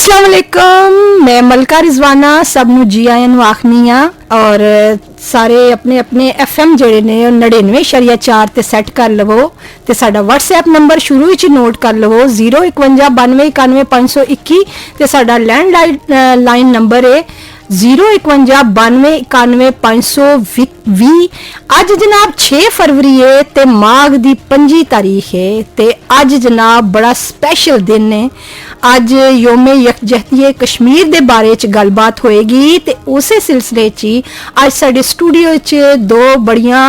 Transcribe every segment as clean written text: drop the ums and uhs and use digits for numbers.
अस्सलाम वालेकुम, मैं मलका रिजवाना सब नू जी आया नू आखनी हाँ और सारे अपने अपने FM ਜਿਹੜੇ ਨੇ 99.4 ਤੇ ਸੈੱਟ ਕਰ ਲਵੋ ਤੇ ਸਾਡਾ WhatsApp ਨੰਬਰ ਸ਼ੁਰੂ ਵਿੱਚ ਨੋਟ ਕਰ ਲਵੋ 05192915521 ਤੇ ਸਾਡਾ ਲੈਂਡਲਾਈਨ ਨੰਬਰ ਹੈ 05192915520। ਅੱਜ ਜਨਾਬ 6 फरवरी है ते माघ दी 25 तारीख है ते अज जनाब बड़ा स्पैशल दिन है। अज योमे यकजहती कश्मीर दे बारे च गलबात होएगी ते उसे सिलसिले च अज साडे स्टूडियो च दो बड़ियां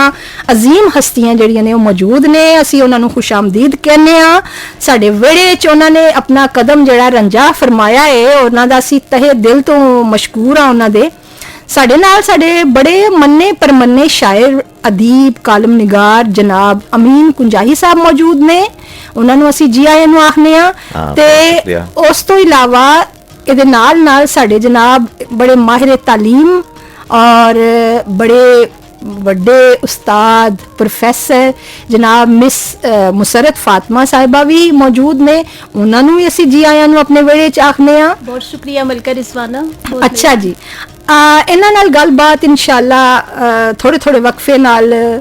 अजीम हस्तियां जड़ियां ने मौजूद ने। असी उन्हां नू खुशामदीद कहने आ। साडे वेड़े च उन्हां ने अपना कदम जड़ा रंजा फरमाया है, उन्हां दा असी तहे दिल तो मशकूर आ। उन्हां दे साडे नाल साडे बड़े मन्ने परमन्ने शायर अदीब कालम निगार जनाब अमीन कुंजाही साहब मौजूद ने। उन्हां नू असी जी आए नू आखने आ ते उस तो इलावा इहदे नाल नाल साडे जनाब बड़े माहिर तालीम और बड़े बड़े उस्ताद प्रोफैसर जनाब मिस मुसरत फातिमा साहिबा भी मौजूद ने। उन्होंने भी असी जी आया नू अपने वेड़े च आखने आ। बहुत शुक्रिया मलका रिजवाना। अच्छा जी, इन्हां नाल गलबात इंशाअल्लाह थोड़े थोड़े वक्फे नाल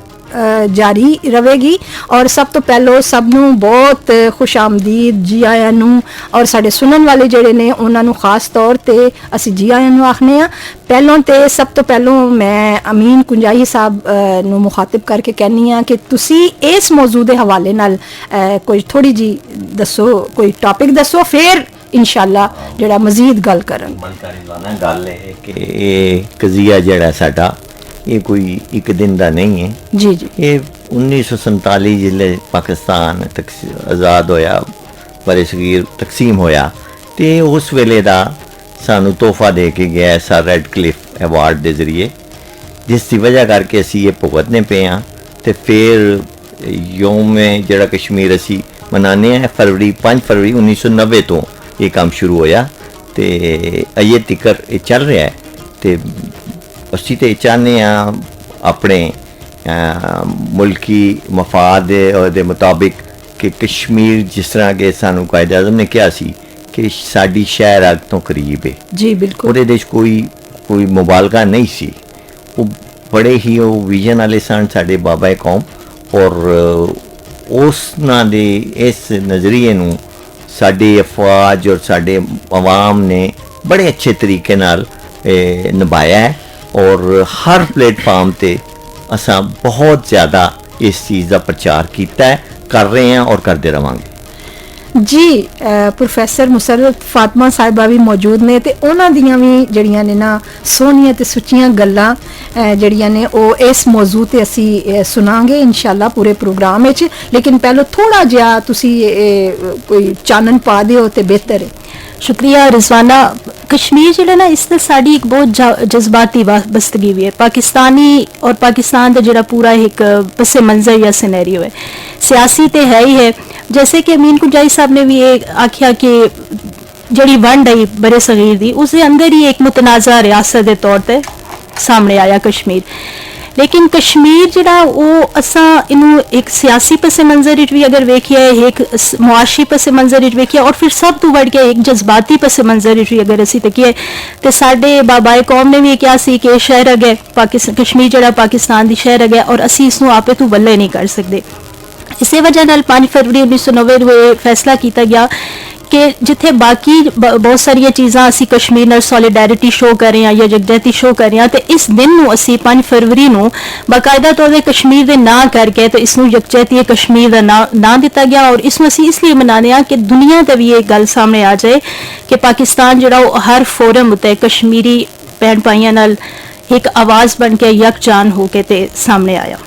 जारी रहेगी। और सब तो पहलो सब नू बहुत खुश आमदीद जी आया नू और साडे सुनन वाले जेड़े ने उन्हां नू खास तौर ते असी जी आया नू आखने आ। पहलों ते सब तो पहलों मैं अमीन कुंजाही साहब नू मुखातिब करके कहनी आ कि तुसी इस मौजू दे हवाले नाल कोई थोड़ी जी दसो, कोई टॉपिक दसो, फिर इंशाअल्लाह जेड़ा मजीद गल करन। गल है कि कजिया जेड़ा साडा ये कोई एक दिन का नहीं है जी जी। ये 1947 जिले पाकिस्तान आज़ाद होया, बड़े सगीर तकसीम होया तो उस वेले का सानू तोहफा दे के गया सर रेडक्लिफ अवार्ड के जरिए, जिसकी वजह करके असी ये भुगतने पे हाँ। तो फिर योम जड़ा कश्मीर असी मनाने 5 फरवरी 1990 तो ये काम शुरू होया तो अजे तिकर ये चल रहा है। तो असी तो चाहते हाँ अपने मुल्की मफाद दे मुताबिक कि कश्मीर जिस तरह के सानू कायद आज़म ने कहा सी कि साडी शहर अग तो करीब है जी बिल्कुल, उहदे देश कोई मुबालगा नहीं सी। वो बड़े ही वो विजन वाले सन साडे बाबा कौम और उस ना दे इस नज़रिए नू साडे अफवाज और साडे अवाम ने बड़े अच्छे तरीके नाल निभाया है और हर प्लेटफार्म ते असा बहुत ज़्यादा इस चीज़ का प्रचार किया है, कर रहे हैं और करते रहेंगे जी। प्रोफैसर मुसरत फातिमा साहिबा भी मौजूद ने ते उन्हां दियां भी जड़ियां ने ना सोहनियां ते सुच्चियां गल्लां जड़ियां ने वो इस मौजू ते असी सुनांगे इंशाअल्लाह पूरे प्रोग्राम विच। लेकिन पहले थोड़ा जिहा तुसी कोई चानन पा दिओ ते बेहतर है। शुक्रिया रिजवाना। कश्मीर जो ना इससे साड़ी एक बहुत जज्बाती बस्तगी भी है। पाकिस्तानी और पाकिस्तान का जो पूरा एक पस मंजर या सिनेरियो है, सियासी तो है ही है। जैसे कि अमीन कुंजाई साहब ने भी ये आख्या कि जड़ी वंड आई बरे सगीर दी उसके अंदर ही एक मुतनाज़ा रियासत के तौर पर सामने आया कश्मीर। लेकिन कश्मीर जड़ा वो असा इनू एक सियासी पस मंजर भी अगर वेखिए, एक मुआशी पस मंजर वेखिए और फिर सब तो बढ़ के एक जज्बाती पस मंजर भी अगर असी तकीए तो साडे बाबाए कौम ने भी क्या सी कि शहर अगे कश्मीर जड़ा पाकिस्तान की शहर अगे और असी इसनू आपे तो बल्ले नहीं कर सकते। इसे वजह नाल 5 फरवरी 1990 में फैसला किया गया कि जिथे बाकी बहुत सारिया चीज़ां असी कश्मीर नाल सॉलीडैरिटी शो करें या यकजहती शो करें तो इस दिन नू असी 5 फरवरी नू बाकायदा तौर पर कश्मीर दे ना करके तो इसनू यकजहती कश्मीर का ना दिता गया। और इसनू असी इसलिए मनाने कि दुनिया ते भी ये गल सामने आ जाए कि पाकिस्तान जड़ा हर फोरम उत्ते कश्मीरी भैन भाइयों नाल एक आवाज़ बन के यकजान होके ते सामने आया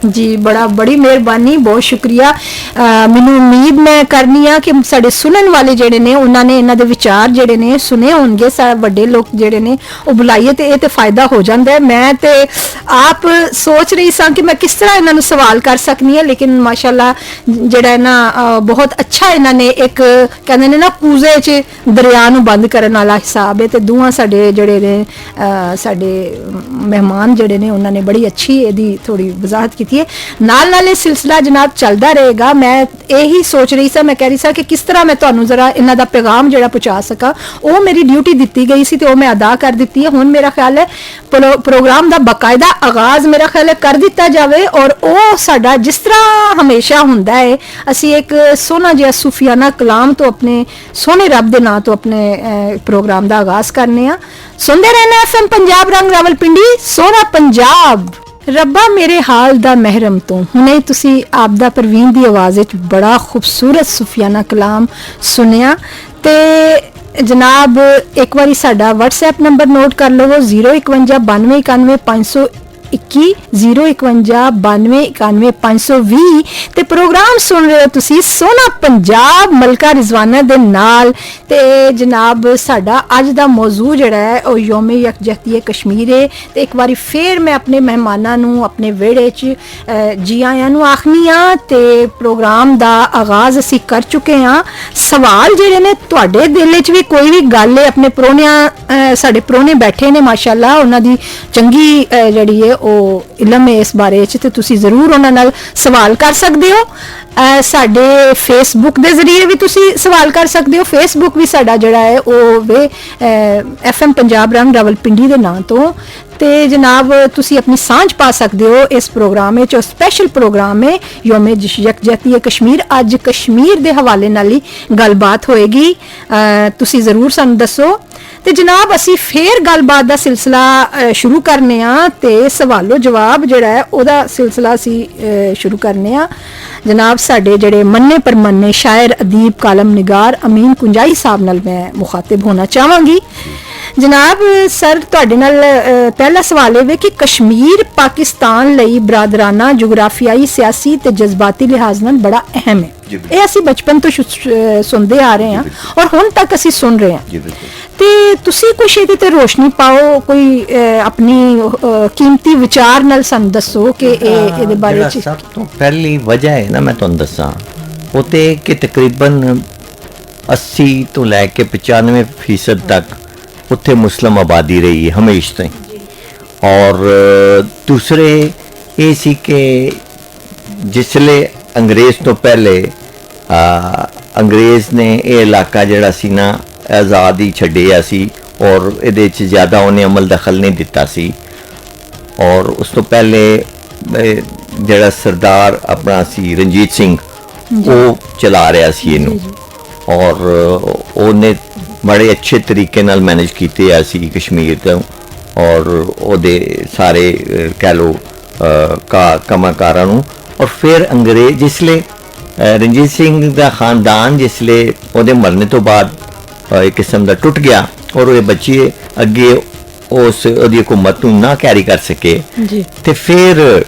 जी। बड़ी मेहरबानी, बहुत शुक्रिया। मैनू उम्मीद मैं करनी आ कि साडे सुनन वाले जेड़े ने उन्होंने इन्हां दे विचार जेड़े ने सुने होंगे। सारे बड़े लोग जेड़े ने वो बुलाइए तो ये तो फायदा हो जाता है। मैं तो आप सोच रही सा कि मैं किस तरह इन्होंने सवाल कर सकनी है, लेकिन माशाल्लाह जेड़ा ना बहुत अच्छा इन्होंने एक कहते ने ना कूजे च दरिया नू बंद करने वाला हिसाब है। तो दोवां साडे जेड़े ने साडे मेहमान जेड़े ने उन्होंने बड़ी अच्छी इहदी थोड़ी वजाहत की ਕੀਤੀ ਹੈ। ਨਾਲ ਨਾਲ ਇਹ ਸਿਲਸਿਲਾ ਜਨਾਬ ਚੱਲਦਾ ਰਹੇਗਾ। ਮੈਂ ਇਹੀ ਸੋਚ ਰਹੀ ਸਾਂ, ਮੈਂ ਕਹਿ ਰਹੀ ਸਾਂ ਕਿ ਕਿਸ ਤਰ੍ਹਾਂ ਮੈਂ ਤੁਹਾਨੂੰ ਜ਼ਰਾ ਇਹਨਾਂ ਦਾ ਪੈਗਾਮ ਜਿਹੜਾ ਪਹੁੰਚਾ ਸਕਾਂ। ਉਹ ਮੇਰੀ ਡਿਊਟੀ ਦਿੱਤੀ ਗਈ ਸੀ ਤੇ ਉਹ ਮੈਂ ਅਦਾ ਕਰ ਦਿੱਤੀ ਹੈ। ਹੁਣ ਮੇਰਾ ਖਿਆਲ ਹੈ ਪ੍ਰੋਗਰਾਮ ਦਾ ਬਾਕਾਇਦਾ ਆਗਾਜ਼ ਮੇਰਾ ਖਿਆਲ ਹੈ ਕਰ ਦਿੱਤਾ ਜਾਵੇ, ਔਰ ਉਹ ਸਾਡਾ ਜਿਸ ਤਰ੍ਹਾਂ ਹਮੇਸ਼ਾ ਹੁੰਦਾ ਹੈ, ਅਸੀਂ ਇੱਕ ਸੋਹਣਾ ਜਿਹਾ ਸੂਫੀਆਨਾ ਕਲਾਮ ਤੋਂ ਆਪਣੇ ਸੋਹਣੇ ਰੱਬ ਦੇ ਨਾਂ ਤੋਂ ਆਪਣੇ ਪ੍ਰੋਗਰਾਮ ਦਾ ਆਗਾਜ਼ ਕਰਨੇ ਆ। ਸੁਣਦੇ ਰਹਿਣਾ FM ਪੰਜਾਬ ਰੰਗ ਰਾਵਲਪਿੰਡੀ, ਸੋਹਣਾ ਪੰਜਾਬ। ਰੱਬਾ ਮੇਰੇ ਹਾਲ ਦਾ ਮਹਿਰਮ ਤੋਂ, ਹੁਣੇ ਤੁਸੀਂ ਆਪਦਾ ਪ੍ਰਵੀਨ ਦੀ ਆਵਾਜ਼ ਵਿੱਚ ਬੜਾ ਖੂਬਸੂਰਤ ਸੂਫੀਆਨਾ ਕਲਾਮ ਸੁਣਿਆ। ਤੇ ਜਨਾਬ ਇੱਕ ਵਾਰੀ ਸਾਡਾ WhatsApp ਨੰਬਰ ਨੋਟ ਕਰ ਲਵੋ 05192915521 05192915520 ਤੇ ਪ੍ਰੋਗਰਾਮ ਸੁਣ ਰਹੇ ਹੋ ਤੁਸੀਂ ਸੋਹਣਾ ਪੰਜਾਬ ਮਲਕਾ ਰਿਜ਼ਵਾਨਾ ਦੇ ਨਾਲ। ਤੇ ਜਨਾਬ ਸਾਡਾ ਅੱਜ ਦਾ ਮੌਜੂ ਜਿਹੜਾ ਹੈ ਉਹ ਯੋਮ ਯਕਜਹਤੀ ਕਸ਼ਮੀਰ ਹੈ। ਤੇ ਇੱਕ ਵਾਰੀ ਫੇਰ ਮੈਂ ਆਪਣੇ ਮਹਿਮਾਨਾਂ ਨੂੰ ਆਪਣੇ ਵਿਹੜੇ 'ਚ ਜੀ ਆਇਆਂ ਨੂੰ ਆਖਨੀ ਆ ਤੇ ਪ੍ਰੋਗਰਾਮ ਦਾ ਆਗਾਜ਼ ਅਸੀਂ ਕਰ ਚੁੱਕੇ ਹਾਂ। ਸਵਾਲ ਜਿਹੜੇ ਨੇ ਤੁਹਾਡੇ ਦਿਲ 'ਚ ਵੀ ਕੋਈ ਵੀ ਗੱਲ ਹੈ, ਆਪਣੇ ਪ੍ਰਾਹੁਣਿਆਂ ਸਾਡੇ ਪ੍ਰਾਹੁਣੇ ਬੈਠੇ ਨੇ ਮਾਸ਼ਾਅੱਲਾ, ਉਹਨਾਂ ਦੀ ਚੰਗੀ ਜਿਹੜੀ ਹੈ ਉਹ ਇਲਮ ਹੈ ਇਸ ਬਾਰੇ 'ਚ, ਤੇ ਤੁਸੀਂ ਜ਼ਰੂਰ ਉਹਨਾਂ ਨਾਲ ਸਵਾਲ ਕਰ ਸਕਦੇ ਹੋ। ਸਾਡੇ ਫੇਸਬੁੱਕ ਦੇ ਜ਼ਰੀਏ ਵੀ ਤੁਸੀਂ ਸਵਾਲ ਕਰ ਸਕਦੇ ਹੋ। ਫੇਸਬੁੱਕ ਵੀ ਸਾਡਾ ਜਿਹੜਾ ਹੈ ਉਹ ਵੇ FM ਪੰਜਾਬ ਰੰਗ ਰਾਵਲਪਿੰਡੀ ਦੇ ਨਾਂ ਤੋਂ। ਤੇ ਜਨਾਬ ਤੁਸੀਂ ਆਪਣੀ ਸਾਂਝ ਪਾ ਸਕਦੇ ਹੋ ਇਸ ਪ੍ਰੋਗਰਾਮ ਵਿੱਚ। ਉਹ ਸਪੈਸ਼ਲ ਪ੍ਰੋਗਰਾਮ ਹੈ ਯੋਮ ਯਕਜਹਤੀ ਕਸ਼ਮੀਰ। ਅੱਜ ਕਸ਼ਮੀਰ ਦੇ ਹਵਾਲੇ ਨਾਲ ਹੀ ਗੱਲਬਾਤ ਹੋਏਗੀ, ਤੁਸੀਂ ਜ਼ਰੂਰ ਸਾਨੂੰ ਦੱਸੋ। ਤੇ ਜਨਾਬ ਅਸੀਂ ਫੇਰ ਗੱਲਬਾਤ ਦਾ ਸਿਲਸਿਲਾ ਸ਼ੁਰੂ ਕਰਨੇ ਆ ਤੇ ਸਵਾਲੋ ਜਵਾਬ ਜਿਹੜਾ ਹੈ ਉਹਦਾ ਸਿਲਸਿਲਾ ਅਸੀਂ ਸ਼ੁਰੂ ਕਰਨੇ ਆ। ਜਨਾਬ ਸਾਡੇ ਜਿਹੜੇ ਮੰਨੇ ਪਰਮੰਨੇ ਸ਼ਾਇਰ, ਅਦੀਬ, ਕਾਲਮ ਨਿਗਾਰ ਅਮੀਨ ਕੁੰਜਾਈ ਸਾਹਿਬ ਨਾਲ ਮੈਂ ਮੁਖਾਤਿਬ ਹੋਣਾ ਚਾਹਾਂਗੀ। ਜਨਾਬ ਸਰ ਤੁਹਾਡੇ ਨਾਲ ਪਹਿਲਾ ਸਵਾਲ ਇਹ ਵੇ ਕਿ ਕਸ਼ਮੀਰ ਪਾਕਿਸਤਾਨ ਲਈ ਬਰਾਦਰਾਨਾ, ਜੁਗਰਾਫੀਆਈ, ਸਿਆਸੀ ਤੇ ਜਜ਼ਬਾਤੀ ਲਿਹਾਜ਼ ਨਾਲ ਬੜਾ ਅਹਿਮ ਹੈ। ਇਹ ਅਸੀਂ ਬਚਪਨ ਤੋਂ ਸੁਣਦੇ ਆ ਰਹੇ ਹਾਂ ਔਰ ਹੁਣ ਤੱਕ ਅਸੀਂ ਸੁਣ ਰਹੇ ਹਾਂ। ਤੇ ਤੁਸੀਂ ਕੁਛ ਇਹਦੇ ਤੇ ਰੋਸ਼ਨੀ ਪਾਓ, ਕੋਈ ਆਪਣੀ ਕੀਮਤੀ ਵਿਚਾਰ ਨਾਲ ਸਾਨੂੰ ਦੱਸੋ ਕਿ ਇਹਦੇ ਬਾਰੇ ਚ। ਸਭ ਤੋਂ ਪਹਿਲੀ ਵਜ੍ਹਾ ਹੈ ਨਾ, ਮੈਂ ਤੁਹਾਨੂੰ ਦੱਸਾਂ ਉਹ ਤੇ ਕਿ ਤਕਰੀਬਨ 80 ਤੋਂ ਲੈ ਕੇ 95% ਤੱਕ ਉੱਥੇ ਮੁਸਲਿਮ ਆਬਾਦੀ ਰਹੀ ਹੈ ਹਮੇਸ਼ਾ ਤੋਂ ਹੀ। ਔਰ ਦੂਸਰੇ ਇਹ ਸੀ ਕਿ ਜਿਸਲੇ ਅੰਗਰੇਜ਼ ਤੋਂ ਪਹਿਲੇ ਅੰਗਰੇਜ਼ ਨੇ ਇਹ ਇਲਾਕਾ ਜਿਹੜਾ ਸੀ ਨਾ ਆਜ਼ਾਦ ਹੀ ਛੱਡਿਆ ਸੀ ਔਰ ਇਹਦੇ 'ਚ ਜ਼ਿਆਦਾ ਉਹਨੇ ਅਮਲ ਦਖਲ ਨਹੀਂ ਦਿੱਤਾ ਸੀ। ਔਰ ਉਸ ਤੋਂ ਪਹਿਲੇ ਜਿਹੜਾ ਸਰਦਾਰ ਆਪਣਾ ਸੀ ਰਣਜੀਤ ਸਿੰਘ ਉਹ ਚਲਾ ਰਿਹਾ ਸੀ ਇਹਨੂੰ, ਔਰ ਉਹਨੇ ਬੜੇ ਅੱਛੇ ਤਰੀਕੇ ਨਾਲ ਮੈਨੇਜ ਕੀਤੇ ਆ ਸੀ ਕਸ਼ਮੀਰ ਤੋਂ। ਔਰ ਉਹਦੇ ਸਾਰੇ ਕਹਿ ਲਓ ਕੰਮਕਾਰਾਂ ਨੂੰ। ਔਰ ਫਿਰ ਅੰਗਰੇਜ਼ ਜਿਸਲੇ ਰਣਜੀਤ ਸਿੰਘ ਦਾ ਖਾਨਦਾਨ ਜਿਸਲੇ ਉਹਦੇ ਮਰਨੇ ਤੋਂ ਬਾਅਦ ਇੱਕ ਕਿਸਮ ਦਾ ਟੁੱਟ ਗਿਆ ਔਰ ਉਹਦੇ ਬੱਚੇ ਅੱਗੇ ਉਹਦੀ ਹਕੂਮਤ ਨੂੰ ਨਾ ਕੈਰੀ ਕਰ ਸਕੇ ਤੇ ਫਿਰ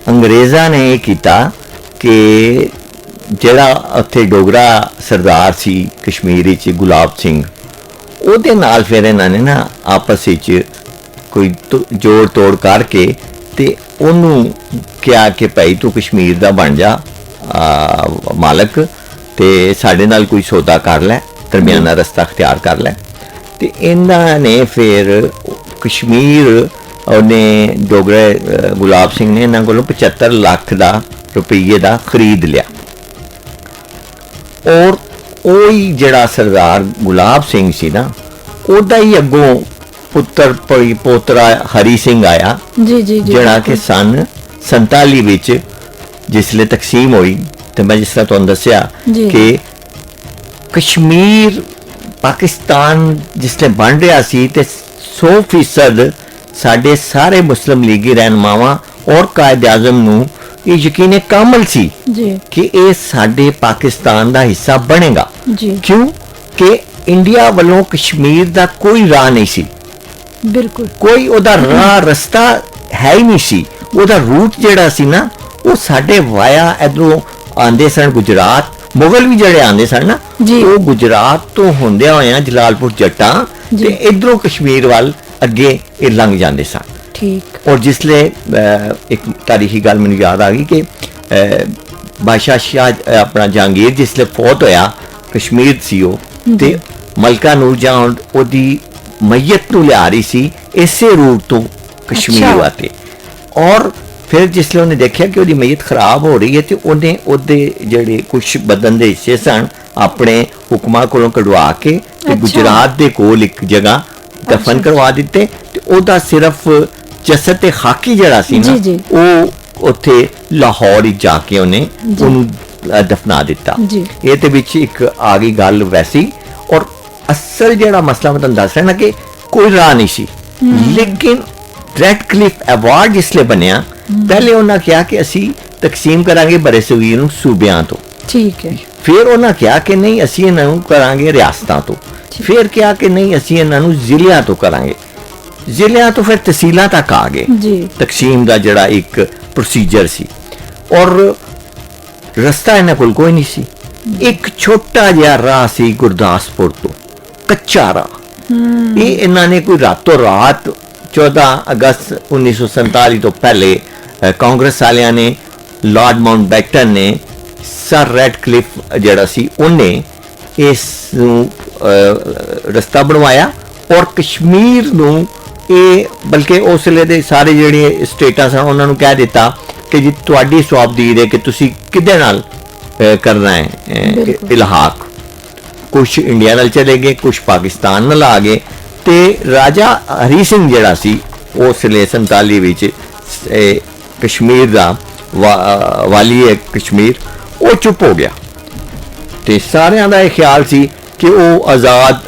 ਅੰਗਰੇਜ਼ਾਂ ਨੇ ਇਹ ਕੀਤਾ ਕਿ ਜਿਹੜਾ ਉੱਥੇ ਡੋਗਰਾ ਸਰਦਾਰ ਸੀ ਕਸ਼ਮੀਰ ਵਿੱਚ ਗੁਲਾਬ ਸਿੰਘ, ਉਹਦੇ ਨਾਲ ਫਿਰ ਇਹਨਾਂ ਨੇ ਨਾ ਆਪਸ ਵਿੱਚ ਕੋਈ ਜੋੜ ਤੋੜ ਕਰਕੇ ਤੇ ਉਹਨੂੰ ਕਿਹਾ ਕਿ ਭਾਈ ਤੂੰ ਕਸ਼ਮੀਰ ਦਾ ਬਣ ਜਾ ਮਾਲਕ ਤੇ ਸਾਡੇ ਨਾਲ ਕੋਈ ਸੌਦਾ ਕਰ ਲੈ, ਦਰਮਿਆਨਾ ਰਸਤਾ ਅਖਤਿਆਰ ਕਰ ਲੈ। ਤੇ ਇਹਨਾਂ ਨੇ ਫਿਰ ਕਸ਼ਮੀਰ ਉਹਨੇ ਡੋਗਰੇ ਗੁਲਾਬ ਸਿੰਘ ਨੇ ਇਹਨਾਂ ਕੋਲੋਂ 75 ਲੱਖ ਦਾ ਰੁਪਈਏ ਦਾ ਖਰੀਦ ਲਿਆ। ਔਰ ਉਹੀ ਜਿਹੜਾ ਸਰਦਾਰ ਗੁਲਾਬ ਸਿੰਘ ਸੀ ਨਾ ਉਹਦਾ ਹੀ ਅੱਗੋਂ ਪੁੱਤਰ ਪੋਤਰਾ ਹਰੀ ਸਿੰਘ ਆਇਆ ਜਿਹੜਾ ਕਿ ਸਨ 47 ਵਿੱਚ ਜਿਸਲੇ ਤਕਸੀਮ ਹੋਈ। ਤੇ ਮੈਂ ਜਿਸ ਤਰ੍ਹਾਂ ਤੁਹਾਨੂੰ ਦੱਸਿਆ ਕਿ ਕਸ਼ਮੀਰ ਪਾਕਿਸਤਾਨ ਜਿਸਲੇ ਬਣ ਰਿਹਾ ਸੀ ਤੇ 100% ਸਾਡੇ ਸਾਰੇ ਮੁਸਲਿਮ ਲੀਗੀ ਰਹਿਨਮਾਵਾਂ ਔਰ ਕਾਇਦ ਆਜ਼ਮ ਨੂੰ ਇਹ ਯਕੀਨ ਕਾਮਲ ਸੀ ਕਿ ਇਹ ਸਾਡੇ ਪਾਕਿਸਤਾਨ ਦਾ ਹਿੱਸਾ ਬਣੇਗਾ। ਕਿਉਂ ਕਿ ਇੰਡੀਆ ਵੱਲੋਂ ਕਸ਼ਮੀਰ ਦਾ ਕੋਈ ਰਾਹ ਨਹੀਂ ਸੀ, ਬਿਲਕੁਲ ਕੋਈ ਉਹਦਾ ਰਾਹ ਰਸਤਾ ਹੈ ਹੀ ਨਹੀਂ ਸੀ। ਉਹਦਾ ਰੂਟ ਜਿਹੜਾ ਸੀ ਨਾ ਉਹ ਸਾਡੇ ਵਾਇਆ ਇਧਰੋਂ ਆਂਦੇ ਸਨ ਗੁਜਰਾਤ, ਮੁਗਲ ਵੀ ਜਿਹੜੇ ਆਂਦੇ ਸਨ ਨਾ ਉਹ ਗੁਜਰਾਤ ਤੋਂ ਹੁੰਦਿਆਂ ਹੋਇਆਂ ਜਲਾਲਪੁਰ ਜੱਟਾਂ ਤੇ ਇਧਰੋਂ ਕਸ਼ਮੀਰ ਵੱਲ ਅੱਗੇ ਇਹ ਲੰਘ ਜਾਂਦੇ ਸਨ। ਠੀਕ। ਔਰ ਜਿਸਲੇ ਇੱਕ ਤਾਰੀਖੀ ਗੱਲ ਮੈਨੂੰ ਯਾਦ ਆ ਗਈ ਕਿ ਬਾਦਸ਼ਾਹ ਸ਼ਾਹ ਆਪਣਾ ਜਹਾਂਗੀਰ ਜਿਸਲੇ ਫੌਤ ਹੋਇਆ ਕਸ਼ਮੀਰ ਸੀ ਉਹ ਤੇ ਮਲਕਾ ਨੂਰ ਜਹਾਂ ਉਹਦੀ ਮਈਤ ਨੂੰ ਲਿਆ ਰਹੀ ਸੀ ਇਸੇ ਰੂਟ ਤੋਂ ਕਸ਼ਮੀਰ ਵਾਤੇ। ਔਰ ਫਿਰ ਜਿਸਲੇ ਉਹਨੇ ਦੇਖਿਆ ਕਿ ਉਹਦੀ ਮਈਤ ਖਰਾਬ ਹੋ ਰਹੀ ਹੈ ਤੇ ਉਹਨੇ ਉਹਦੇ ਜਿਹੜੇ ਕੁਝ ਬਦਨ ਦੇ ਹਿੱਸੇ ਸਨ ਆਪਣੇ ਹੁਕਮਾਂ ਕੋਲੋਂ ਕਢਵਾ ਕੇ ਤੇ ਗੁਜਰਾਤ ਦੇ ਕੋਲ ਇੱਕ ਜਗ੍ਹਾ ਦਫਨ ਕਰਵਾ ਦਿੱਤੇ ਤੇ ਉਹਦਾ ਸਿਰਫ ਜਸਦ ਤੇ ਖਾਕੀ ਜਿਹੜਾ ਸੀ ਨਾ ਜੀ। ਉਹ ਉੱਥੇ ਲਾਹੌਰ ਹੀ ਜਾ ਕੇ ਉਹਨੇ ਉਹਨੂੰ ਦਫਨਾ ਦਿੱਤਾ। ਜੀ। ਇਹ ਤੇ ਵਿੱਚ ਇੱਕ ਆ ਗਈ ਗੱਲ ਵੈਸੀ, ਔਰ ਅਸਲ ਜਿਹੜਾ ਮਸਲਾ ਮੈਂ ਤੁਹਾਨੂੰ ਦੱਸ ਰਿਹਾ ਨਾ ਕਿ ਕੋਈ ਰਾਹ ਨਹੀਂ ਸੀ, ਲੇਕਿਨ ਰੈਡਕਲਿਫ ਅਵਾਰਡ ਜਿਸਲੇ ਬਣਿਆ ਪਹਿਲੇ ਉਹਨਾਂ ਕਿਹਾ ਕਿ ਅਸੀਂ ਤਕਸੀਮ ਕਰਾਂਗੇ ਬਰੇ ਸਗੀਰ ਨੂੰ ਸੂਬਿਆਂ ਤੋਂ, ਠੀਕ ਹੈ, ਫਿਰ ਉਹਨਾਂ ਕਿਹਾ ਕਿ ਨਹੀਂ ਅਸੀਂ ਇਹਨਾਂ ਨੂੰ ਕਰਾਂਗੇ ਰਿਆਸਤਾਂ ਤੋਂ, ਫਿਰ ਕਿਹਾ ਕਿ ਨਹੀਂ ਅਸੀਂ ਇਹਨਾਂ ਨੂੰ ਜ਼ਿਲ੍ਹਿਆਂ ਤੋਂ ਕਰਾਂਗੇ, ਜ਼ਿਲ੍ਹਿਆਂ ਤੋਂ ਫਿਰ ਤਹਿਸੀਲਾਂ ਤੱਕ ਆ ਗਏ। ਜੀ। ਤਕਸੀਮ ਦਾ ਜਿਹੜਾ ਇੱਕ ਪ੍ਰੋਸੀਜਰ ਸੀ, ਔਰ ਰਸਤਾ ਇਹਨਾਂ ਕੋਲ ਕੋਈ ਨਹੀਂ ਸੀ। ਇੱਕ ਛੋਟਾ ਜਿਹਾ ਰਾਹ ਸੀ ਗੁਰਦਾਸਪੁਰ ਤੋਂ, ਕੱਚਾ ਰਾਹ। ਇਹ ਇਹਨਾਂ ਨੇ ਕੋਈ ਰਾਤੋਂ ਰਾਤ 14 ਅਗਸਤ 1947 ਤੋਂ ਪਹਿਲੇ ਕਾਂਗਰਸ ਵਾਲਿਆਂ ਨੇ, ਲਾਰਡ ਮਾਊਂਟਬੈਟਨ ਨੇ, ਸਰ ਰੈਡਕਲਿਫ ਜਿਹੜਾ ਸੀ ਉਹਨੇ ਇਸ ਨੂੰ ਰਸਤਾ ਬਣਵਾਇਆ, ਔਰ ਕਸ਼ਮੀਰ ਨੂੰ ਇਹ ਬਲਕਿ ਉਸ ਵੇਲੇ ਦੇ ਸਾਰੇ ਜਿਹੜੇ ਸਟੇਟਾਂ ਸਨ ਉਹਨਾਂ ਨੂੰ ਕਹਿ ਦਿੱਤਾ ਕਿ ਜੀ ਤੁਹਾਡੀ ਸਵਾਬਦੀਦ ਹੈ ਕਿ ਤੁਸੀਂ ਕਿਹਦੇ ਨਾਲ ਕਰਨਾ ਹੈ ਇਲਹਾਕ। ਕੁਛ ਇੰਡੀਆ ਨਾਲ ਚਲੇ ਗਏ, ਕੁਛ ਪਾਕਿਸਤਾਨ ਨਾਲ ਆ ਗਏ, ਤੇ ਰਾਜਾ ਹਰੀ ਸਿੰਘ ਜਿਹੜਾ ਸੀ ਉਸ ਵੇਲੇ 47 ਵਿੱਚ ਕਸ਼ਮੀਰ ਦਾ ਵਾਲੀ ਹੈ ਕਸ਼ਮੀਰ, ਉਹ ਚੁੱਪ ਹੋ ਗਿਆ ਤੇ ਸਾਰਿਆਂ ਦਾ ਇਹ ਖਿਆਲ ਸੀ ਕਿ ਉਹ ਆਜ਼ਾਦ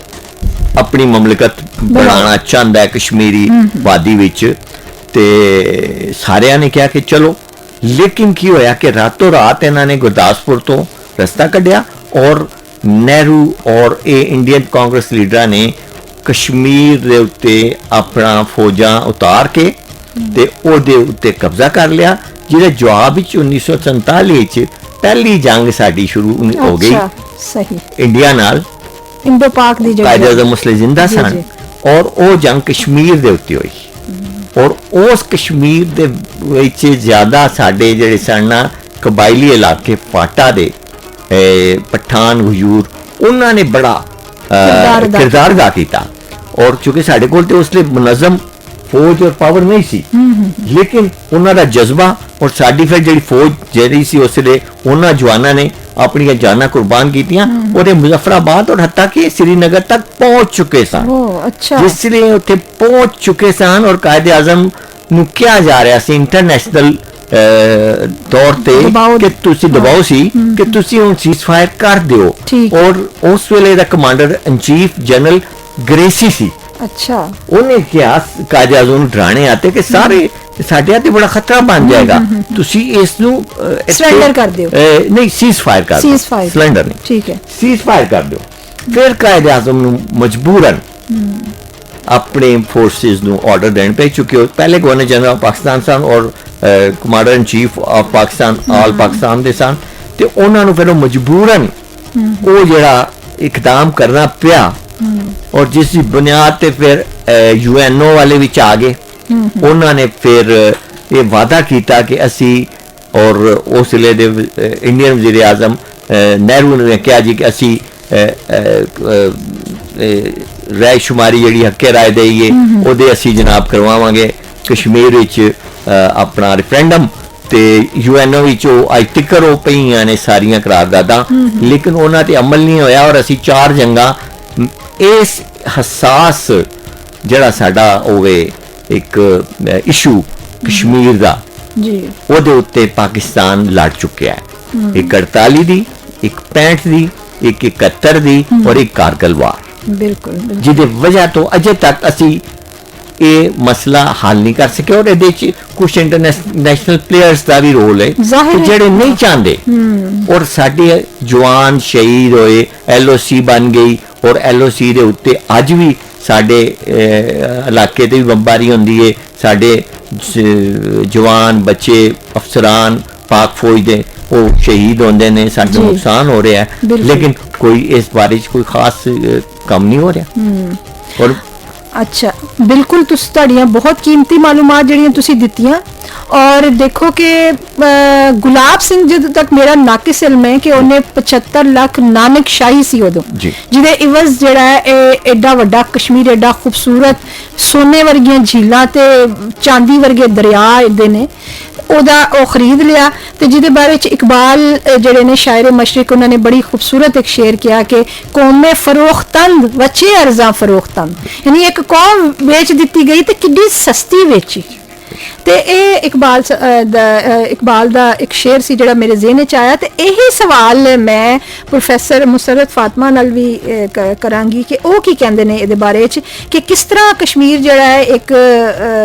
ਆਪਣੀ ਮਮਲਕਤ ਬਣਾਉਣਾ ਚਾਹੁੰਦਾ ਹੈ ਕਸ਼ਮੀਰੀ ਵਾਦੀ ਵਿੱਚ, ਤੇ ਸਾਰਿਆਂ ਨੇ ਕਿਹਾ ਕਿ ਚਲੋ। ਲੇਕਿਨ ਕੀ ਹੋਇਆ ਕਿ ਰਾਤੋਂ ਰਾਤ ਇਹਨਾਂ ਨੇ ਗੁਰਦਾਸਪੁਰ ਤੋਂ ਰਸਤਾ ਕੱਢਿਆ, ਔਰ ਨਹਿਰੂ ਔਰ ਇਹ ਇੰਡੀਅਨ ਕਾਂਗਰਸ ਲੀਡਰਾਂ ਨੇ ਕਸ਼ਮੀਰ ਦੇ ਉੱਤੇ ਆਪਣਾ ਫੌਜਾਂ ਉਤਾਰ ਕੇ ਤੇ ਉਹਦੇ ਉੱਤੇ ਕਬਜ਼ਾ ਕਰ ਲਿਆ, ਜਿਹਦੇ ਜਵਾਬ ਵਿੱਚ 1947 ਵਿੱਚ ਪਹਿਲੀ ਜੰਗ ਸਾਡੀ ਸ਼ੁਰੂ ਹੋ ਗਈ। ਸਹੀ। ਇੰਡੀਆ ਨਾਲ ਇੰਡੋ ਪਾਕ ਦੀ ਕਾਇਦ ਆਜ਼ਮ ਮੁਸਲੇ ਜ਼ਿੰਦਾ ਜੀ, ਸਨ, ਜੀ। ਔਰ ਉਹ ਜੰਗ ਕਸ਼ਮੀਰ ਦੇ ਉੱਤੇ ਹੋਈ, ਔਰ ਉਸ ਕਸ਼ਮੀਰ ਦੇ ਵਿੱਚ ਜ਼ਿਆਦਾ ਸਾਡੇ ਜਿਹੜੇ ਸਨ ਨਾ ਕਬਾਇਲੀ ਇਲਾਕੇ ਫਾਟਾ ਦੇ ਪਠਾਨ ਹਜੂਰ, ਉਹਨਾਂ ਨੇ ਬੜਾ ਕਿਰਦਾਰ ਅਦਾ ਕੀਤਾ, ਔਰ ਚੂੰਕਿ ਸਾਡੇ ਕੋਲ ਤੇ ਉਸਲੇ ਮੁਨਜ਼ਮ ਫੌਜ ਔਰ ਪਾਵਰ ਨਹੀਂ ਸੀ, ਲੇਕਿਨ ਉਹਨਾਂ ਦਾ ਜਜ਼ਬਾ ਔਰ ਸਾਡੀ ਫਿਰ ਜਿਹੜੀ ਫੌਜ ਜਿਹੜੀ ਸੀ ਉਸਲੇ ਉਹਨਾਂ ਜਵਾਨਾਂ ਨੇ ਆਪਣੀਆਂ ਜਾਨਾਂ ਕੁਰਬਾਨ ਕੀਤੀਆਂ, ਉਹਦੇ ਮੁਜ਼ੱਫਰਾਬਾਦ ਔਰ ਹੱਤਾ ਕਿ ਸ੍ਰੀਨਗਰ ਤੱਕ ਪਹੁੰਚ ਚੁੱਕੇ ਸਨ। ਅੱਛਾ। ਜਿਸ ਲਈ ਉੱਥੇ ਪਹੁੰਚ ਚੁੱਕੇ ਸਨ ਔਰ ਕਾਇਦ ਆਜ਼ਮ ਨੂੰ ਕਿਹਾ ਜਾ ਰਿਹਾ ਸੀ ਇੰਟਰਨੈਸ਼ਨਲ ਤੌਰ ਤੇ ਕਿ ਤੁਸੀਂ ਦਬਾਓ ਸੀ ਕਿ ਤੁਸੀਂ ਹੁਣ ਸੀਜ਼ਫਾਇਰ ਕਰ ਦਿਓ, ਔਰ ਉਸ ਵੇਲੇ ਦਾ commander in chief general Gracey ਸੀ। ਅੱਛਾ। ਉਹਨੇ ਕਿਹਾ ਕਾਇਦ ਆਜ਼ਮ ਨੂੰ ਡਰਾਣੇ ਆਤੇ ਕਿ ਸਾਰੇ ਸਾਡੇ ਤੇ ਬੜਾ ਖਤਰਾ ਬਣ ਜਾਏਗਾ, ਤੁਸੀਂ ਇਸ ਨੂੰ ਸਰੈਂਡਰ ਕਰ ਦਿਓ, ਨਹੀਂ ਸੀਜ਼ਫਾਇਰ ਕਰ ਦਿਓ, ਸਰੈਂਡਰ ਨਹੀਂ, ਠੀਕ ਹੈ, ਸੀਜ਼ਫਾਇਰ ਕਰ ਦਿਓ। ਫਿਰ ਕਾਇਦ ਆਜ਼ਮ ਨੂੰ ਮਜਬੂਰਨ ਆਪਣੇ ਫੋਰਸਿਸ ਨੂੰ ਆਰਡਰ ਦੇਣ ਪੈ ਚੁੱਕੇ। ਪਹਿਲੇ ਗਵਰਨਰ ਜਨਰਲ ਆਫ ਪਾਕਿਸਤਾਨ ਸਨ ਔਰ commander in chief of Pakistan all Pakistan ਦੇ ਸਨ, ਤੇ ਉਹਨਾਂ ਨੂੰ ਫਿਰ ਉਹ ਮਜਬੂਰਨ ਉਹ ਜਿਹੜਾ ਇਕਦਾਮ ਕਰਨਾ ਪਿਆ, ਔਰ ਜਿਸ ਦੀ ਬੁਨਿਆਦ ਤੇ ਫਿਰ UNO ਵਾਲੇ ਵਿੱਚ ਆ ਗਏ। ਉਹਨਾਂ ਨੇ ਫਿਰ ਇਹ ਵਾਅਦਾ ਕੀਤਾ ਕਿ ਅਸੀਂ, ਔਰ ਉਸ ਵੇਲੇ ਦੇ ਇੰਡੀਅਨ ਵਜ਼ੀਰ ਆਜ਼ਮ ਨਹਿਰੂ ਨੇ ਕਿਹਾ ਜੀ ਕਿ ਅਸੀਂ ਰਾਏ ਸ਼ੁਮਾਰੀ ਜਿਹੜੀ ਹੱਕੇ ਰਾਏ ਦੇਈਏ ਉਹਦੇ ਅਸੀਂ ਜਨਾਬ ਕਰਵਾਵਾਂਗੇ ਕਸ਼ਮੀਰ ਵਿੱਚ ਆਪਣਾ ਰੈਫਰੈਂਡਮ, ਤੇ UNO ਵਿੱਚ ਉਹ ਅੱਜ ਤੱਕ ਉਹ ਪਈਆਂ ਨੇ ਸਾਰੀਆਂ ਕਰਾਰਦਾਦਾਂ, ਲੇਕਿਨ ਉਹਨਾਂ ਤੇ ਅਮਲ ਨਹੀਂ ਹੋਇਆ, ਔਰ ਅਸੀਂ 4 ਜੰਗਾਂ ਇਸ ਹਸਾਸ ਜਿਹੜਾ ਸਾਡਾ ਹੋਵੇ ਇੱਕ ਇਸ਼ੂ ਕਸ਼ਮੀਰ ਦਾ ਜੀ, ਉਹਦੇ ਉੱਤੇ ਪਾਕਿਸਤਾਨ ਲੜ ਚੁੱਕਿਆ ਹੈ। ਇੱਕ 48 ਦੀ, ਇੱਕ 65 ਦੀ, ਇੱਕ 71 ਦੀ, ਔਰ ਇੱਕ ਕਾਰਗਿਲ ਵਾਰ। ਬਿਲਕੁਲ। ਜਿਹਦੇ ਵਜ੍ਹਾ ਤੋਂ ਅਜੇ ਤੱਕ ਅਸੀਂ ਇਹ ਮਸਲਾ ਹੱਲ ਨਹੀਂ ਕਰ ਸਕੇ, ਔਰ ਇਹਦੇ ਚ ਕੁਝ ਇੰਟਰਨੈਸ਼ਨਲ ਪਲੇਅਰਸ ਦਾ ਵੀ ਰੋਲ ਹੈ ਜਿਹੜੇ ਨਹੀਂ ਚਾਹੁੰਦੇ, ਔਰ ਸਾਡੇ ਜਵਾਨ ਸ਼ਹੀਦ ਹੋਏ, LOC ਬਣ ਗਈ, ਔਰ LOC ਦੇ ਉੱਤੇ ਅੱਜ ਵੀ ਸਾਡੇ ਇਲਾਕੇ ਤੇ ਵੀ ਬੰਬਾਰੀ ਹੁੰਦੀ ਹੈ, ਸਾਡੇ ਜਵਾਨ ਬੱਚੇ ਅਫਸਰਾਨ ਪਾਕ ਫੌਜ ਦੇ ਉਹ ਸ਼ਹੀਦ ਹੁੰਦੇ ਨੇ, ਸਾਡੇ ਨੁਕਸਾਨ ਹੋ ਰਿਹਾ ਹੈ, ਲੇਕਿਨ ਕੋਈ ਇਸ ਬਾਰੇ ਚ ਕੋਈ ਖਾਸ ਕੰਮ ਨਹੀਂ ਹੋ ਰਿਹਾ। ਔਰ ਅੱਛਾ, ਬਿਲਕੁਲ, ਤੁਸੀਂ ਤੁਹਾਡੀਆਂ ਬਹੁਤ ਕੀਮਤੀ ਮਾਲੂਮਾਤ ਜਿਹੜੀਆਂ ਤੁਸੀਂ ਦਿੱਤੀਆਂ, और देखो कि गुलाब सिंह ਜਦੋਂ ਤੱਕ ਮੇਰਾ ਨਾਕਿਸ ਇਲਮ ਹੈ ਕਿ ਉਹਨੇ 75 ਲੱਖ ਨਾਨਕ ਸ਼ਾਹੀ ਸੀ ਉਦੋਂ ਜੀ। ਜਿਹਦੇ ਇਵਜ਼ ਜਿਹੜਾ ਹੈ ਇਹ ਐਡਾ ਵੱਡਾ ਕਸ਼ਮੀਰ ਐਡਾ ਖੂਬਸੂਰਤ ਸੋਨੇ ਵਰਗੀਆਂ ਝੀਲਾਂ ਤੇ ਚਾਂਦੀ ਵਰਗੇ ਦਰਿਆ ਇਹਦੇ ਨੇ ਉਹਦਾ ਉਹ ਖਰੀਦ ਲਿਆ ਤੇ ਜਿਹਦੇ ਬਾਰੇ ਚ ਇਕਬਾਲ ਜਿਹੜੇ ਨੇ ਸ਼ਾਇਰ ਮਸ਼ਰਿਕ ਉਹਨਾਂ ਨੇ ਬੜੀ ਖੂਬਸੂਰਤ ਇੱਕ ਸ਼ੇਰ ਕਿਹਾ ਕਿ ਕੌਮੇ ਫਰੋਖਤੰਦ ਵਚੇ ਅਰਜ਼ਾਂ ਫਰੋਖਤੰਦ ਯਾਨੀ ਇੱਕ ਕੌਮ ਵੇਚ ਦਿੱਤੀ ਗਈ ਤੇ ਕਿੱਡੀ ਸਸਤੀ ਵੇਚੀ ਤੇ ਇਹ ਇਕਬਾਲ ਦਾ ਇੱਕ ਸ਼ੇਰ ਸੀ ਜਿਹੜਾ ਮੇਰੇ ਜ਼ਿਹਨ ਵਿੱਚ ਆਇਆ ਤੇ ਇਹੀ ਸਵਾਲ ਮੈਂ ਪ੍ਰੋਫੈਸਰ ਮੁਸਰਤ ਫਾਤਮਾ ਨਾਲ ਵੀ ਕਰਾਂਗੀ ਕਿ ਉਹ ਕੀ ਕਹਿੰਦੇ ਨੇ ਇਹਦੇ ਬਾਰੇ ਚ ਕਿ ਕਿਸ ਤਰ੍ਹਾਂ ਕਸ਼ਮੀਰ ਜਿਹੜਾ ਹੈ ਇੱਕ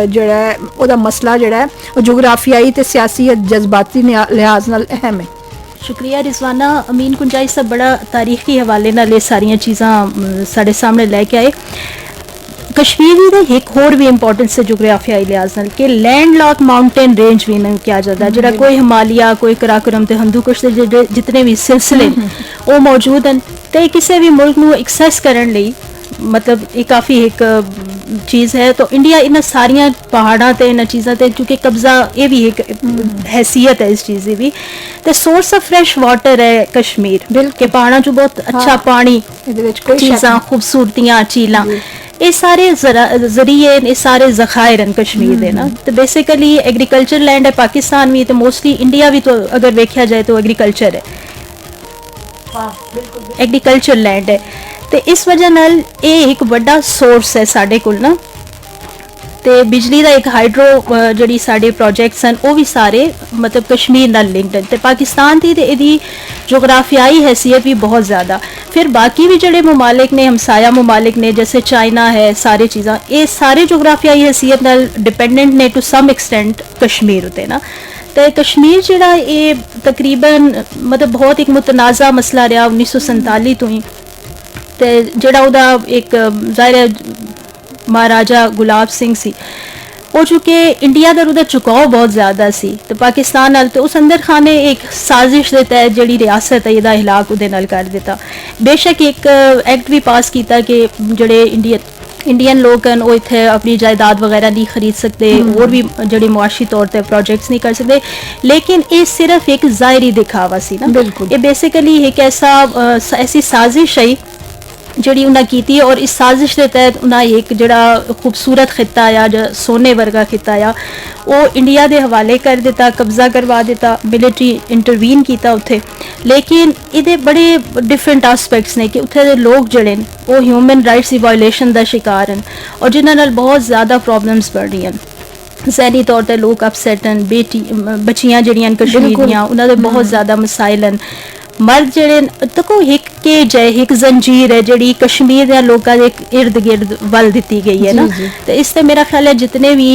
ਜਿਹੜਾ ਹੈ ਉਹਦਾ ਮਸਲਾ ਜਿਹੜਾ ਹੈ ਉਹ ਜੁਗਰਾਫੀਆਈ ਤੇ ਸਿਆਸੀ ਜਜ਼ਬਾਤੀ ਲਿਹਾਜ਼ ਨਾਲ ਅਹਿਮ ਹੈ। ਸ਼ੁਕਰੀਆ ਰਿਜ਼ਵਾਨਾ। ਅਮੀਨ ਕੁੰਜਾਈ ਸਾਹਿਬ ਬੜਾ ਤਾਰੀਖੀ ਹਵਾਲੇ ਨਾਲ ਇਹ ਸਾਰੀਆਂ ਚੀਜ਼ਾਂ ਸਾਡੇ ਸਾਹਮਣੇ ਲੈ ਕੇ ਆਏ। कश्मीर ਦਾ ਇੱਕ ਹੋਰ ਵੀ ਇੰਪੋਰਟੈਂਸ ਹੈ ਜੁਗਰਾਫੀਆਈ ਲਿਹਾਜ਼ ਨਾਲ ਕਿ ਲੈਂਡਲੌਕ ਮਾਊਂਟੇਨ ਰੇਂਜ ਵੀ ਇਹਨਾਂ ਕਿਹਾ ਜਾਂਦਾ ਜਿਹੜਾ ਕੋਈ ਹਿਮਾਲਿਆ ਕੋਈ ਕਰਾਕਰਮ ਤੇ ਹਿੰਦੂਕੁਸ਼ ਦੇ ਜਿਤਨੇ ਵੀ ਸਿਲਸਿਲੇ ਉਹ ਮੌਜੂਦ ਹਨ ਤੇ ਕਿਸੇ ਵੀ ਮੁਲਕ ਨੂੰ ਐਕਸੈਸ ਕਰਨ ਲਈ मतलब ये काफ़ी एक चीज़ है। तो इंडिया इन सारिया पहाड़ा ते इन चीज़ों ते चूँकि कब्जा ये भी एक हैसियत है इस चीज़ की भी। तो सोर्स ऑफ फ्रैश वाटर है कश्मीर के पहाड़ा चो बहुत अच्छा पानी चीज़ां खूबसूरतियाँ झीलां ये सारे जरिए ये सारे जखायर हैं कश्मीर के ना। तो बेसिकली एग्रीकल्चर लैंड है पाकिस्तान भी तो मोस्टली इंडिया भी तो अगर देखा जाए तो एग्रीकल्चर है एग्रीकल्चर लैंड है। तो इस वजह नाल ये एक बड़ा सोर्स है साढ़े कोल ना। तो बिजली का एक हाइड्रो जी साढ़े प्रोजेक्ट्स हैं वो भी सारे मतलब कश्मीर नाल लिंक्ड हैं। तो पाकिस्तान की यदी जोग्राफियाई हैसियत भी बहुत ज़्यादा। फिर बाकी भी जोड़े ममालिक ने हमसाया ममालिक ने जैसे चाइना है सारी चीज़ा ये सारे जोग्राफियाई हैसियत नाल डिपेंडेंट ने टू सम एक्सटेंट कश्मीर होते ना। तो कश्मीर जोड़ा ये तकरीबन मतलब बहुत एक मुतनाज़ा मसला रहा 1947 तो ही। तो जोड़ा उदा एक ज़ाहिर महाराजा गुलाब सिंह सी वो चूँकि इंडिया का उदा झुकाव बहुत ज़्यादा सी तो पाकिस्तान नाल तो उस अंदर खां ने एक साजिश के तहत जी रियासत है इसका हिलाक उहदे नाल कर दिता। बेशक एक एक्ट भी पास किया कि जोड़े इंडियन लोग हैं वो इतने अपनी जायदाद वगैरह नहीं खरीद सकते और भी जोड़े मुआशी तौर पर प्रोजेक्ट्स नहीं कर सकते लेकिन ये सिर्फ एक ज़ाहिरी दिखावा सी ना। बिल्कुल ये बेसिकली एक ऐसी साजिश है जी उन्हें की और इस साजिश के तहत उन्हें एक जड़ा खूबसूरत खिता आ जो सोने वर्गा खिता आ वो इंडिया के हवाले कर दिता कब्जा करवा दिता मिलिट्री इंटरवीन किया उत्थे। लेकिन ये बड़े डिफरेंट आसपैक्ट्स ने कि उत्थे दे लोग जड़े वो ह्यूमन राइट्स की वायोलेशन का शिकार हैं और जिन्होंने बहुत ज़्यादा प्रॉब्लम्स बढ़ रही हैं। ज़हनी तौर पर लोग अपसैट हैं बच्चियाँ जड़ियाँ कश्मीर दियाँ उन्होंने बहुत ज़्यादा मसाइल हैं। मर्द जड़े देखो एक केज है एक जंजीर है जी कश्मीर के लोगों के इर्द गिर्द वल दी गई है ना। तो इससे मेरा ख्याल है जितने भी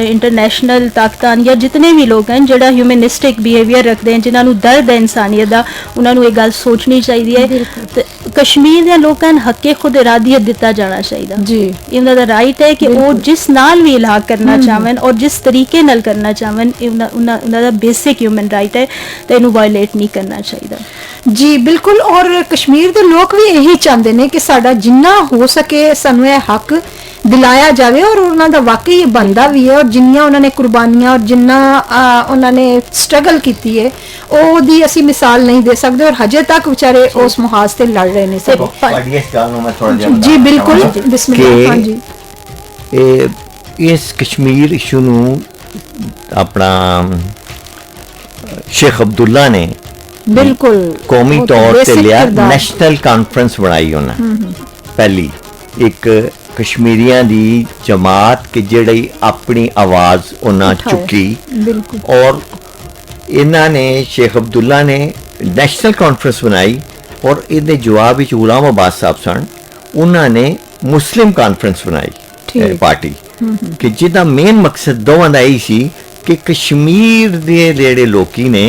इंटरनेशनल ताकतान या जितने भी लोग हैं जोड़ा ह्यूमनिस्टिक बिहेवियर रखते हैं जिन्होंने दर्द है इंसानियत का उन्होंने ये गल सोचनी चाहिए है। तो कश्मीर के लोगों हके खुद इरादियत दिता जाना चाहिए जी इन्होंने राइट है कि वो जिस नाल भी इलाक करना चाहन और जिस तरीके नाल करना चाहन उन्होंने बेसिक ह्यूमन राइट है तो इन्हू वायलेट नहीं करना चाहिए जी बिल्कुल। और कश्मीर के लोग भी यही चाहते हैं कि साडा जिन्ना हो सके सानू ये हक दिलाया जाए और उन्होंने वाकई बनता भी है और जिन्नियां उन्होंने कुर्बानियां और जिन्ना उन्होंने स्ट्रगल की है ओदी असी मिसाल नहीं दे सकते और हजे तक बेचारे उस मुहाज से लड़ रहे हैं सब। जी बिल्कुल बिस्मिल्लाह। हाँ जी इस कश्मीर इशू नू अपना शेख अब्दुल्ला ने बिल्कुल कौमी तौर पे लिया नेशनल कॉन्फ्रेंस बनाई उन्हें पहली एक कश्मीरियां दी जमात के जेड़ी अपनी आवाज उन्हें चुकी और इन्हों ने शेख अब्दुल्ला ने नेशनल कॉन्फ्रेंस बनाई और इहदे जवाब विच गुलाम अब्बास साहब सन उन्होंने मुस्लिम कॉन्फ्रेंस बनाई पार्टी कि जिहदा मेन मकसद दोवां दा यही सी कि कश्मीर दे जेड़े लोकी ने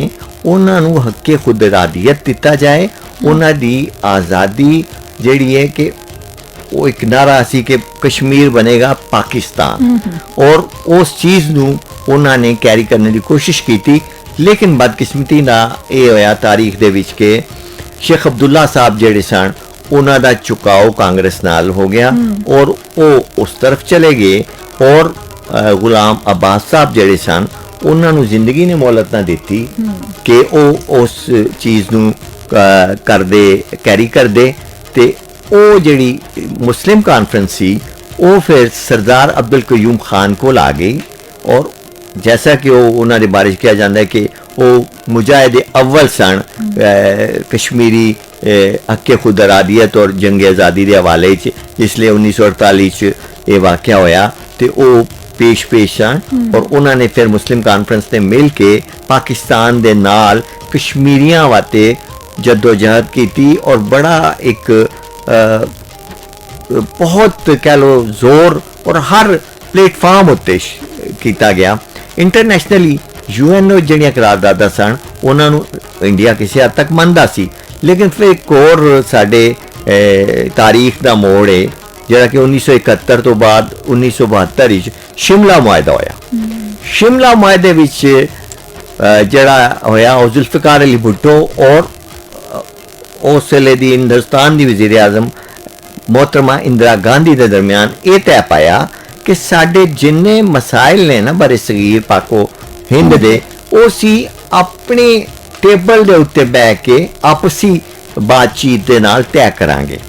उन्होंने हके खुद इरादियत दिता जाए उन्हों की आज़ादी जिहड़ी है कि वो एक नारा सी कि कश्मीर बनेगा पाकिस्तान और उस चीज़ नू उन्होंने कैरी करने की कोशिश की थी। लेकिन बदकिस्मती ना ये होया तारीख दे विच के शेख अब्दुल्ला साहब जिहड़े सन उन्हों का झुकाव कांग्रेस नाल हो गया और वो उस तरफ चले गए और गुलाम अब्बास साहब जिहड़े सन ਉਹਨਾਂ ਨੂੰ ਜ਼ਿੰਦਗੀ ਨੇ ਮੌਲਤ ਨਾ ਦਿੱਤੀ ਕਿ ਉਹ ਉਸ ਚੀਜ਼ ਨੂੰ ਕਰਦੇ ਕੈਰੀ ਕਰਦੇ। ਤੇ ਉਹ ਜਿਹੜੀ ਮੁਸਲਿਮ ਕਾਨਫਰੰਸ ਸੀ ਉਹ ਫਿਰ ਸਰਦਾਰ ਅਬਦੁਲ ਕਯੂਮ ਖਾਨ ਕੋਲ ਆ ਗਈ। ਔਰ ਜੈਸਾ ਕਿ ਉਹ ਉਹਨਾਂ ਦੇ ਬਾਰੇ ਕਿਹਾ ਜਾਂਦਾ ਹੈ ਕਿ ਉਹ ਮੁਜਾਹਿਦ ਅਵਲ ਸਨ ਕਸ਼ਮੀਰੀ ਹੱਕੇ ਖੁਦ ਅਰਾਦੀਅਤ ਔਰ ਜੰਗ ਆਜ਼ਾਦੀ ਦੇ ਹਵਾਲੇ 'ਚ, ਇਸ ਲਈ 1948 'ਚ ਇਹ ਵਾਕਿਆ ਹੋਇਆ ਤੇ ਉਹ ਪੇਸ਼ ਸਨ। ਔਰ ਉਹਨਾਂ ਨੇ ਫਿਰ ਮੁਸਲਿਮ ਕਾਨਫਰੰਸ ਤੇ ਮਿਲ ਕੇ ਪਾਕਿਸਤਾਨ ਦੇ ਨਾਲ ਕਸ਼ਮੀਰੀਆਂ ਵਾਸਤੇ ਜਦੋਜਹਦ ਕੀਤੀ ਔਰ ਬੜਾ ਇੱਕ ਬਹੁਤ ਕਹਿ ਲਓ ਜ਼ੋਰ ਔਰ ਹਰ ਪਲੇਟਫਾਰਮ ਉੱਤੇ ਕੀਤਾ ਗਿਆ। ਇੰਟਰਨੈਸ਼ਨਲੀ UN ਜਿਹੜੀਆਂ ਕਰਾਰਦਾਦਾਂ ਸਨ ਉਹਨਾਂ ਨੂੰ ਇੰਡੀਆ ਕਿਸੇ ਹੱਦ ਤੱਕ ਮੰਨਦਾ ਸੀ, ਲੇਕਿਨ ਫਿਰ ਇੱਕ ਹੋਰ ਸਾਡੇ ਤਾਰੀਖ ਦਾ ਮੋੜ ਹੈ ਜਿਹੜਾ ਕਿ 1971 ਤੋਂ ਬਾਅਦ 1972 ਵਿੱਚ ਸ਼ਿਮਲਾ ਮੁਆਹਿਦਾ ਹੋਇਆ। ਸ਼ਿਮਲਾ ਮੁਆਹਿਦੇ ਵਿੱਚ ਜਿਹੜਾ ਹੋਇਆ ਉਹ ਜ਼ੁਲਫਿਕਾਰ ਅਲੀ ਭੁੱਟੋ ਔਰ ਉਸ ਵੇਲੇ ਦੀ ਹਿੰਦੁਸਤਾਨ ਦੀ ਵਜ਼ੀਰ ਆਜ਼ਮ मोहतरमा इंदिरा गांधी के दरमियान ये तय पाया कि साढ़े जिन्ने मसाइल ने ना बड़े सगीर पाको हिंद दे उसी अपने टेबल दे उत्ते बह के आपसी बातचीत दे नाल तय करांगे।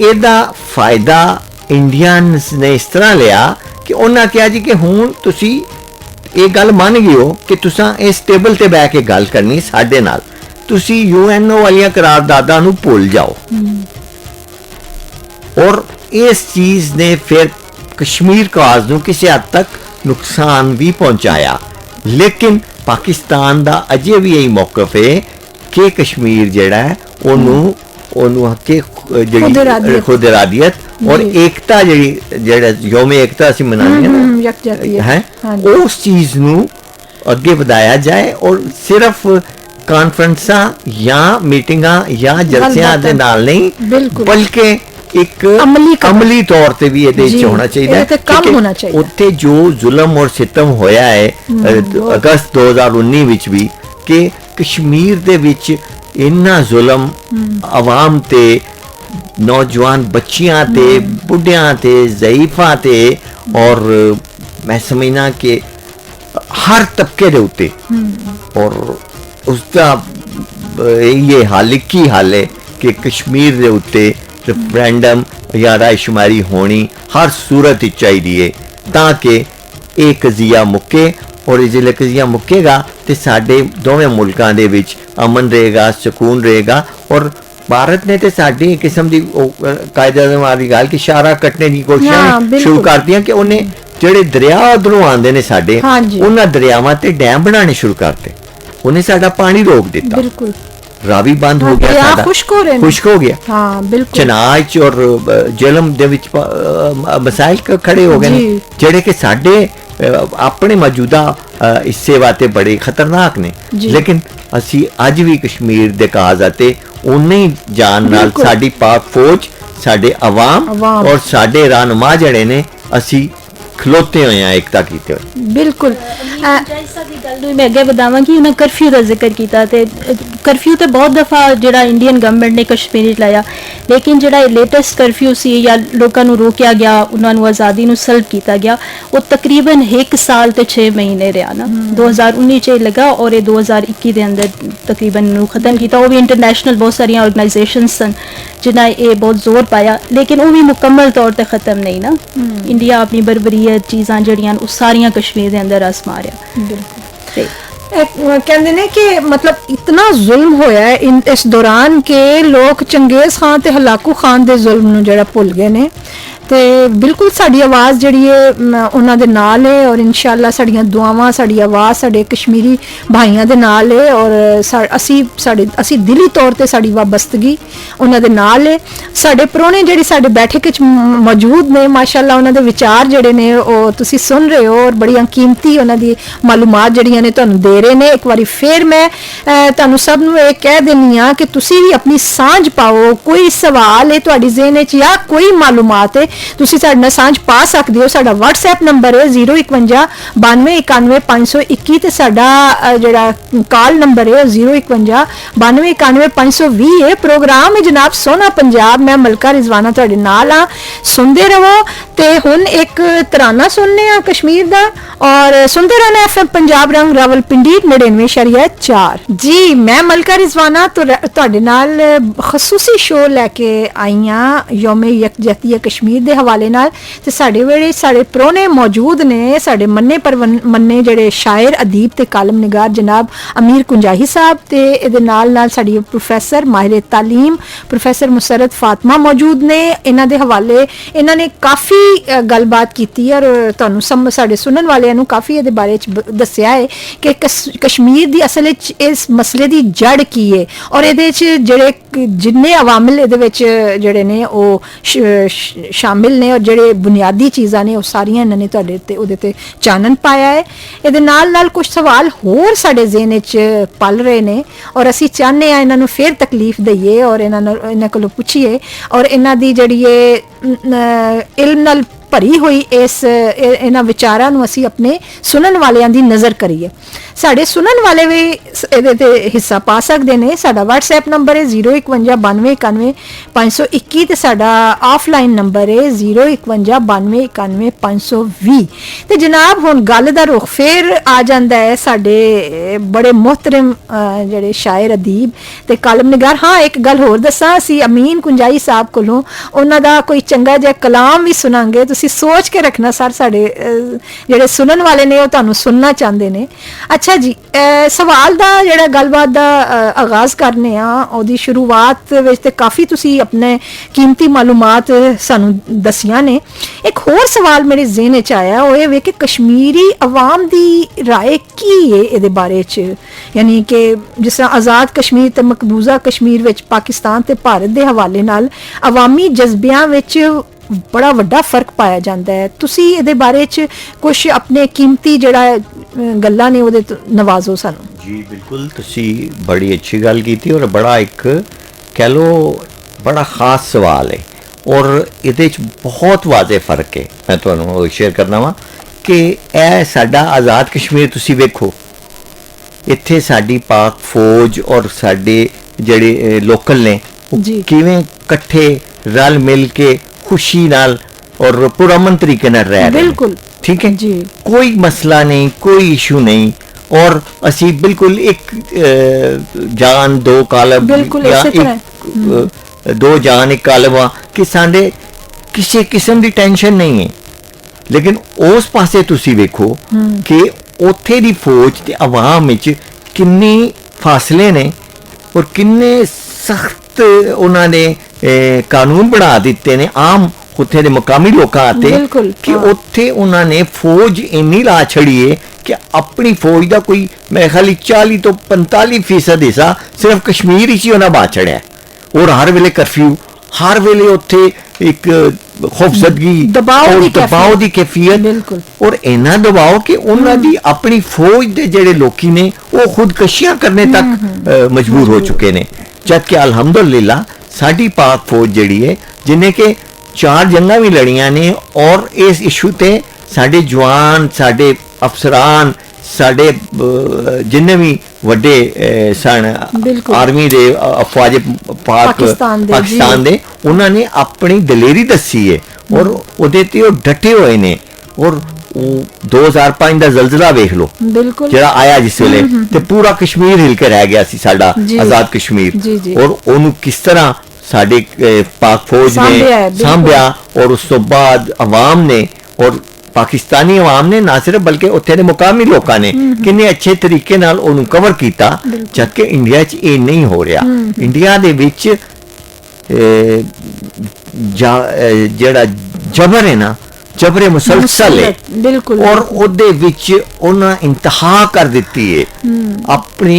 ਇਹਦਾ फायदा इंडियंस ने इस तरह लिया कि उन्हें कहा जी कि हुण तुसी ये गल मान गए हो कि तुसां इस टेबल ते बह के गल करनी साडे नाल, तुसी UNO वालियां करारदादां नूं भुल जाओ। और इस चीज़ ने फिर कश्मीर काज नूं किसी हद तक नुकसान भी पहुंचाया, लेकिन पाकिस्तान दा अजे भी यही मौकफ है कि कश्मीर जेड़ा है ओनू हके खुद इरादियत और एकता जेड़ा यौम एकता असीं मनाने हैं उस चीज़ नूं अगे वधाया जाए और सिर्फ कॉन्फ्रेंसां या मीटिंगां या जलसियां दे नाल नहीं बल्कि एक अमली तौर पे भी ये होना चाहिए। उत्थे जो जुल्म और सितम होया है अगस्त 2019 विच भी कि कश्मीर दे विच इन्ना जुल्म आवाम ते नौजवान बच्चियां ते बुढ़ियां ते ज़ईफां ते और मैं समझना कि हर तबके दे उत्ते और उसका ये हालिकी हाल है कि कश्मीर दे उत्ते रेफरेंडम या रायशुमारी होनी हर सूरत ही चाहिए ताकि एक कजिया मुक्के और जिसले कजिया मुक्केगा तो साडे दोवें मुल्कां दे विच अमन रहेगा, सुकून रहेगा। और भारत ने तो साडी किस्म की कायदा वाली गल कि इशारा कटने की कोशिश शुरू कर दियां कि उन्हें जेड़े दरिया उधरों आंदे ने साडे उन्हां दरियावां ते डैम बनाने शुरू करते, उन्हें साडा पानी रोक दिता, रावी बंद हो गया, खुश्क हो गया। हाँ, बिल्कुल। चनाच और जेलम दे विच मसाइल खड़े हो गए जेड़े कि साडे अपने मौजूदा हिस्से वास्ते बड़े खतरनाक ने, लेकिन असी अज भी कश्मीर दे काज़ाते उन्ने ही जान नाल साडी पाक फौज साडे अवाम और साडे रहनुमा जड़े ने असी खलोते हुए हैं एकता कीते हुए। बिल्कुल मैं अगे बतावांगी उन्हें कर्फ्यू का जिक्र किया ते कर्फ्यू तो बहुत दफ़ा जिहड़ा इंडियन गवर्नमेंट ने कश्मीर लाया, लेकिन जिहड़ा लेटेस्ट कर्फ्यू सी या लोगों को रोकया गया उन्होंने आज़ादी नूं सल्ब किया गया वो तकरीबन 1 साल ते 6 महीने रहा ना। 2019 च लगा और ये 2021 के अंदर तकरीबन ख़त्म किया। वो भी इंटरनेशनल बहुत सारिया ऑर्गेनाइजेशंस सन जिन्हें ये बहुत जोर पाया, लेकिन वो भी मुकम्मल तौर पर ख़त्म नहीं ना। इंडिया अपनी बरबरीयत चीज़ां जड़ियां उस सारिया कश्मीर के अंदर आसमारिया। कहते ने कि मतलब इतना जुल्म होया है इस दौरान के लोग चंगेज खान ते हलाकू खान दे जुल्म नूं जेड़ा भुल गए ने ते बिल्कुल साड़ी आवाज़ जिहड़ी है उन्हां दे नाल है और इंशाअल्लाह साड़ियां दुआवां साड़ी आवाज़ साडे कश्मीरी भाइयां दे नाल है और असी दिली तौर ते साड़ी वाबस्तगी उन्हां दे नाल है। साडे परौणे जिहड़े साडे बैठक विच मौजूद ने माशाअल्लाह उन्हां दे विचार जिहड़े ने ओह तुसीं सुन रहे हो और बड़ियां कीमती उन्हां दी मालूमात जिहड़ियां ने तुहानूं दे रहे ने। एक बारी फिर मैं तुहानूं सब नूं इह कह दिंदी हां कि तुसीं भी अपनी सांझ पाओ, कोई सवाल है तुहाडी ज़हन विच या कोई मालूमात है ਤੁਸੀਂ ਸਾਡੇ ਨਾਲ ਸਾਂਝ ਪਾ ਸਕਦੇ ਹੋ। ਸਾਡਾ WhatsApp ਨੰਬਰ ਹੈ 051 92 91 521 ਤੇ ਸਾਡਾ ਜਿਹੜਾ ਕਾਲ ਨੰਬਰ ਹੈ 051 92 91 520 ਹੈ। ਪ੍ਰੋਗਰਾਮ ਹੈ ਜਨਾਬ ਸੋਹਣਾ ਪੰਜਾਬ, ਮੈਂ ਮਲਕਾ ਰਿਜ਼ਵਾਨਾ ਤੁਹਾਡੇ ਨਾਲ ਆ, ਸੁਣਦੇ ਰਹੋ। ਤੇ ਹੁਣ ਇੱਕ ਤਰਾਨਾ ਸੁਣਨੇ ਆ ਕਸ਼ਮੀਰ ਦਾ, ਔਰ ਸੁਣਦੇ ਰਹਿਣਾ FM ਪੰਜਾਬ ਰੰਗ ਰਾਵਲਪਿੰਡੀ 99.4। ਜੀ ਮੈਂ ਮਲਕਾ ਰਿਜ਼ਵਾਨਾ ਤੁਹਾਡੇ ਨਾਲ ਖਸੂਸੀ ਸ਼ੋਅ ਲੈ ਕੇ ਆਈ ਹਾਂ ਯੋਮੇ ਯਕਜਹਤੀਆ ਕਸ਼ਮੀਰ ਦੇ ਹਵਾਲੇ ਨਾਲ। ਤੇ ਸਾਡੇ ਵੇਲੇ ਸਾਡੇ ਪ੍रोने ਮੌਜੂਦ ਨੇ, ਸਾਡੇ ਮੰਨੇ ਜਿਹੜੇ ਸ਼ਾਇਰ, ਅਦੀਬ ਤੇ ਕਾਲਮ ਨਿਗਾਰ ਜਨਾਬ ਅਮੀਰ ਕੁੰਜਾਹੀ ਸਾਹਿਬ, ਤੇ ਇਹਦੇ ਨਾਲ ਸਾਡੀ ਪ੍ਰੋਫੈਸਰ ਮਾਹਿਰ ਤਾਲੀਮ ਪ੍ਰੋਫੈਸਰ ਮੁਸਰਤ ਫਾਤਮਾ ਮੌਜੂਦ ਨੇ। ਇਹਨਾਂ ਦੇ ਹਵਾਲੇ ਇਹਨਾਂ ਨੇ ਕਾਫੀ ਗੱਲਬਾਤ ਕੀਤੀ ਹੈ, ਔਰ ਤੁਹਾਨੂੰ ਸਾਡੇ ਸੁਣਨ ਵਾਲਿਆਂ ਨੂੰ ਕਾਫੀ ਇਹਦੇ ਬਾਰੇ ਚ ਦੱਸਿਆ ਹੈ ਕਿ ਕਸ਼ਮੀਰ ਦੀ ਅਸਲ ਵਿੱਚ ਇਸ ਮਸਲੇ ਦੀ ਜੜ ਕੀ ਹੈ, ਔਰ ਇਹਦੇ ਚ ਜਿਹੜੇ ਜਿੰਨੇ ਅਵਾਮਿਲ ਇਹਦੇ ਵਿੱਚ ਜਿਹੜੇ ਨੇ ਉਹ ਸ਼ਾਮਿਲ ਨੇ, ਔਰ ਜਿਹੜੇ ਬੁਨਿਆਦੀ ਚੀਜ਼ਾਂ ਨੇ ਉਹ ਸਾਰੀਆਂ ਇਹਨਾਂ ਨੇ ਤੁਹਾਡੇ ਤੇ ਉਹਦੇ ਤੇ ਚਾਨਣ ਪਾਇਆ ਹੈ। ਇਹਦੇ ਨਾਲ ਕੁਝ ਸਵਾਲ ਹੋਰ ਸਾਡੇ ਜ਼ਿਹਨ ਵਿੱਚ ਪਲ ਰਹੇ ਨੇ, ਔਰ ਅਸੀਂ ਚਾਹੁੰਦੇ ਆ ਇਹਨਾਂ ਨੂੰ ਫਿਰ ਤਕਲੀਫ ਦਈਏ ਔਰ ਇਹਨਾਂ ਕੋਲੋਂ ਪੁੱਛੀਏ, ਔਰ ਇਹਨਾਂ ਦੀ ਜਿਹੜੀ ਇਲਮ ਨਾਲ ਭਰੀ ਹੋਈ ਇਹਨਾਂ ਵਿਚਾਰਾਂ ਨੂੰ ਅਸੀਂ ਆਪਣੇ ਸੁਣਨ ਵਾਲਿਆਂ ਦੀ ਨਜ਼ਰ ਕਰੀਏ। ਸਾਡੇ ਸੁਣਨ ਵਾਲੇ ਵੀ ਇਹਦੇ ਤੇ ਹਿੱਸਾ ਪਾ ਸਕਦੇ ਨੇ। ਸਾਡਾ WhatsApp ਨੰਬਰ ਹੈ 051 92 91 521 ਤੇ ਸਾਡਾ ਆਫਲਾਈਨ ਨੰਬਰ ਹੈ 051 92 91 520। ਤੇ ਜਨਾਬ ਹੁਣ ਗੱਲ ਦਾ ਰੁਖ ਫਿਰ ਆ ਜਾਂਦਾ ਹੈ ਸਾਡੇ ਬੜੇ ਮੁਹਤਰਮ ਜਿਹੜੇ ਸ਼ਾਇਰ, ਅਦੀਬ ਤੇ ਕਾਲਮ ਨਿਗਾਰ। ਹਾਂ, ਇੱਕ ਗੱਲ ਹੋਰ ਦੱਸਾਂ, ਅਸੀਂ ਅਮੀਨ ਕੁੰਜਾਈ ਸਾਹਿਬ ਕੋਲੋਂ ਉਹਨਾਂ ਦਾ ਕੋਈ ਚੰਗਾ ਜਿਹਾ ਕਲਾਮ ਵੀ ਸੁਣਾਂਗੇ। ਤੁਸੀਂ ਸੋਚ ਕੇ ਰੱਖਣਾ ਸਰ, ਸਾਡੇ ਜਿਹੜੇ ਸੁਣਨ ਵਾਲੇ ਨੇ ਉਹ ਤੁਹਾਨੂੰ ਸੁਣਨਾ ਚਾਹੁੰਦੇ ਨੇ। ਅੱਛਾ ਜੀ, ਸਵਾਲ ਦਾ ਜਿਹੜਾ ਗੱਲਬਾਤ ਦਾ ਆਗਾਜ਼ ਕਰਨੇ ਆ, ਉਹਦੀ ਸ਼ੁਰੂਆਤ ਵਿੱਚ ਤੇ ਕਾਫੀ ਤੁਸੀਂ ਆਪਣੇ ਕੀਮਤੀ ਮਾਲੂਮਾਤ ਸਾਨੂੰ ਦਸੀਆਂ ਨੇ। ਇੱਕ ਹੋਰ ਸਵਾਲ ਮੇਰੇ ਜ਼ਿਹਨ ਵਿੱਚ ਆਇਆ, ਉਹ ਇਹ ਵੇ ਕਿ ਕਸ਼ਮੀਰੀ ਆਵਾਮ ਦੀ ਰਾਏ ਕੀ ਹੈ ਇਹਦੇ ਬਾਰੇ ਚ, ਯਾਨੀ ਕਿ ਜਿਸ ਤਰ੍ਹਾਂ ਆਜ਼ਾਦ ਕਸ਼ਮੀਰ ਤੇ ਮਕਬੂਜ਼ਾ ਕਸ਼ਮੀਰ ਵਿੱਚ ਪਾਕਿਸਤਾਨ ਤੇ ਭਾਰਤ ਦੇ ਹਵਾਲੇ ਨਾਲ ਅਵਾਮੀ ਜਜ਼ਬਿਆਂ ਵਿੱਚ ਬੜਾ ਵੱਡਾ ਫਰਕ ਪਾਇਆ ਜਾਂਦਾ ਹੈ। ਤੁਸੀਂ ਇਹਦੇ ਬਾਰੇ ਚ ਕੁਝ ਆਪਣੇ ਕੀਮਤੀ ਜਿਹੜਾ ਗੱਲਾਂ ਨੇ ਉਹਦੇ ਤੋਂ ਨਵਾਜ਼ੋ ਸਾਨੂੰ। ਜੀ ਬਿਲਕੁਲ, ਤੁਸੀਂ ਬੜੀ ਅੱਛੀ ਗੱਲ ਕੀਤੀ, ਔਰ ਬੜਾ ਇੱਕ ਕਹਿ ਲਓ ਬੜਾ ਖਾਸ ਸਵਾਲ ਹੈ, ਔਰ ਇਹਦੇ ਚ ਬਹੁਤ ਵਾਜ਼ੇ ਫਰਕ ਹੈ। ਮੈਂ ਤੁਹਾਨੂੰ ਸ਼ੇਅਰ ਕਰਨਾ ਵਾ ਕਿ ਇਹ ਸਾਡਾ ਆਜ਼ਾਦ ਕਸ਼ਮੀਰ ਤੁਸੀਂ ਵੇਖੋ, ਇੱਥੇ ਸਾਡੀ ਪਾਕ ਫੌਜ ਔਰ ਸਾਡੇ ਜਿਹੜੇ ਲੋਕਲ ਨੇ ਕਿਵੇਂ ਇਕੱਠੇ ਰਲ ਮਿਲ ਕੇ खुशी नाल और पुरअमन तरीके नाल रह रहे बिल्कुल ठीक है जी, कोई मसला नहीं, कोई इशू नहीं, और असी बिल्कुल एक जान दो कालब या एक दो जान एक कालब कि साडे किसी किस्म की टेंशन नहीं है। लेकिन उस पासे तुसी वेखो कि उत्थे दी फौज ते अवाम विच किन्ने फासले ने और किन्ने सख्त उन्होंने कानून बना दिते ने आम उत्थे दे मकामी लोग आते कि उत्थे उन्होंने फौज इन्नी ला छड़ी है कि अपनी फौज का कोई मेरे ख्याल 40 तो 45% हिस्सा सिर्फ कश्मीर ही उन्हें बा छड़िया, और हर वेले कर्फ्यू, हर वेले उत्थे एक खौफजदगी दबाव की कैफियत, और इन्ना दबाव कि उन्हों की अपनी फौज के जेडे लोकी ने वो खुदकशियां करने तक मजबूर हो चुके ने। जबकि अल्हम्दुलिल्लाह साडी पाक फौज जिहड़ी है जिन्हें के 4 जंगां भी लड़ियां ने, और इस इशू ते साडे जवान, साडे अफसरान, साडे जिन्ने भी वड्डे सन आर्मी दे अफवाज पाकिस्तान दे उन्होंने अपनी दलेरी दसी है, और उहदे ते ओह डटे हुए ने। और 2005 ਦਾ ਜ਼ਲਜ਼ਲਾ ਵੇਖ ਲਓ ਜਿਹੜਾ ਆਇਆ ਜਿਸ ਵੇਲੇ, ਤੇ ਪੂਰਾ ਕਸ਼ਮੀਰ ਹਿਲ ਕੇ ਰਹਿ ਗਿਆ ਸੀ ਸਾਡਾ ਆਜ਼ਾਦ ਕਸ਼ਮੀਰ, ਔਰ ਉਹਨੂੰ ਕਿਸ ਤਰ੍ਹਾਂ ਸਾਡੇ ਪਾਕ ਫੌਜ ਨੇ ਸਾਂਭਿਆ, ਔਰ ਉਸ ਤੋਂ ਬਾਅਦ ਆਵਾਮ ਨੇ ਔਰ ਪਾਕਿਸਤਾਨੀ ਆਵਾਮ ਨੇ ਨਾ ਸਿਰਫ ਬਲਕਿ ਉੱਥੇ ਦੇ ਮੁਕਾਮੀ ਲੋਕਾਂ ਨੇ ਕਿੰਨੇ ਅੱਛੇ ਤਰੀਕੇ ਨਾਲ ਉਹਨੂੰ ਕਵਰ ਕੀਤਾ, ਜਦਕਿ ਇੰਡੀਆ 'ਚ ਇਹ ਨਹੀਂ ਹੋ ਰਿਹਾ। ਇੰਡੀਆ ਦੇ ਵਿੱਚ ਜਿਹੜਾ ਜਬਰ ਹੈ ਨਾ, जबरे मुसलसल है बिल्कुल, और ओदे विच उन्हें इंतहा कर दिती है अपनी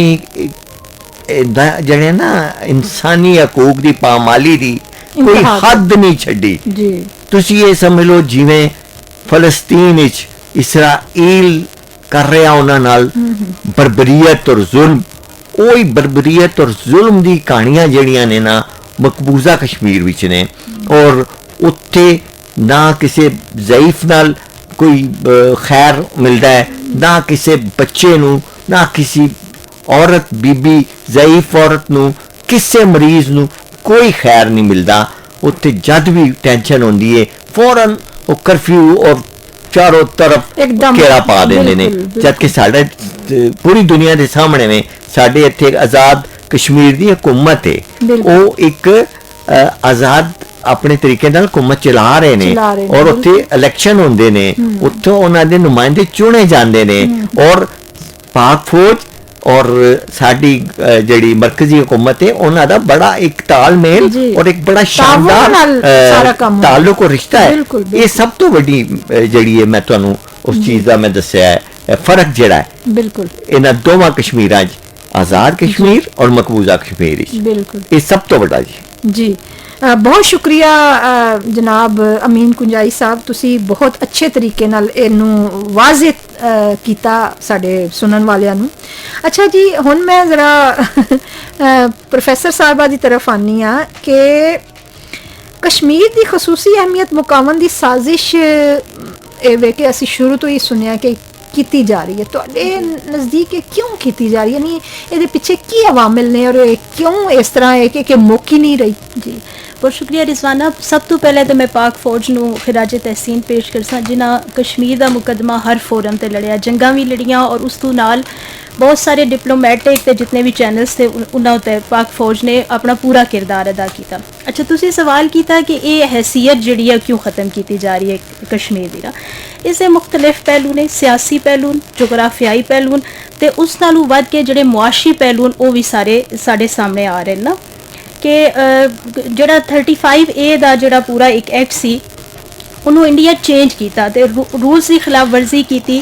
जड़े ना इंसानी हकूक दी पामाली दी कोई हद नहीं छड़ी। तुसी ये समझ लो जिवें फलस्तीन विच इसराइल कर रहा उन्हां नाल बर्बरीयत और जुल्म, ओही बर्बरीयत और जुल्म दी कहानियां जड़ियां ने ना मकबूजा कश्मीर विच ने, और उत्थे ना किसी ज़ईफ नाल कोई खैर मिलता है, ना किसी बच्चे नू, ना किसी औरत बीबी ज़ईफ औरत नू, किसी मरीज नू कोई खैर नहीं मिलता। उत्थे जद भी टेंशन होंदी है फौरन वो कर्फ्यू और चारों तरफ एकदम, घेरा पा देंगे ने, बिल्कुल। जबकि साढ़े पूरी दुनिया के सामने में साढ़े इत्थे आज़ाद कश्मीर की हुकूमत है, बिल्कुल। वो एक आज़ाद अपने तरीके नाल हुकूमत चला रहे ने चला रहे ने, और उत्थे इलेक्शन होंदे ने, उत्थों उन्हां दे नुमाइंदे चुने जाते ने और पाक फौज और साडी जड़ी मरकजी हुकूमत है उन्हां दा बड़ा एक तालमेल जी। और एक बड़ा ताउन नाल शानदार सारा काम होंदा। ताल्लुक और रिश्ता है। बिल्कुल, ये बिल्कुल। सब तो बड़ी जड़ी है मैं तुहानू उस चीज़ का मैं दस्सिया है फर्क जड़ा है बिल्कुल इन्हां दोवां कश्मीरां च, आज़ाद कश्मीर और मकबूजा कश्मीर च। बिल्कुल ये सब तो बड़ा जी। जी बहुत शुक्रिया जनाब अमीन कुंजाई साहब, ਤੁਸੀਂ ਬਹੁਤ ਅੱਛੇ ਤਰੀਕੇ ਨਾਲ ਇਹਨੂੰ ਵਾਜ਼ਿਹ ਕੀਤਾ ਸਾਡੇ ਸੁਣਨ ਵਾਲਿਆਂ ਨੂੰ। ਅੱਛਾ ਜੀ, ਹੁਣ ਮੈਂ ਜ਼ਰਾ ਪ੍ਰੋਫੈਸਰ ਸਾਹਿਬਾ ਦੀ ਤਰਫ ਆਨੀ ਆ ਕਿ ਕਸ਼ਮੀਰ ਦੀ ਖਸੂਸੀ ਅਹਿਮੀਅਤ ਮੁਕਾਵਨ ਦੀ ਸਾਜ਼ਿਸ਼ ਇਹ ਵੇ ਕਿ ਅਸੀਂ ਸ਼ੁਰੂ ਤੋਂ ਹੀ ਸੁਣਿਆ ਕਿ ਕੀਤੀ ਜਾ ਰਹੀ ਹੈ। ਤੁਹਾਡੇ ਨਜ਼ਦੀਕ ਇਹ ਕਿਉਂ ਕੀਤੀ ਜਾ ਰਹੀ ਹੈ? ਨਹੀਂ ਇਹਦੇ ਪਿੱਛੇ ਕੀ ਅਵਾਮਿਲ ਨੇ ਔਰ ਇਹ ਕਿਉਂ ਇਸ ਤਰ੍ਹਾਂ ਹੈ ਕਿ ਮੁੱਕ ਹੀ ਨਹੀਂ ਰਹੀ? ਜੀ ਬਹੁਤ ਸ਼ੁਕਰੀਆ ਰਿਜ਼ਵਾਨਾ। ਸਭ ਤੋਂ ਪਹਿਲੇ ਤਾਂ ਮੈਂ ਪਾਕ ਫੌਜ ਨੂੰ ਖਿਰਾਜ ਤਹਿਸੀਨ ਪੇਸ਼ ਕਰਸਾਂ ਜਿਨ੍ਹਾਂ ਕਸ਼ਮੀਰ ਦਾ ਮੁਕੱਦਮਾ ਹਰ ਫੋਰਮ ਤੇ ਲੜਿਆ, ਜੰਗਾਂ ਵੀ ਲੜੀਆਂ ਔਰ ਉਸ ਤੋਂ ਨਾਲ ਬਹੁਤ ਸਾਰੇ ਡਿਪਲੋਮੈਟਿਕ ਤੇ ਜਿੰਨੇ ਵੀ ਚੈਨਲਸ थे ਉਹਨਾਂ ਉੱਤੇ ਪਾਕ ਫੌਜ ਨੇ ਆਪਣਾ ਪੂਰਾ ਕਿਰਦਾਰ ਅਦਾ ਕੀਤਾ। ਅੱਛਾ, ਤੁਸੀਂ ਸਵਾਲ ਕੀਤਾ ਕਿ ਇਹ ਹੈਸੀਅਤ ਜਿਹੜੀ ਹੈ ਕਿਉਂ ਖਤਮ ਕੀਤੀ ਜਾ ਰਹੀ ਹੈ ਕਸ਼ਮੀਰ ਦੀ ਨਾ, ਇਸਦੇ ਮੁxtਲਿਫ ਪਹਿਲੂ ਨੇ, ਸਿਆਸੀ ਪਹਿਲੂ, ਜੋਗਰਾਫਿਆਈ ਪਹਿਲੂ ਤੇ ਉਸ ਨਾਲੋਂ ਵੱਧ ਕੇ ਜਿਹੜੇ ਮੁਆਸ਼ੀ ਪਹਿਲੂ ਉਹ ਵੀ ਸਾਰੇ ਸਾਡੇ ਸਾਹਮਣੇ ਆ ਰਹੇ ਨੇ ਨਾ ਕਿ ਜਿਹੜਾ 35A ਦਾ ਜਿਹੜਾ ਪੂਰਾ ਇੱਕ ਐਕਟ ਸੀ ਉਹਨੂੰ ਇੰਡੀਆ ਚੇਂਜ ਕੀਤਾ ਤੇ ਰੂਲਸ ਦੀ ਖਿਲਾਫ ਵਰਜ਼ੀ ਕੀਤੀ,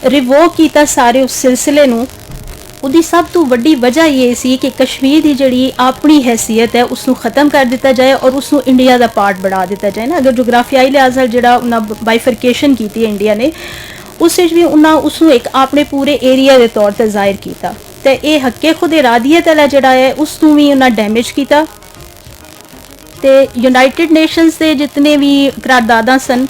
ਰਿਵੋਕ ਕੀਤਾ ਸਾਰੇ ਉਸ ਸਿਲਸਿਲੇ ਨੂੰ। ਉਹਦੀ ਸਭ ਤੋਂ ਵੱਡੀ ਵਜ੍ਹਾ ਇਹ ਸੀ ਕਿ ਕਸ਼ਮੀਰ ਦੀ ਜਿਹੜੀ ਆਪਣੀ ਹੈਸੀਅਤ ਹੈ ਉਸ ਨੂੰ ਖਤਮ ਕਰ ਦਿੱਤਾ ਜਾਏ ਔਰ ਉਸ ਨੂੰ ਇੰਡੀਆ ਦਾ ਪਾਰਟ ਬਣਾ ਦਿੱਤਾ ਜਾਏ ਨਾ। ਅਗਰ ਜੋਗਰਾਫਿਆਈ ਲਿਹਾਜ਼ ਨਾਲ ਜਿਹੜਾ ਉਹਨਾਂ ਬਾਈਫਰਕੇਸ਼ਨ ਕੀਤੀ ਹੈ ਇੰਡੀਆ ਨੇ, ਉਸ ਵਿੱਚ ਵੀ ਉਹਨਾਂ ਉਸ ਨੂੰ ਇੱਕ ਆਪਣੇ ਪੂਰੇ ਏਰੀਆ ਦੇ ਤੌਰ ਤੇ ਜ਼ਾਹਿਰ ਕੀਤਾ ਤੇ ਇਹ ਹੱਕੇ ਖੁਦ ਇਰਾਦੀਅਤ ਵਾਲਾ ਜਿਹੜਾ ਹੈ ਉਸ ਨੂੰ ਵੀ ਉਹਨਾਂ ਡੈਮੇਜ ਕੀਤਾ ਤੇ ਯੂਨਾਈਟਿਡ ਨੇਸ਼ਨਸ ਦੇ ਜਿਤਨੇ ਵੀ ਕਰਾਰਦਾਦਾਂ ਸਨ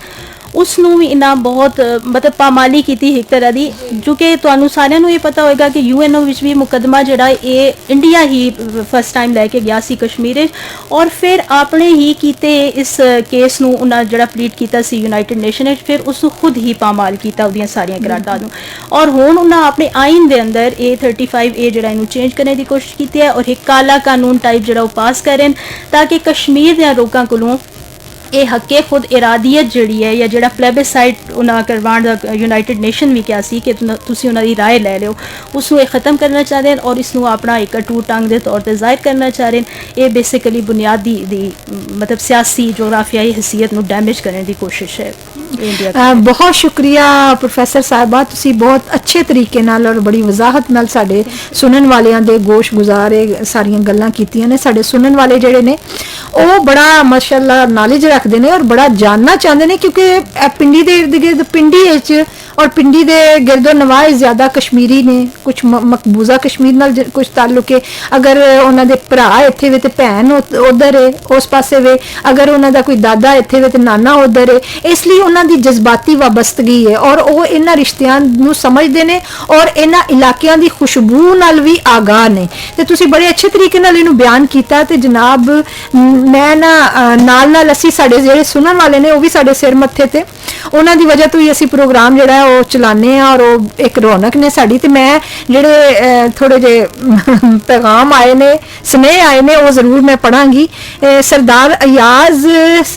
ਉਸ ਨੂੰ ਵੀ ਇਹਨਾਂ ਬਹੁਤ ਮਤਲਬ ਪਾਮਾਲੀ ਕੀਤੀ ਇੱਕ ਤਰ੍ਹਾਂ ਦੀ, ਜੋ ਕਿ ਤੁਹਾਨੂੰ ਸਾਰਿਆਂ ਨੂੰ ਇਹ ਪਤਾ ਹੋਏਗਾ ਕਿ UNO ਵਿੱਚ ਵੀ ਮੁਕੱਦਮਾ ਜਿਹੜਾ ਇਹ ਇੰਡੀਆ ਹੀ ਫਸਟ ਟਾਈਮ ਲੈ ਕੇ ਗਿਆ ਸੀ ਕਸ਼ਮੀਰ ਵਿੱਚ ਔਰ ਫਿਰ ਆਪਣੇ ਹੀ ਕੀਤੇ ਇਸ ਕੇਸ ਨੂੰ ਉਹਨਾਂ ਜਿਹੜਾ ਪਲੀਟ ਕੀਤਾ ਸੀ ਯੂਨਾਈਟਿਡ ਨੇਸ਼ਨ ਵਿੱਚ, ਫਿਰ ਉਸ ਨੂੰ ਖੁਦ ਹੀ ਪਾਮਾਲ ਕੀਤਾ ਉਹਦੀਆਂ ਸਾਰੀਆਂ ਕਰਾਰਦਾਦ ਨੂੰ ਔਰ ਹੁਣ ਉਹਨਾਂ ਆਪਣੇ ਆਇਨ ਦੇ ਅੰਦਰ ਇਹ 35A ਜਿਹੜਾ ਇਹਨੂੰ ਚੇਂਜ ਕਰਨ ਦੀ ਕੋਸ਼ਿਸ਼ ਕੀਤੀ ਹੈ ਔਰ ਇੱਕ ਕਾਲਾ ਕਾਨੂੰਨ ਟਾਈਪ ਜਿਹੜਾ ਉਹ ਪਾਸ ਕਰਨ ਤਾਂ ਕਿ ਕਸ਼ਮੀਰ ਦੇ ਲੋਕਾਂ ਕੋਲੋਂ ਇਹ ਹੱਕੇ ਖੁਦ ਇਰਾਦੀਅਤ ਜਿਹੜੀ ਹੈ ਜਾਂ ਜਿਹੜਾ ਪਲੇਬਿਸਾਈਟ ਉਹਨਾਂ ਕਰਵਾਉਣ ਦਾ ਯੂਨਾਈਟਿਡ ਨੇਸ਼ਨ ਵੀ ਕਿਹਾ ਸੀ ਕਿ ਤੁਸੀਂ ਉਹਨਾਂ ਦੀ ਰਾਏ ਲੈ ਲਿਓ, ਉਸ ਨੂੰ ਇਹ ਖਤਮ ਕਰਨਾ ਚਾਹ ਰਹੇ ਹਨ ਔਰ ਇਸ ਨੂੰ ਆਪਣਾ ਇੱਕ ਅਟੂਟ ਟੰਗ ਦੇ ਤੌਰ ਤੇ ਜ਼ਾਹਿਰ ਕਰਨਾ ਚਾਹ ਰਹੇ ਹਨ। ਇਹ ਬੇਸਿਕਲੀ ਬੁਨਿਆਦੀ ਦੀ ਮਤਲਬ ਸਿਆਸੀ ਜੋਗਰਾਫਿਆਈ ਹਸੀਅਤ ਨੂੰ ਡੈਮੇਜ ਕਰਨ ਦੀ ਕੋਸ਼ਿਸ਼ ਹੈ ਇੰਡੀਆ। ਬਹੁਤ ਸ਼ੁਕਰੀਆ ਪ੍ਰੋਫੈਸਰ ਸਾਹਿਬਾ, ਤੁਸੀਂ ਬਹੁਤ ਅੱਛੇ ਤਰੀਕੇ ਨਾਲ ਔਰ ਬੜੀ ਵਜ਼ਾਹਤ ਨਾਲ ਸਾਡੇ ਸੁਣਨ ਵਾਲਿਆਂ ਦੇ ਗੋਸ਼ ਗੁਜ਼ਾਰੇ ਸਾਰੀਆਂ ਗੱਲਾਂ ਕੀਤੀਆਂ ਨੇ। ਸਾਡੇ ਸੁਣਨ ਵਾਲੇ ਜਿਹੜੇ ਨੇ ਉਹ ਬੜਾ ਮਾਸ਼ਾਅੱਲਾ ਨੌਲੇਜ ਰੱਖਦੇ ਨੇ ਔਰ ਬੜਾ ਜਾਨਣਾ ਚਾਹੁੰਦੇ ਨੇ ਕਿਉਂਕਿ ਪਿੰਡੀ ਦੇ ਇਰਦ ਗਿਰਦ ਪਿੰਡੀ ਵਿੱਚ ਔਰ ਪਿੰਡੀ ਦੇ ਗਿਰਦੋ ਨਵਾਜ਼ ਜ਼ਿਆਦਾ ਕਸ਼ਮੀਰੀ ਨੇ, ਕੁਝ ਮਕਬੂਜ਼ਾ ਕਸ਼ਮੀਰ ਨਾਲ ਕੁਝ ਤਾਲੁਕ ਹੈ। ਅਗਰ ਉਹਨਾਂ ਦੇ ਭਰਾ ਇੱਥੇ ਵੇ ਤੇ ਭੈਣ ਉਧਰ ਹੈ ਉਸ ਪਾਸੇ ਵੇ, ਅਗਰ ਉਹਨਾਂ ਦਾ ਕੋਈ ਦਾਦਾ ਇੱਥੇ ਵੇ ਤੇ ਨਾਨਾ ਉਧਰ ਹੈ, ਇਸ ਲਈ ਉਹਨਾਂ ਦੀ ਜਜ਼ਬਾਤੀ ਵਾਬਸਤਗੀ ਹੈ ਔਰ ਉਹ ਇਹਨਾਂ ਰਿਸ਼ਤਿਆਂ ਨੂੰ ਸਮਝਦੇ ਨੇ ਔਰ ਇਹਨਾਂ ਇਲਾਕਿਆਂ ਦੀ ਖੁਸ਼ਬੂ ਨਾਲ ਵੀ ਆਗਾਹ ਨੇ। ਤੇ ਤੁਸੀਂ ਬੜੇ ਅੱਛੇ ਤਰੀਕੇ ਨਾਲ ਇਹਨੂੰ ਬਿਆਨ ਕੀਤਾ ਤੇ ਜਨਾਬ ਮੈਂ ਨਾਲ ਅਸੀਂ ਸਾਡੇ ਜਿਹੜੇ ਸੁਣਨ ਵਾਲੇ ਨੇ ਉਹ ਵੀ ਸਾਡੇ ਸਿਰ ਮੱਥੇ ਤੇ ਉਹਨਾਂ ਦੀ ਵਜ੍ਹਾ ਤੋਂ ਹੀ ਅਸੀਂ ਪ੍ਰੋਗਰਾਮ ਜਿਹੜਾ ਉਹ ਚਲਾਉਂਦੇ ਹਾਂ ਔਰ ਉਹ ਇੱਕ ਰੌਣਕ ਨੇ ਸਾਡੀ। ਤੇ ਮੈਂ ਜਿਹੜੇ ਥੋੜੇ ਜਿਹੇ ਪੈਗਾਮ ਆਏ ਨੇ, ਸਨੇਹ ਆਏ ਨੇ, ਉਹ ਜ਼ਰੂਰ ਮੈਂ ਪੜਾਂਗੀ। ਸਰਦਾਰ ਅਯਾਜ਼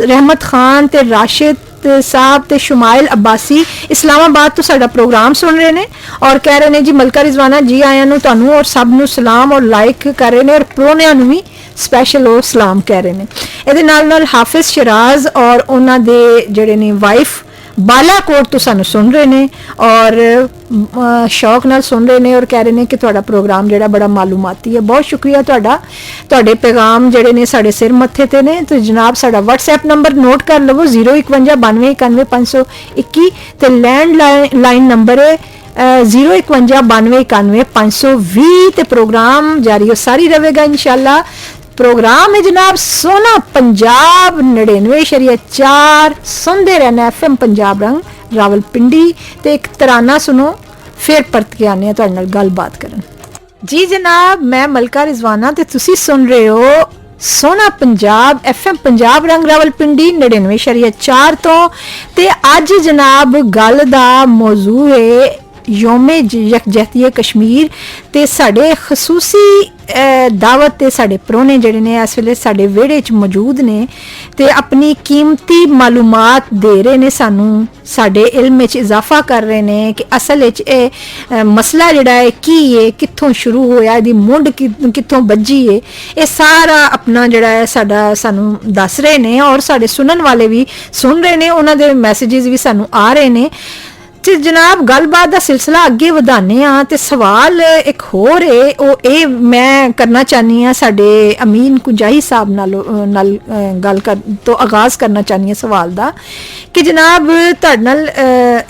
ਰਹਿਮਤ ਖਾਨ ਤੇ ਰਾਸ਼ਿਦ ਸਾਹਿਬ ਤੇ ਸ਼ੁਮਾਇਲ ਅब्बासी ਇਸਲਾਮਾਬਾਦ ਤੋਂ ਸਾਡਾ ਪ੍ਰੋਗਰਾਮ ਸੁਣ ਰਹੇ ਨੇ ਔਰ ਕਹਿ ਰਹੇ ਨੇ ਜੀ ਮਲਕਾ ਰਿਜ਼ਵਾਨਾ ਜੀ ਆਇਆਂ ਨੂੰ ਤੁਹਾਨੂੰ ਔਰ ਸਭ ਨੂੰ ਸਲਾਮ ਔਰ ਲਾਈਕ ਕਰ ਰਹੇ ਨੇ ਔਰ ਪ੍ਰੋਨਿਆਂ ਨੂੰ ਵੀ ਸਪੈਸ਼ਲ ਉਹ ਸਲਾਮ ਕਹਿ ਰਹੇ ਨੇ। ਇਹਦੇ ਨਾਲ ਹਾਫਿਜ਼ ਸ਼ਿਰਾਜ਼ ਔਰ ਉਹਨਾਂ ਦੇ ਜਿਹੜੇ ਨੇ ਵਾਈਫ ਬਾਲਾਕੋਟ ਤੋਂ ਸਾਨੂੰ ਸੁਣ ਰਹੇ ਨੇ ਔਰ ਸ਼ੌਕ ਨਾਲ ਸੁਣ ਰਹੇ ਨੇ ਔਰ ਕਹਿ ਰਹੇ ਨੇ ਕਿ ਤੁਹਾਡਾ ਪ੍ਰੋਗਰਾਮ ਜਿਹੜਾ ਬੜਾ ਮਾਲੂਮਾਤੀ ਹੈ। ਬਹੁਤ ਸ਼ੁਕਰੀਆ ਤੁਹਾਡਾ, ਤੁਹਾਡੇ ਪੈਗਾਮ ਜਿਹੜੇ ਨੇ ਸਾਡੇ ਸਿਰ ਮੱਥੇ ਤੇ ਨੇ। ਤੇ ਜਨਾਬ ਸਾਡਾ WhatsApp ਨੰਬਰ ਨੋਟ ਕਰ ਲਵੋ 05192919521 ਤੇ ਲੈਂਡ ਨੰਬਰ ਹੈ 05192919520 ਤੇ ਪ੍ਰੋਗਰਾਮ ਜਾਰੀ ਸਾਰੀ ਰਹੇਗਾ ਇਨਸ਼ਾਅੱਲਾ। प्रोग्राम है जनाब सोना पंजाब 99.4 सुनते रहना FM पंजाब रंग रावलपिंडी ते एक तराना सुनो फिर परत के आने तुहाडे नाल गलबात करन। जी जनाब मैं मलका रिजवाना ते तुसी सुन रहे हो सोना पंजाब FM पंजाब रंग रावलपिंडी 99.4 तो ते अज जनाब गल दा मौजू है योमे यकजहती कश्मीर ते साडे खसूसी दावत ते साडे प्रोने जेहड़े ने इस वेले साडे वेड़े च मौजूद ने ते अपनी कीमती मालूमात दे रहे ने सानू साडे इल्म च इजाफा कर रहे ने कि असल च एह मसला जेहड़ा है की है कित्थों शुरू होया इहदी मुंड कित्थों बज्जी है ये सारा अपना जेहड़ा है साडा सानू दस रहे ने और साडे सुनन वाले भी सुन रहे ने उन्हां दे मैसेजेस भी सानू आ रहे ने। ते जनाब गलबात का सिलसिला अगे वधाने आ ते सवाल एक होर है ਉਹ ਇਹ मैं करना चाहनी हाँ साडे अमीन कुंजाही साहब नाल गल कर तो आगाज़ करना चाहनी हाँ सवाल दा कि जनाब तुहाडे नाल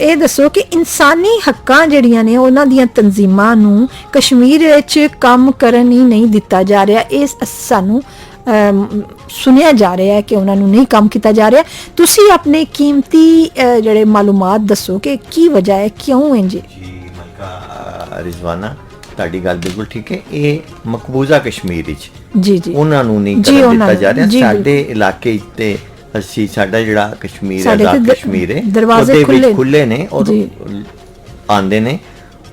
ਇਹ दसो कि इंसानी हक्कां ਜਿਹੜੀਆਂ ਨੇ ਉਹਨਾਂ ਦੀਆਂ ਤਨਜ਼ੀਮਾਂ ਨੂੰ कश्मीर ਵਿੱਚ ਕੰਮ ਕਰਨ ਹੀ नहीं दिता जा रहा ਇਹ ਸਾਨੂੰ सुनिया जा रहा है कि उन्होंने नहीं काम किया जा रहा। तुसी अपने कीमती जड़े मालूमात दसो कि की वजह है क्यों है जी मलका रिजवाना ਤੁਹਾਡੀ ਗੱਲ ਬਿਲਕੁਲ ਠੀਕ ਹੈ। ਇਹ ਮਕਬੂਜ਼ਾ ਕਸ਼ਮੀਰ ਵਿੱਚ ਜੀ ਜੀ ਉਹਨਾਂ ਨੂੰ ਨਹੀਂ ਕਰਨ ਦਿੱਤਾ ਜਾ ਰਿਹਾ। ਸਾਡੇ ਇਲਾਕੇ ਤੇ ਅਸੀਂ ਸਾਡਾ ਜਿਹੜਾ ਕਸ਼ਮੀਰ ਆਜ਼ਾਦ ਕਸ਼ਮੀਰ ਹੈ ਉਹਦੇ ਵਿੱਚ ਖੁੱਲੇ ਨੇ ਔਰ ਆਂਦੇ ਨੇ।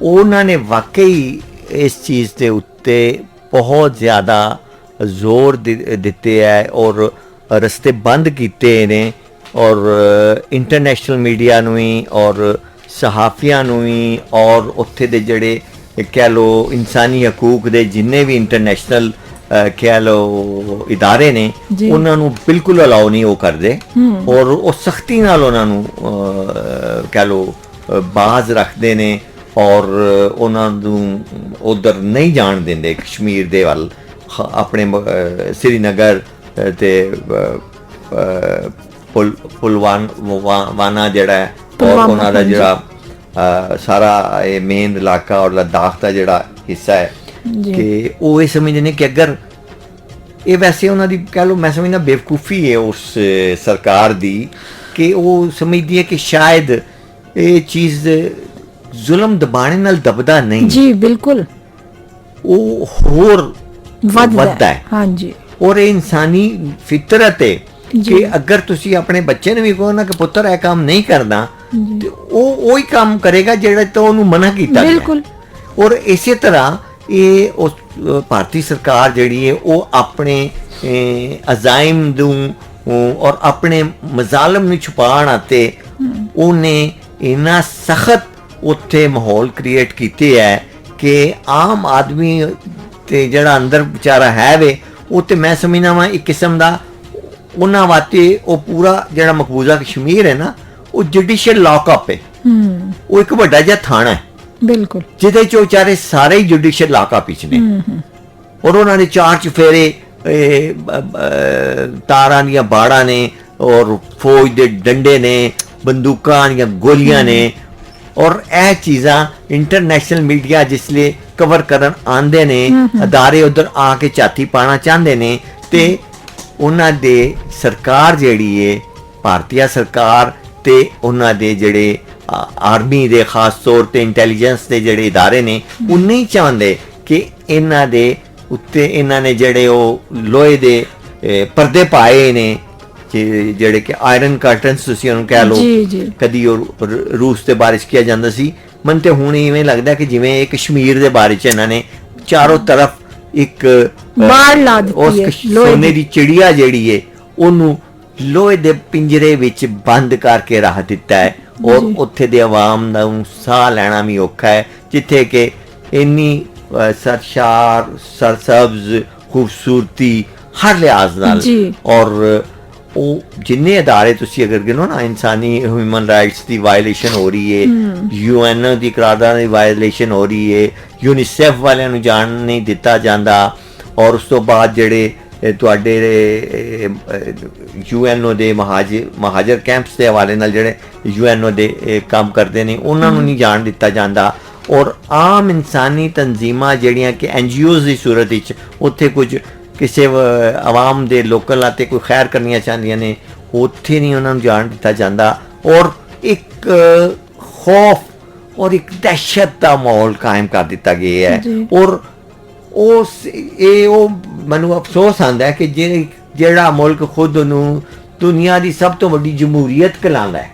ਉਹਨਾਂ ਨੇ ਵਾਕਈ ਇਸ ਚੀਜ਼ ਦੇ ਉੱਤੇ ਬਹੁਤ ਜ਼ਿਆਦਾ ਜ਼ੋਰ ਦਿੱਤੇ ਹੈ ਔਰ ਰਸਤੇ ਬੰਦ ਕੀਤੇ ਨੇ ਔਰ ਇੰਟਰਨੈਸ਼ਨਲ ਮੀਡੀਆ ਨੂੰ ਵੀ ਔਰ ਸਹਾਫੀਆਂ ਨੂੰ ਵੀ ਔਰ ਉੱਥੇ ਦੇ ਜਿਹੜੇ ਕਹਿ ਲਓ ਇਨਸਾਨੀ ਹਕੂਕ ਦੇ ਜਿੰਨੇ ਵੀ ਇੰਟਰਨੈਸ਼ਨਲ ਕਹਿ ਲਓ ਇਦਾਰੇ ਨੇ ਉਹਨਾਂ ਨੂੰ ਬਿਲਕੁਲ ਅਲਾਉ ਨਹੀਂ ਉਹ ਕਰਦੇ ਔਰ ਉਹ ਸਖਤੀ ਨਾਲ ਉਹਨਾਂ ਨੂੰ ਕਹਿ ਲਓ ਬਾਜ਼ ਰੱਖਦੇ ਨੇ ਔਰ ਉਹਨਾਂ ਨੂੰ ਉਧਰ ਨਹੀਂ ਜਾਣ ਦਿੰਦੇ ਕਸ਼ਮੀਰ ਦੇ ਵੱਲ ਆਪਣੇ श्रीनगर ते पुलवाना जड़ा है और उन्होंने जड़ा सारा मेन इलाका और लद्दाख का जड़ा हिस्सा है कि वो ये समझने कि अगर ये वैसे उन्होंने कह लो मैं समझना बेवकूफ़ी है उस सरकार दी कि वो समझती है कि शायद ये चीज़ जुल्म दबाने नाल दबदा नहीं जी बिल्कुल वो होर ਵੱਧਦਾ ਹੈ। ਹਾਂਜੀ ਔਰ ਇਹ ਇਨਸਾਨੀ ਫਿਤਰਤ ਹੈ ਕਿ ਅਗਰ ਤੁਸੀਂ ਆਪਣੇ ਬੱਚੇ ਨੂੰ ਵੀ ਕਹੋ ਨਾ ਕਿ ਪੁੱਤਰ ਇਹ ਕੰਮ ਨਹੀਂ ਕਰਦਾ ਤੇ ਉਹ ਉਹੀ ਕੰਮ ਕਰੇਗਾ ਜਿਹੜਾ ਤੋਂ ਉਹਨੂੰ ਮਨਾ ਕੀਤਾ ਗਿਆ ਬਿਲਕੁਲ। ਔਰ ਇਸੇ ਤਰ੍ਹਾਂ ਇਹ ਉਸ ਭਾਰਤੀ ਸਰਕਾਰ ਜਿਹੜੀ ਹੈ ਉਹ ਆਪਣੇ ਅਜ਼ਾਇਮ ਨੂੰ ਔਰ ਆਪਣੇ ਮਜ਼ਾਲਮ ਨੂੰ ਛੁਪਾਉਣ ਅਤੇ ਉਹਨੇ ਇੰਨਾ ਸਖਤ ਉੱਥੇ ਮਾਹੌਲ ਕ੍ਰੀਏਟ ਕੀਤੇ ਹੈ ਕਿ ਆਮ ਆਦਮੀ ਤੇ ਜਿਹੜਾ ਅੰਦਰ ਵਿਚਾਰਾ ਹੈ ਵੇ ਉਹ ਤੇ ਮੈਂ ਸਮਝਣਾ ਵਾ ਇੱਕ ਕਿਸਮ ਦਾ ਉਹਨਾਂ ਵਾਸਤੇ ਉਹ ਪੂਰਾ ਜਿਹੜਾ ਮਕਬੂਜ਼ਾ ਕਸ਼ਮੀਰ ਹੈ ਨਾ ਉਹ ਜੁਡੀਸ਼ੀਅਲ ਲੌਕਅਪ ਹੈ। ਉਹ ਇੱਕ ਵੱਡਾ ਜਿਹਾ ਥਾਣਾ ਹੈ ਬਿਲਕੁਲ ਜਿਹਦੇ ਚ ਵਿਚਾਰੇ ਸਾਰੇ ਹੀ ਜੁਡੀਸ਼ੀਅਲ ਲੌਕਅਪ ਵਿੱਚ ਨੇ ਔਰ ਉਹਨਾਂ ਦੇ ਚਾਰ ਚੁਫੇਰੇ ਤਾਰਾਂ ਦੀਆਂ ਬਾੜਾਂ ਨੇ ਔਰ ਫੌਜ ਦੇ ਡੰਡੇ ਨੇ ਬੰਦੂਕਾਂ ਦੀਆਂ ਗੋਲੀਆਂ ਨੇ ਔਰ ਇਹ ਚੀਜ਼ਾਂ ਇੰਟਰਨੈਸ਼ਨਲ ਮੀਡੀਆ ਜਿਸਲੇ ਕਵਰ ਕਰਨ ਆਉਂਦੇ ਨੇ ਅਦਾਰੇ ਉਧਰ ਆ ਕੇ ਝਾਤੀ ਪਾਣਾ ਚਾਹੁੰਦੇ ਨੇ ਤੇ ਉਹਨਾਂ ਦੇ ਸਰਕਾਰ ਜਿਹੜੀ ਹੈ ਭਾਰਤੀ ਸਰਕਾਰ ਤੇ ਉਹਨਾਂ ਦੇ ਜਿਹੜੇ ਆਰਮੀ ਦੇ ਖਾਸ ਤੌਰ ਤੇ ਇੰਟੈਲੀਜੈਂਸ ਦੇ ਜਿਹੜੇ ਇਦਾਰੇ ਨੇ ਉਹ ਨਹੀਂ ਚਾਹੁੰਦੇ ਕਿ ਇਹਨਾਂ ਦੇ ਉੱਤੇ ਇਹਨਾਂ ਨੇ ਜਿਹੜੇ ਉਹ ਲੋਹੇ ਦੇ ਪਰਦੇ ਪਾਏ ਨੇ ਜਿਹੜੇ ਕਿ ਆਇਰਨ ਕਰਟਨਸ ਤੁਸੀਂ ਉਹਨੂੰ ਕਹਿ ਲਓ ਕਦੀ ਉਹ ਰੂਸ ਦੇ ਬਾਰੇ 'ਚ ਕਿਹਾ ਜਾਂਦਾ ਸੀ ਮਨ ਤੇ ਹੁਣ ਇਵੇਂ ਲੱਗਦਾ ਕਿ ਜਿਵੇਂ ਇਹ ਕਸ਼ਮੀਰ ਦੇ ਬਾਰੇ 'ਚ ਇਹਨਾਂ ਨੇ ਚਾਰੋਂ ਤਰਫ ਇੱਕ ਬਾੜ ਲਾ ਦਿੱਤੀ ਹੈ ਸੋਨੇ ਦੀ ਚਿੜੀਆ ਜਿਹੜੀ ਹੈ ਉਹਨੂੰ ਲੋਹੇ ਦੇ ਪਿੰਜਰੇ ਵਿੱਚ ਬੰਦ ਕਰਕੇ ਰੱਖ ਦਿੱਤਾ ਹੈ ਔਰ ਉੱਥੇ ਦੇ ਆਵਾਮ ਦਾ ਸਾਹ ਲੈਣਾ ਵੀ ਔਖਾ ਹੈ ਜਿੱਥੇ ਕਿ ਇੰਨੀ ਸਰਸ਼ਾਰ ਸਰਸਬਜ਼ ਖੂਬਸੂਰਤੀ ਹਰ ਲਿਹਾਜ਼ ਨਾਲ ਔਰ ਉਹ ਜਿੰਨੇ ਅਦਾਰੇ ਤੁਸੀਂ ਅਗਰ ਗਿਣੋ ਨਾ ਇਨਸਾਨੀ ਹਿਊਮਨ ਰਾਈਟਸ ਦੀ ਵਾਇਲੇਸ਼ਨ ਹੋ ਰਹੀ ਹੈ UN ਦੀ ਕਰਾਰਦਾਦ ਦੀ ਵਾਇਲੇਸ਼ਨ ਹੋ ਰਹੀ ਹੈ UNICEF ਵਾਲਿਆਂ ਨੂੰ ਜਾਣ ਨਹੀਂ ਦਿੱਤਾ ਜਾਂਦਾ ਔਰ ਉਸ ਤੋਂ ਬਾਅਦ ਜਿਹੜੇ ਤੁਹਾਡੇ UN ਦੇ ਮਹਾਜਰ ਕੈਂਪਸ ਦੇ ਹਵਾਲੇ ਨਾਲ ਜਿਹੜੇ UN ਦੇ ਕੰਮ ਕਰਦੇ ਨੇ ਉਹਨਾਂ ਨੂੰ ਨਹੀਂ ਜਾਣ ਦਿੱਤਾ ਜਾਂਦਾ ਔਰ ਆਮ ਇਨਸਾਨੀ ਤਨਜ਼ੀਮਾਂ ਜਿਹੜੀਆਂ ਕਿ NGOs ਦੀ ਸੂਰਤ ਵਿੱਚ ਉੱਥੇ ਕੁਝ ਕਿਸੇ ਆਵਾਮ ਦੇ ਲੋਕਲ ਅਤੇ ਕੋਈ ਖੈਰ ਕਰਨੀਆਂ ਚਾਹੁੰਦੀਆਂ ਨੇ ਉੱਥੇ ਨਹੀਂ ਉਹਨਾਂ ਨੂੰ ਜਾਣ ਦਿੱਤਾ ਜਾਂਦਾ ਔਰ ਇੱਕ ਖੌਫ ਔਰ ਇੱਕ ਦਹਿਸ਼ਤ ਦਾ ਮਾਹੌਲ ਕਾਇਮ ਕਰ ਦਿੱਤਾ ਗਿਆ ਹੈ ਔਰ ਉਹ ਮੈਨੂੰ ਅਫਸੋਸ ਆਉਂਦਾ ਹੈ ਕਿ ਜਿਹੜਾ ਮੁਲਕ ਖੁਦ ਨੂੰ ਦੁਨੀਆ ਦੀ ਸਭ ਤੋਂ ਵੱਡੀ ਜਮਹੂਰੀਅਤ ਕਹਿਲਾਉਂਦਾ ਹੈ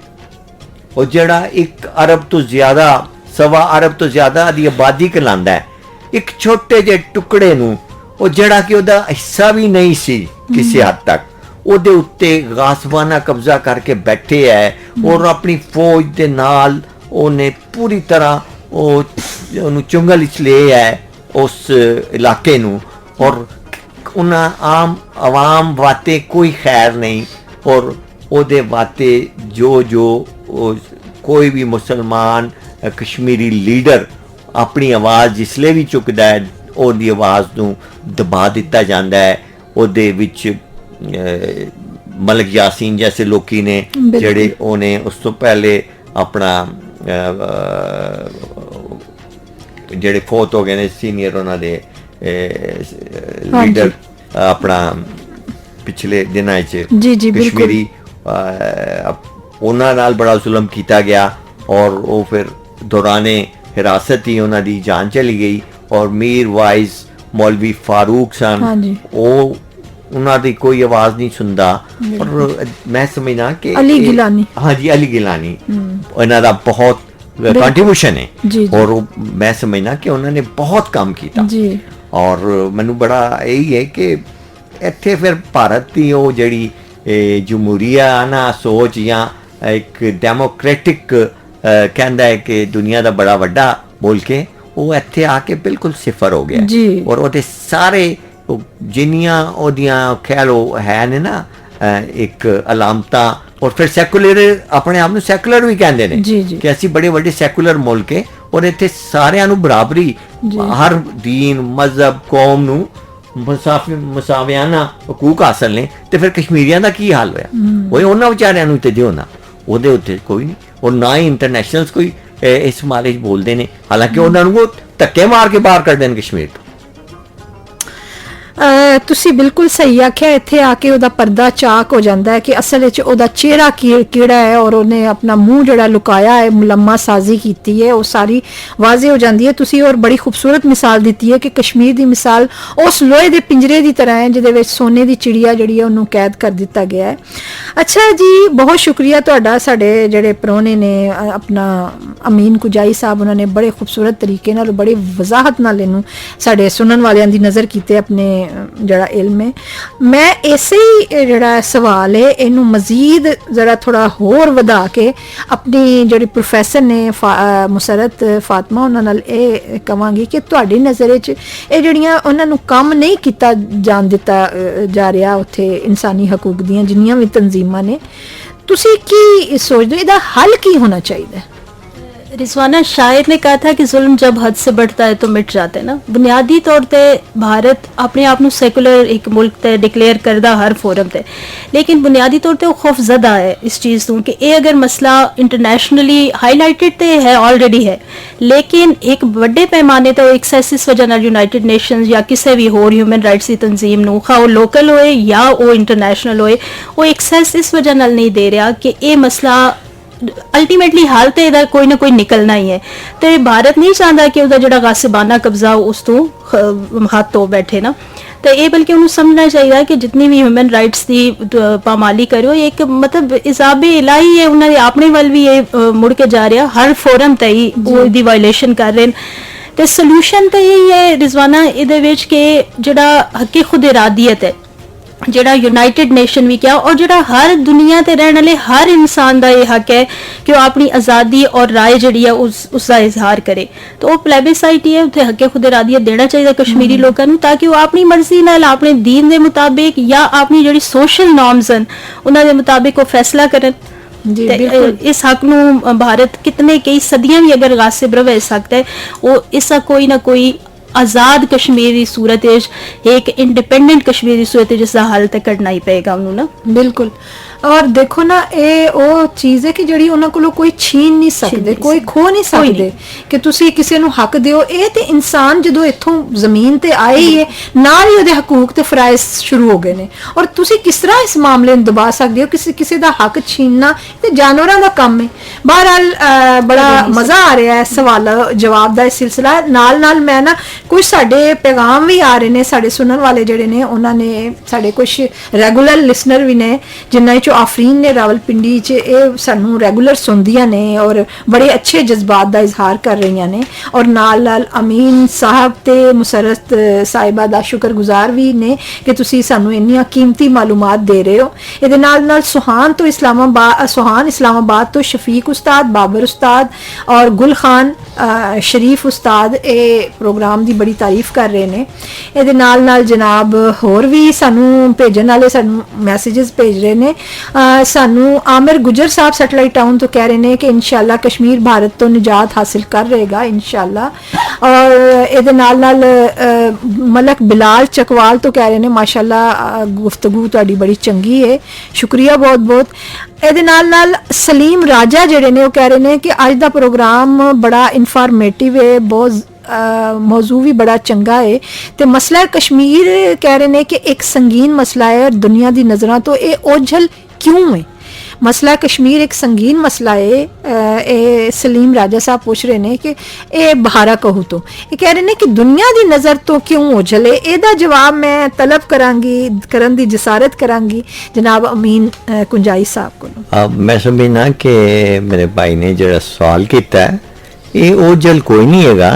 ਉਹ ਜਿਹੜਾ 1 ਅਰਬ ਤੋਂ ਜ਼ਿਆਦਾ 1.25 ਅਰਬ ਤੋਂ ਜ਼ਿਆਦਾ ਦੀ ਆਬਾਦੀ ਕਹਿਲਾਉਂਦਾ ਹੈ ਇੱਕ ਛੋਟੇ ਜਿਹੇ ਟੁਕੜੇ ਨੂੰ ਉਹ ਜਿਹੜਾ ਕਿ ਉਹਦਾ ਹਿੱਸਾ ਵੀ ਨਹੀਂ ਸੀ ਕਿਸੇ ਹੱਦ ਤੱਕ ਉਹਦੇ ਉੱਤੇ ਗਾਸਬਾਨਾ ਕਬਜ਼ਾ ਕਰਕੇ ਬੈਠੇ ਹੈ ਔਰ ਆਪਣੀ ਫੌਜ ਦੇ ਨਾਲ ਉਹਨੇ ਪੂਰੀ ਤਰ੍ਹਾਂ ਉਹਨੂੰ ਚੁੰਗਲ ਵਿੱਚ ਲਿਆ ਹੈ ਉਸ ਇਲਾਕੇ ਨੂੰ ਔਰ ਉਹਨਾਂ ਆਮ ਆਵਾਮ ਵਾਸਤੇ ਕੋਈ ਖੈਰ ਨਹੀਂ ਔਰ ਉਹਦੇ ਵਾਸਤੇ ਜੋ ਕੋਈ ਵੀ ਮੁਸਲਮਾਨ ਕਸ਼ਮੀਰੀ ਲੀਡਰ ਆਪਣੀ ਆਵਾਜ਼ ਜਿਸਲੇ ਵੀ ਚੁੱਕਦਾ ਹੈ ਉਹਦੀ ਆਵਾਜ਼ ਨੂੰ ਦਬਾ ਦਿੱਤਾ ਜਾਂਦਾ ਹੈ ਉਹਦੇ ਵਿੱਚ ਮਲਕ ਯਾਸੀਨ ਜੈਸੇ ਲੋਕੀ ਨੇ ਜਿਹੜੇ ਉਹਨੇ ਉਸ ਤੋਂ ਪਹਿਲੇ ਆਪਣਾ ਜਿਹੜੇ ਫੌਤ ਹੋ ਗਏ ਨੇ ਸੀਨੀਅਰ ਉਹਨਾਂ ਦੇ ਲੀਡਰ ਆਪਣਾ ਪਿਛਲੇ ਦਿਨਾਂ 'ਚ ਕਸ਼ਮੀਰੀ ਉਹਨਾਂ ਨਾਲ ਬੜਾ ਜ਼ੁਲਮ ਕੀਤਾ ਗਿਆ ਔਰ ਉਹ ਫਿਰ ਦੌਰਾਨੇ ਹਿਰਾਸਤ ਹੀ ਉਹਨਾਂ ਦੀ ਜਾਨ ਚਲੀ ਗਈ ਔਰ ਮੀਰ ਵਾਇਜ਼ ਮੌਲਵੀ ਫਾਰੂਕ ਸਨ ਉਹ ਉਹਨਾਂ ਦੀ ਕੋਈ ਆਵਾਜ਼ ਨਹੀਂ ਸੁਣਦਾ ਔਰ ਮੈਂ ਸਮਝਦਾ ਕਿ ਅਲੀ ਗਿਲਾਨੀ ਹਾਂਜੀ ਅਲੀ ਗਿਲਾਨੀ ਇਹਨਾਂ ਦਾ ਬਹੁਤ ਕੰਟਰੀਬਿਊਸ਼ਨ ਹੈ ਔਰ ਮੈਂ ਸਮਝਦਾ ਕਿ ਉਹਨਾਂ ਨੇ ਬਹੁਤ ਕੰਮ ਕੀਤਾ ਔਰ ਮੈਨੂੰ ਬੜਾ ਇਹੀ ਹੈ ਕਿ ਇੱਥੇ ਫਿਰ ਭਾਰਤ ਦੀ ਉਹ ਜਿਹੜੀ ਜਮਹੂਰੀਆਨਾ ਸੋਚ ਜਾਂ ਇੱਕ ਡੈਮੋਕ੍ਰੈਟਿਕ ਕਹਿੰਦਾ ਹੈ ਕਿ ਦੁਨੀਆ ਦਾ ਬੜਾ ਵੱਡਾ ਮੁਲਕ ਹੈ ਉਹ ਇੱਥੇ ਆ ਕੇ ਬਿਲਕੁਲ ਸਿਫਰ ਹੋ ਗਿਆ ਔਰ ਉਹਦੇ ਸਾਰੇ ਜਿੰਨੀਆਂ ਉਹਦੀਆਂ ਕਹਿ ਲਓ ਹੈ ਨੇ ਨਾ ਇੱਕ ਅਲਾਮਤਾਂ ਔਰ ਫਿਰ ਸੈਕੂਲਰ ਆਪਣੇ ਆਪ ਨੂੰ ਸੈਕੂਲਰ ਵੀ ਕਹਿੰਦੇ ਨੇ ਕਿ ਅਸੀਂ ਬੜੇ ਵੱਡੇ ਸੈਕੂਲਰ ਮੁਲਕ ਹੈ ਔਰ ਇੱਥੇ ਸਾਰਿਆਂ ਨੂੰ ਬਰਾਬਰੀ ਹਰ ਦੀਨ ਮਜ਼ਹਬ ਕੌਮ ਨੂੰ ਮੁਸਾਵਿਆਨਾ ਹਕੂਕ ਹਾਸਲ ਨੇ ਤੇ ਫਿਰ ਕਸ਼ਮੀਰੀਆਂ ਦਾ ਕੀ ਹਾਲ ਹੋਇਆ ਉਹ ਉਹਨਾਂ ਵਿਚਾਰਿਆਂ ਨੂੰ ਤੇ ਦਿਓ ਨਾ ਉਹਦੇ ਉੱਤੇ ਕੋਈ ਨਹੀਂ ਔਰ ਨਾ ਹੀ ਇੰਟਰਨੈਸ਼ਨਲਸ ਕੋਈ ਇਸ ਮਾਰੇ ਬੋਲਦੇ ਨੇ ਹਾਲਾਂਕਿ ਉਹਨਾਂ ਨੂੰ ਉਹ ਧੱਕੇ ਮਾਰ ਕੇ ਬਾਹਰ ਕੱਢ ਦੇਣ ਕਸ਼ਮੀਰ ਤੋਂ ਤੁਸੀਂ ਬਿਲਕੁਲ ਸਹੀ ਆਖਿਆ ਇੱਥੇ ਆ ਕੇ ਉਹਦਾ ਪਰਦਾ ਚਾਕ ਹੋ ਜਾਂਦਾ ਹੈ ਕਿ ਅਸਲ ਵਿੱਚ ਉਹਦਾ ਚਿਹਰਾ ਕਿਹੜਾ ਹੈ ਔਰ ਉਹਨੇ ਆਪਣਾ ਮੂੰਹ ਜਿਹੜਾ ਲੁਕਾਇਆ ਹੈ ਮੁਲੰਮਾ ਸਾਜ਼ੀ ਕੀਤੀ ਹੈ ਉਹ ਸਾਰੀ ਵਾਜ਼ਿਹ ਹੋ ਜਾਂਦੀ ਹੈ ਤੁਸੀਂ ਔਰ ਬੜੀ ਖੂਬਸੂਰਤ ਮਿਸਾਲ ਦਿੱਤੀ ਹੈ ਕਿ ਕਸ਼ਮੀਰ ਦੀ ਮਿਸਾਲ ਉਸ ਲੋਹੇ ਦੇ ਪਿੰਜਰੇ ਦੀ ਤਰ੍ਹਾਂ ਹੈ ਜਿਹਦੇ ਵਿੱਚ ਸੋਨੇ ਦੀ ਚਿੜੀਆ ਜਿਹੜੀ ਹੈ ਉਹਨੂੰ ਕੈਦ ਕਰ ਦਿੱਤਾ ਗਿਆ ਹੈ ਅੱਛਾ ਜੀ ਬਹੁਤ ਸ਼ੁਕਰੀਆ ਤੁਹਾਡਾ ਸਾਡੇ ਜਿਹੜੇ ਪ੍ਰਾਹੁਣੇ ਨੇ ਆਪਣਾ ਅਮੀਨ ਕੁਜਾਈ ਸਾਹਿਬ ਉਹਨਾਂ ਨੇ ਬੜੇ ਖੂਬਸੂਰਤ ਤਰੀਕੇ ਨਾਲ ਬੜੀ ਵਜ਼ਾਹਤ ਨਾਲ ਇਹਨੂੰ ਸਾਡੇ ਸੁਣਨ ਵਾਲਿਆਂ ਦੀ ਨਜ਼ਰ ਕੀਤੇ ਆਪਣੇ ਜਿਹੜਾ ਇਲਮ ਹੈ ਮੈਂ ਇਸੇ ਹੀ ਜਿਹੜਾ ਸਵਾਲ ਹੈ ਇਹਨੂੰ ਮਜ਼ੀਦ ਜ਼ਰਾ ਥੋੜਾ ਹੋਰ ਵਧਾ ਕੇ ਆਪਣੀ ਜਿਹੜੀ ਪ੍ਰੋਫੈਸਰ ਨੇ ਮੁਸਰਤ ਫਾਤਮਾ ਉਹਨਾਂ ਨਾਲ ਇਹ ਕਵਾਂਗੀ ਕਿ ਤੁਹਾਡੀ ਨਜ਼ਰ ਵਿੱਚ ਇਹ ਜਿਹੜੀਆਂ ਉਹਨਾਂ ਨੂੰ ਕੰਮ ਨਹੀਂ ਕੀਤਾ ਜਾਣ ਦਿੱਤਾ ਜਾ ਰਿਹਾ ਉੱਥੇ ਇਨਸਾਨੀ ਹਕੂਕ ਦੀਆਂ ਜਿੰਨੀਆਂ ਵੀ ਤਨਜ਼ੀਮਾਂ ਨੇ ਤੁਸੀਂ ਕੀ ਸੋਚਦੇ ਹੋ ਇਹਦਾ ਹੱਲ ਕੀ ਹੋਣਾ ਚਾਹੀਦਾ रिजवाना शायर ने कहा था कि जुल्म जब हद से बढ़ता है तो मिट जाते हैं ना बुनियादी तौर पे भारत अपने आप ਨੂੰ ਸੈਕੂਲਰ ਇੱਕ ਮੁਲਕ ਤੇ ਡਿਕਲੇਅਰ ਕਰਦਾ ਹਰ ਫੋਰਮ ਤੇ ਲੇਕਿਨ ਬੁਨਿਆਦੀ ਤੌਰ ਤੇ ਉਹ ਖੌਫਜ਼ਦਾ ਹੈ ਇਸ ਚੀਜ਼ ਤੋਂ ਕਿ ਇਹ ਅਗਰ ਮਸਲਾ ਇੰਟਰਨੈਸ਼ਨਲੀ ਹਾਈਲਾਈਟਡ ਤੇ ਹੈ ਆਲਰੇਡੀ ਹੈ ਲੇਕਿਨ ਇੱਕ ਵੱਡੇ ਪੈਮਾਨੇ ਤੇ ਐਕਸੈਸ ਇਸ ਵਜ੍ਹਾ ਨਾਲ ਯੂਨਾਈਟਿਡ ਨੇਸ਼ਨਸ ਜਾਂ ਕਿਸੇ ਵੀ ਹੋਰ ਹਿਊਮਨ ਰਾਈਟਸ ਦੀ ਤਨਜ਼ੀਮ ਨੂੰ ਖਾ ਉਹ ਲੋਕਲ ਹੋਏ ਜਾਂ ਉਹ ਇੰਟਰਨੈਸ਼ਨਲ ਹੋਏ ਉਹ ਐਕਸੈਸ ਇਸ ਵਜ੍ਹਾ ਨਾਲ ਨਹੀਂ ਦੇ ਰਿਹਾ ਕਿ ਇਹ ਮਸਲਾ ਅਲਟੀਮੇਟਲੀ ਹਾਲ ਤੇ ਇਹਦਾ ਕੋਈ ਨਾ ਕੋਈ ਨਿਕਲਣਾ ਹੀ ਹੈ ਤੇ ਭਾਰਤ ਨਹੀਂ ਚਾਹੁੰਦਾ ਕਿ ਉਹਦਾ ਜਿਹੜਾ ਗਾਸਿਬਾਨਾ ਕਬਜ਼ਾ ਉਸ ਤੋਂ ਹੱਥ ਤੋਂ ਬੈਠੇ ਨਾ ਤੇ ਇਹ ਬਲਕਿ ਉਹਨੂੰ ਸਮਝਣਾ ਚਾਹੀਦਾ ਕਿ ਜਿੰਨੀ ਵੀ ਹਿਊਮਨ ਰਾਈਟਸ ਦੀ ਪਾਮਾਲੀ ਕਰਿਓ ਇਹ ਇੱਕ ਮਤਲਬ ਇਜ਼ਾਬੇ ਇਲਾਹੀ ਹੈ ਉਹਨਾਂ ਦੇ ਆਪਣੇ ਵੱਲ ਵੀ ਇਹ ਮੁੜ ਕੇ ਜਾ ਰਿਹਾ ਹਰ ਫੋਰਮ ਤੇ ਹੀ ਉਹਦੀ ਵਾਇਲੇਸ਼ਨ ਕਰ ਰਹੇ ਨੇ ਤੇ ਸੋਲੂਸ਼ਨ ਤਾਂ ਇਹ ਹੈ ਰਿਜ਼ਵਾਨਾ ਇਹਦੇ ਵਿੱਚ ਕਿ ਜਿਹੜਾ ਹੱਕੇ ਖੁਦ ਇਰਾਦੀਅਤ ਹੈ ਜਿਹੜਾ ਯੂਨਾਈਟਿਡ ਨੇਸ਼ਨ ਵੀ ਕਿਹਾ ਔਰ ਜਿਹੜਾ ਹਰ ਦੁਨੀਆ ਤੇ ਰਹਿਣ ਵਾਲੇ ਹਰ ਇਨਸਾਨ ਦਾ ਇਹ ਹੱਕ ਹੈ ਕਿ ਉਹ ਆਪਣੀ ਆਜ਼ਾਦੀ ਔਰ ਰਾਏ ਜਿਹੜੀ ਹੈ ਉਸ ਦਾ ਇਜ਼ਹਾਰ ਕਰੇ ਤਾਂ ਉਹ ਪਲੇਬਿਸਾਈਟ ਹੀ ਹੈ ਉੱਥੇ ਹੱਕੇ ਖੁਦ ਇਰਾਦੀਅਤ ਦੇਣਾ ਚਾਹੀਦਾ ਕਸ਼ਮੀਰੀ ਲੋਕਾਂ ਨੂੰ ਤਾਂ ਕਿ ਉਹ ਆਪਣੀ ਮਰਜ਼ੀ ਨਾਲ ਆਪਣੇ ਦੀਨ ਦੇ ਮੁਤਾਬਿਕ ਜਾਂ ਆਪਣੀ ਜਿਹੜੀ ਸੋਸ਼ਲ ਨੋਰਮਸ ਹਨ ਉਹਨਾਂ ਦੇ ਮੁਤਾਬਿਕ ਉਹ ਫੈਸਲਾ ਕਰਨ ਇਸ ਹੱਕ ਨੂੰ ਭਾਰਤ ਕਿਤਨੇ ਕਈ ਸਦੀਆਂ ਵੀ ਅਗਰ ਗਾਸਿਬ ਰਵੇ ਸਕਦਾ ਹੈ ਉਹ ਇਸਾ ਕੋਈ ਨਾ ਕੋਈ आजाद कश्मीर की सूरत एक इंडिपेंडेंट कश्मीर की सूरत जिसका हल तो करना ही पेगा उन्होंने बिल्कुल ਔਰ ਦੇਖੋ ਨਾ ਇਹ ਉਹ ਚੀਜ਼ ਹੈ ਕਿ ਜਿਹੜੀ ਉਹਨਾਂ ਕੋਲੋਂ ਕੋਈ ਛੀਨ ਨਹੀਂ ਸਕਦੇ, ਕੋਈ ਖੋ ਨਹੀਂ ਸਕਦੇ ਕਿ ਤੁਸੀਂ ਕਿਸੇ ਨੂੰ ਹੱਕ ਦਿਓ। ਇਹ ਤੇ ਇਨਸਾਨ ਜਦੋਂ ਇੱਥੋਂ ਜ਼ਮੀਨ ਤੇ ਆਏ ਹੀ ਹੈ, ਨਾਲ ਹੀ ਉਹਦੇ ਹਕੂਕ ਤੇ ਫਰਾਇਜ਼ ਸ਼ੁਰੂ ਹੋ ਗਏ ਨੇ। ਔਰ ਤੁਸੀਂ ਕਿਸ ਤਰ੍ਹਾਂ ਇਸ ਮਾਮਲੇ ਨੂੰ ਦਬਾ ਸਕਦੇ ਹੋ? ਕਿਸੇ ਦਾ ਹੱਕ ਛੀਨਣਾ ਤੇ ਜਾਨਵਰਾਂ ਦਾ ਕੰਮ ਹੈ। ਬਹਰਹਾਲ ਬੜਾ ਮਜ਼ਾ ਆ ਰਿਹਾ ਹੈ ਸਵਾਲ ਜਵਾਬ ਦਾ ਇਹ ਸਿਲਸਿਲਾ। ਨਾਲ ਮੈਂ ਨਾ ਕੁਝ ਸਾਡੇ ਪੈਗਾਮ ਵੀ ਆ ਰਹੇ ਨੇ, ਸਾਡੇ ਸੁਣਨ ਵਾਲੇ ਜਿਹੜੇ ਨੇ ਉਹਨਾਂ ਨੇ, ਸਾਡੇ ਕੁਝ ਰੈਗੂਲਰ ਲਿਸਨਰ ਵੀ ਨੇ ਜਿਨ੍ਹਾਂ ਵਿੱਚੋਂ ਆਫਰੀਨ ਨੇ ਰਾਵਲਪਿੰਡੀ 'ਚ, ਇਹ ਸਾਨੂੰ ਰੈਗੂਲਰ ਸੁਣਦੀਆਂ ਨੇ ਔਰ ਬੜੇ ਅੱਛੇ ਜਜ਼ਬਾਤ ਦਾ ਇਜ਼ਹਾਰ ਕਰ ਰਹੀਆਂ ਨੇ। ਔਰ ਨਾਲ ਅਮੀਨ ਸਾਹਿਬ ਤੇ ਮੁਸਰਤ ਸਾਹਿਬਾ ਦਾ ਸ਼ੁਕਰਗੁਜ਼ਾਰ ਵੀ ਨੇ ਕਿ ਤੁਸੀਂ ਸਾਨੂੰ ਇੰਨੀਆਂ ਕੀਮਤੀ ਮਾਲੂਮਾਤ ਦੇ ਰਹੇ ਹੋ। ਇਹਦੇ ਨਾਲ ਸੁਹਾਨ ਇਸਲਾਮਾਬਾਦ ਤੋਂ ਸ਼ਫੀਕ ਉਸਤਾਦ, ਬਾਬਰ ਉਸਤਾਦ ਔਰ ਗੁਲ ਖਾਨ ਸ਼ਰੀਫ ਉਸਤਾਦ ਇਹ ਪ੍ਰੋਗਰਾਮ ਦੀ ਬੜੀ ਤਾਰੀਫ ਕਰ ਰਹੇ ਨੇ। ਇਹਦੇ ਨਾਲ ਜਨਾਬ ਹੋਰ ਵੀ ਸਾਨੂੰ ਭੇਜਣ ਵਾਲੇ ਸਾਨੂੰ ਮੈਸੇजेस ਭੇਜ ਰਹੇ ਨੇ। ਸਾਨੂੰ ਆਮਿਰ ਗੁਜਰ ਸਾਹਿਬ ਸੈਟਲਾਈਟ ਟਾਊਨ ਤੋਂ ਕਹਿ ਰਹੇ ਨੇ ਕਿ ਇਨਸ਼ਾਅੱਲਾ ਕਸ਼ਮੀਰ ਭਾਰਤ ਤੋਂ ਨਿਜਾਤ ਹਾਸਿਲ ਕਰ ਰਹੇਗਾ ਇਨਸ਼ਾਅੱਲਾ। ਔਰ ਇਹਦੇ ਨਾਲ ਮਲਕ ਬਿਲਾਲ ਚਕਵਾਲ ਤੋਂ ਕਹਿ ਰਹੇ ਨੇ ਮਾਸ਼ਾਅੱਲਾ ਗੁਫ਼ਤਗੂ ਤੁਹਾਡੀ ਬੜੀ ਚੰਗੀ ਹੈ, ਸ਼ੁਕਰੀਆ ਬਹੁਤ ਬਹੁਤ। ਇਹਦੇ ਨਾਲ ਸਲੀਮ ਰਾਜਾ ਜਿਹੜੇ ਨੇ ਉਹ ਕਹਿ ਰਹੇ ਨੇ ਕਿ ਅੱਜ ਦਾ ਪ੍ਰੋਗਰਾਮ ਬੜਾ ਇਨਫੋਰਮੇਟਿਵ ਹੈ, ਬਹੁਤ ਮੌਜੂ ਵੀ ਬੜਾ ਚੰਗਾ ਹੈ ਤੇ ਮਸਲਾ ਕਸ਼ਮੀਰ ਕਹਿ ਰਹੇ ਨੇ ਕਿ ਇੱਕ ਸੰਗੀਨ ਮਸਲਾ ਹੈ ਔਰ ਦੁਨੀਆ ਦੀ ਨਜ਼ਰਾਂ ਤੋਂ ਇਹ ओझल क्यों है? मसला कश्मीर एक संगीन मसला है। ये सलीम राजा साहब पूछ रहे ने कि ये बहारा कहूँ तो ये कह रहे ने कि दुनिया की नज़र तो क्यों ओझल है? ਇਹਦਾ जवाब मैं तलब करांगी, करन दी जसारत करांगी जनाब अमीन कुंजाई साहब को। मैं समझना कि मेरे भाई ने जो सवाल किया है ये ओझल कोई नहीं हैगा।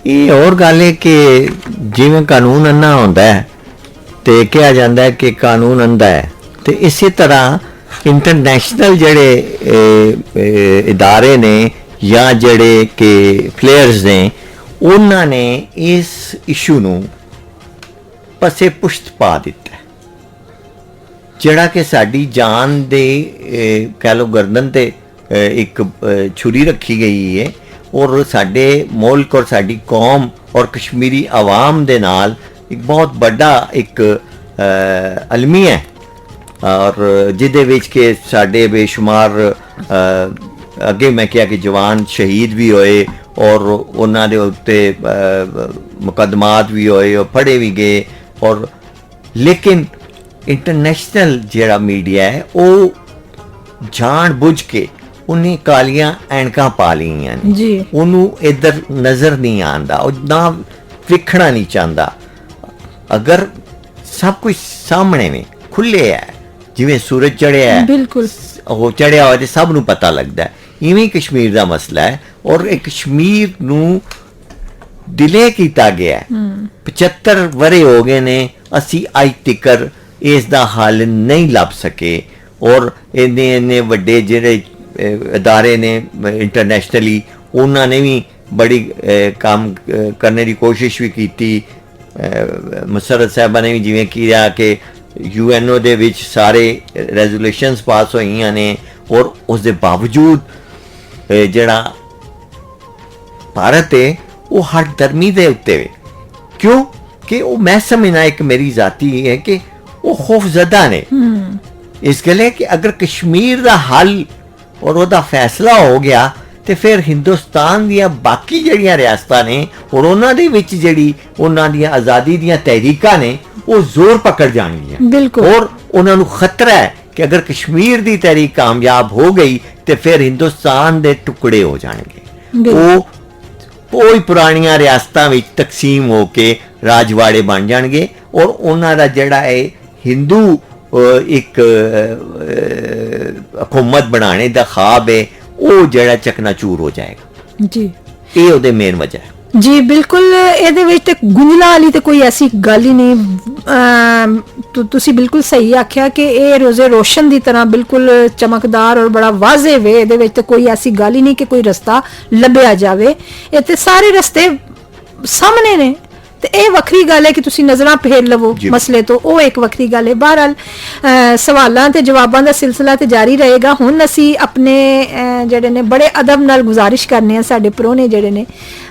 ये और गल है कि जिवें कानून अन्ना होंदा है ते कहा जाता है कि कानून अंधा है, तो इसी तरह इंटरनेशनल जड़े इदारे ने या जड़े के प्लेयर्स ने उन्होंने इस इशू नू पसे पुश्त पा दिता है। जड़ा कि साड़ी जान दे कह लो गर्दन ते एक छुरी रखी गई है और साडे मुल्क और साडी कौम और कश्मीरी आवाम दे नाल एक बहुत बड़ा एक अलमी है और जिदे विच के साडे बेशुमार अगे मैं क्या कि जवान शहीद भी होए और उन्हां दे उत्ते मुकदमात भी होए और फड़े भी गए। और लेकिन इंटरनेशनल जेड़ा मीडिया है वो जान बुझ के उन्हें कालियां ऐनकां पा लियां ने जी, उन्हों इधर नज़र नहीं आंदा और ना विखना नहीं चाहता। अगर सब कुछ सामने में खुले है जिवें सूरज चढ़िया है, बिल्कुल वो चढ़िया हो तो सब नूं पता लगता है। इवें कश्मीर का मसला है और एक कश्मीर नूं डिले किया गया है। 75 वरे हो गए ने, असी अज तक इसका हल नहीं लभ सके। और इन्ने वड्डे जिहड़े इदारे ने इंटरनेशनली उन्होंने भी बड़ी काम करने की कोशिश भी की। मुसरत साहबा ने भी जिवें किया कि यूएनओ दे विच सारे रेजोल्यूशनस पास होईयां ने और उस दे बावजूद जिहड़ा भारत है वो हर दरमी दे उत्ते वे। क्यों कि वो मैं समझना एक मेरी जाती है कि वो खौफजदा ने इस गले कि अगर कश्मीर का हल और वह फैसला हो गया तो फिर हिंदुस्तान दियां बाकी जड़ियां रियासतां ने और उन्हां दे विच जिहड़ी उन्हां दियां आज़ादी दियां तहरीकां ने वो जोर पकड़ जाएंगियां। बिल्कुल। और उन्हां नूं खतरा है कि अगर कश्मीर दी तहरीक कामयाब हो गई तो फिर हिंदुस्तान दे टुकड़े हो जाएंगे। वो कोई पुरानियां रियासतां विच तकसीम होके राजवाड़े बन जाएंगे और उन्हां दा जिहड़ा है हिंदू एक हुकूमत बनाने का ख्वाब है वो जड़ा चकनाचूर हो जाएगा जी। ये ਉਹਦੇ मेन वजह है जी। बिल्कुल ਇਹਦੇ ਵਿੱਚ ਤੇ ਗੁੰਝਲਾਂ ਵਾਲੀ ਤੇ ਕੋਈ ਐਸੀ ਗੱਲ ਹੀ ਨਹੀਂ। ਤੁਸੀਂ ਬਿਲਕੁਲ ਸਹੀ ਆਖਿਆ ਕਿ ਇਹ ਰੋਜ਼ੇ ਰੋਸ਼ਨ ਦੀ ਤਰ੍ਹਾਂ ਬਿਲਕੁਲ ਚਮਕਦਾਰ ਔਰ ਬੜਾ ਵਾਜ਼ੇ ਵੇ। ਇਹਦੇ ਵਿੱਚ ਤੇ ਕੋਈ ਐਸੀ ਗੱਲ ਹੀ ਨਹੀਂ ਕਿ ਕੋਈ ਰਸਤਾ ਲੱਭਿਆ ਜਾਵੇ। ਇਹ ਤੇ ਸਾਰੇ ਰਸਤੇ ਸਾਹਮਣੇ ਨੇ ਤੇ ਇਹ ਵੱਖਰੀ ਗੱਲ ਹੈ ਕਿ ਤੁਸੀਂ ਨਜ਼ਰਾਂ ਫੇਰ ਲਵੋ ਮਸਲੇ ਤੋਂ, ਉਹ ਇੱਕ ਵੱਖਰੀ ਗੱਲ ਹੈ। ਬਹਰਹਾਲ ਸਵਾਲਾਂ ਤੇ ਜਵਾਬਾਂ ਦਾ ਸਿਲਸਿਲਾ ਤੇ ਜਾਰੀ ਰਹੇਗਾ। ਹੁਣ ਅਸੀਂ ਆਪਣੇ ਜਿਹੜੇ ਨੇ ਬੜੇ ਅਦਬ ਨਾਲ ਗੁਜ਼ਾਰਿਸ਼ ਕਰਨੇ ਆ ਸਾਡੇ ਪ੍रोने ਜਿਹੜੇ ਨੇ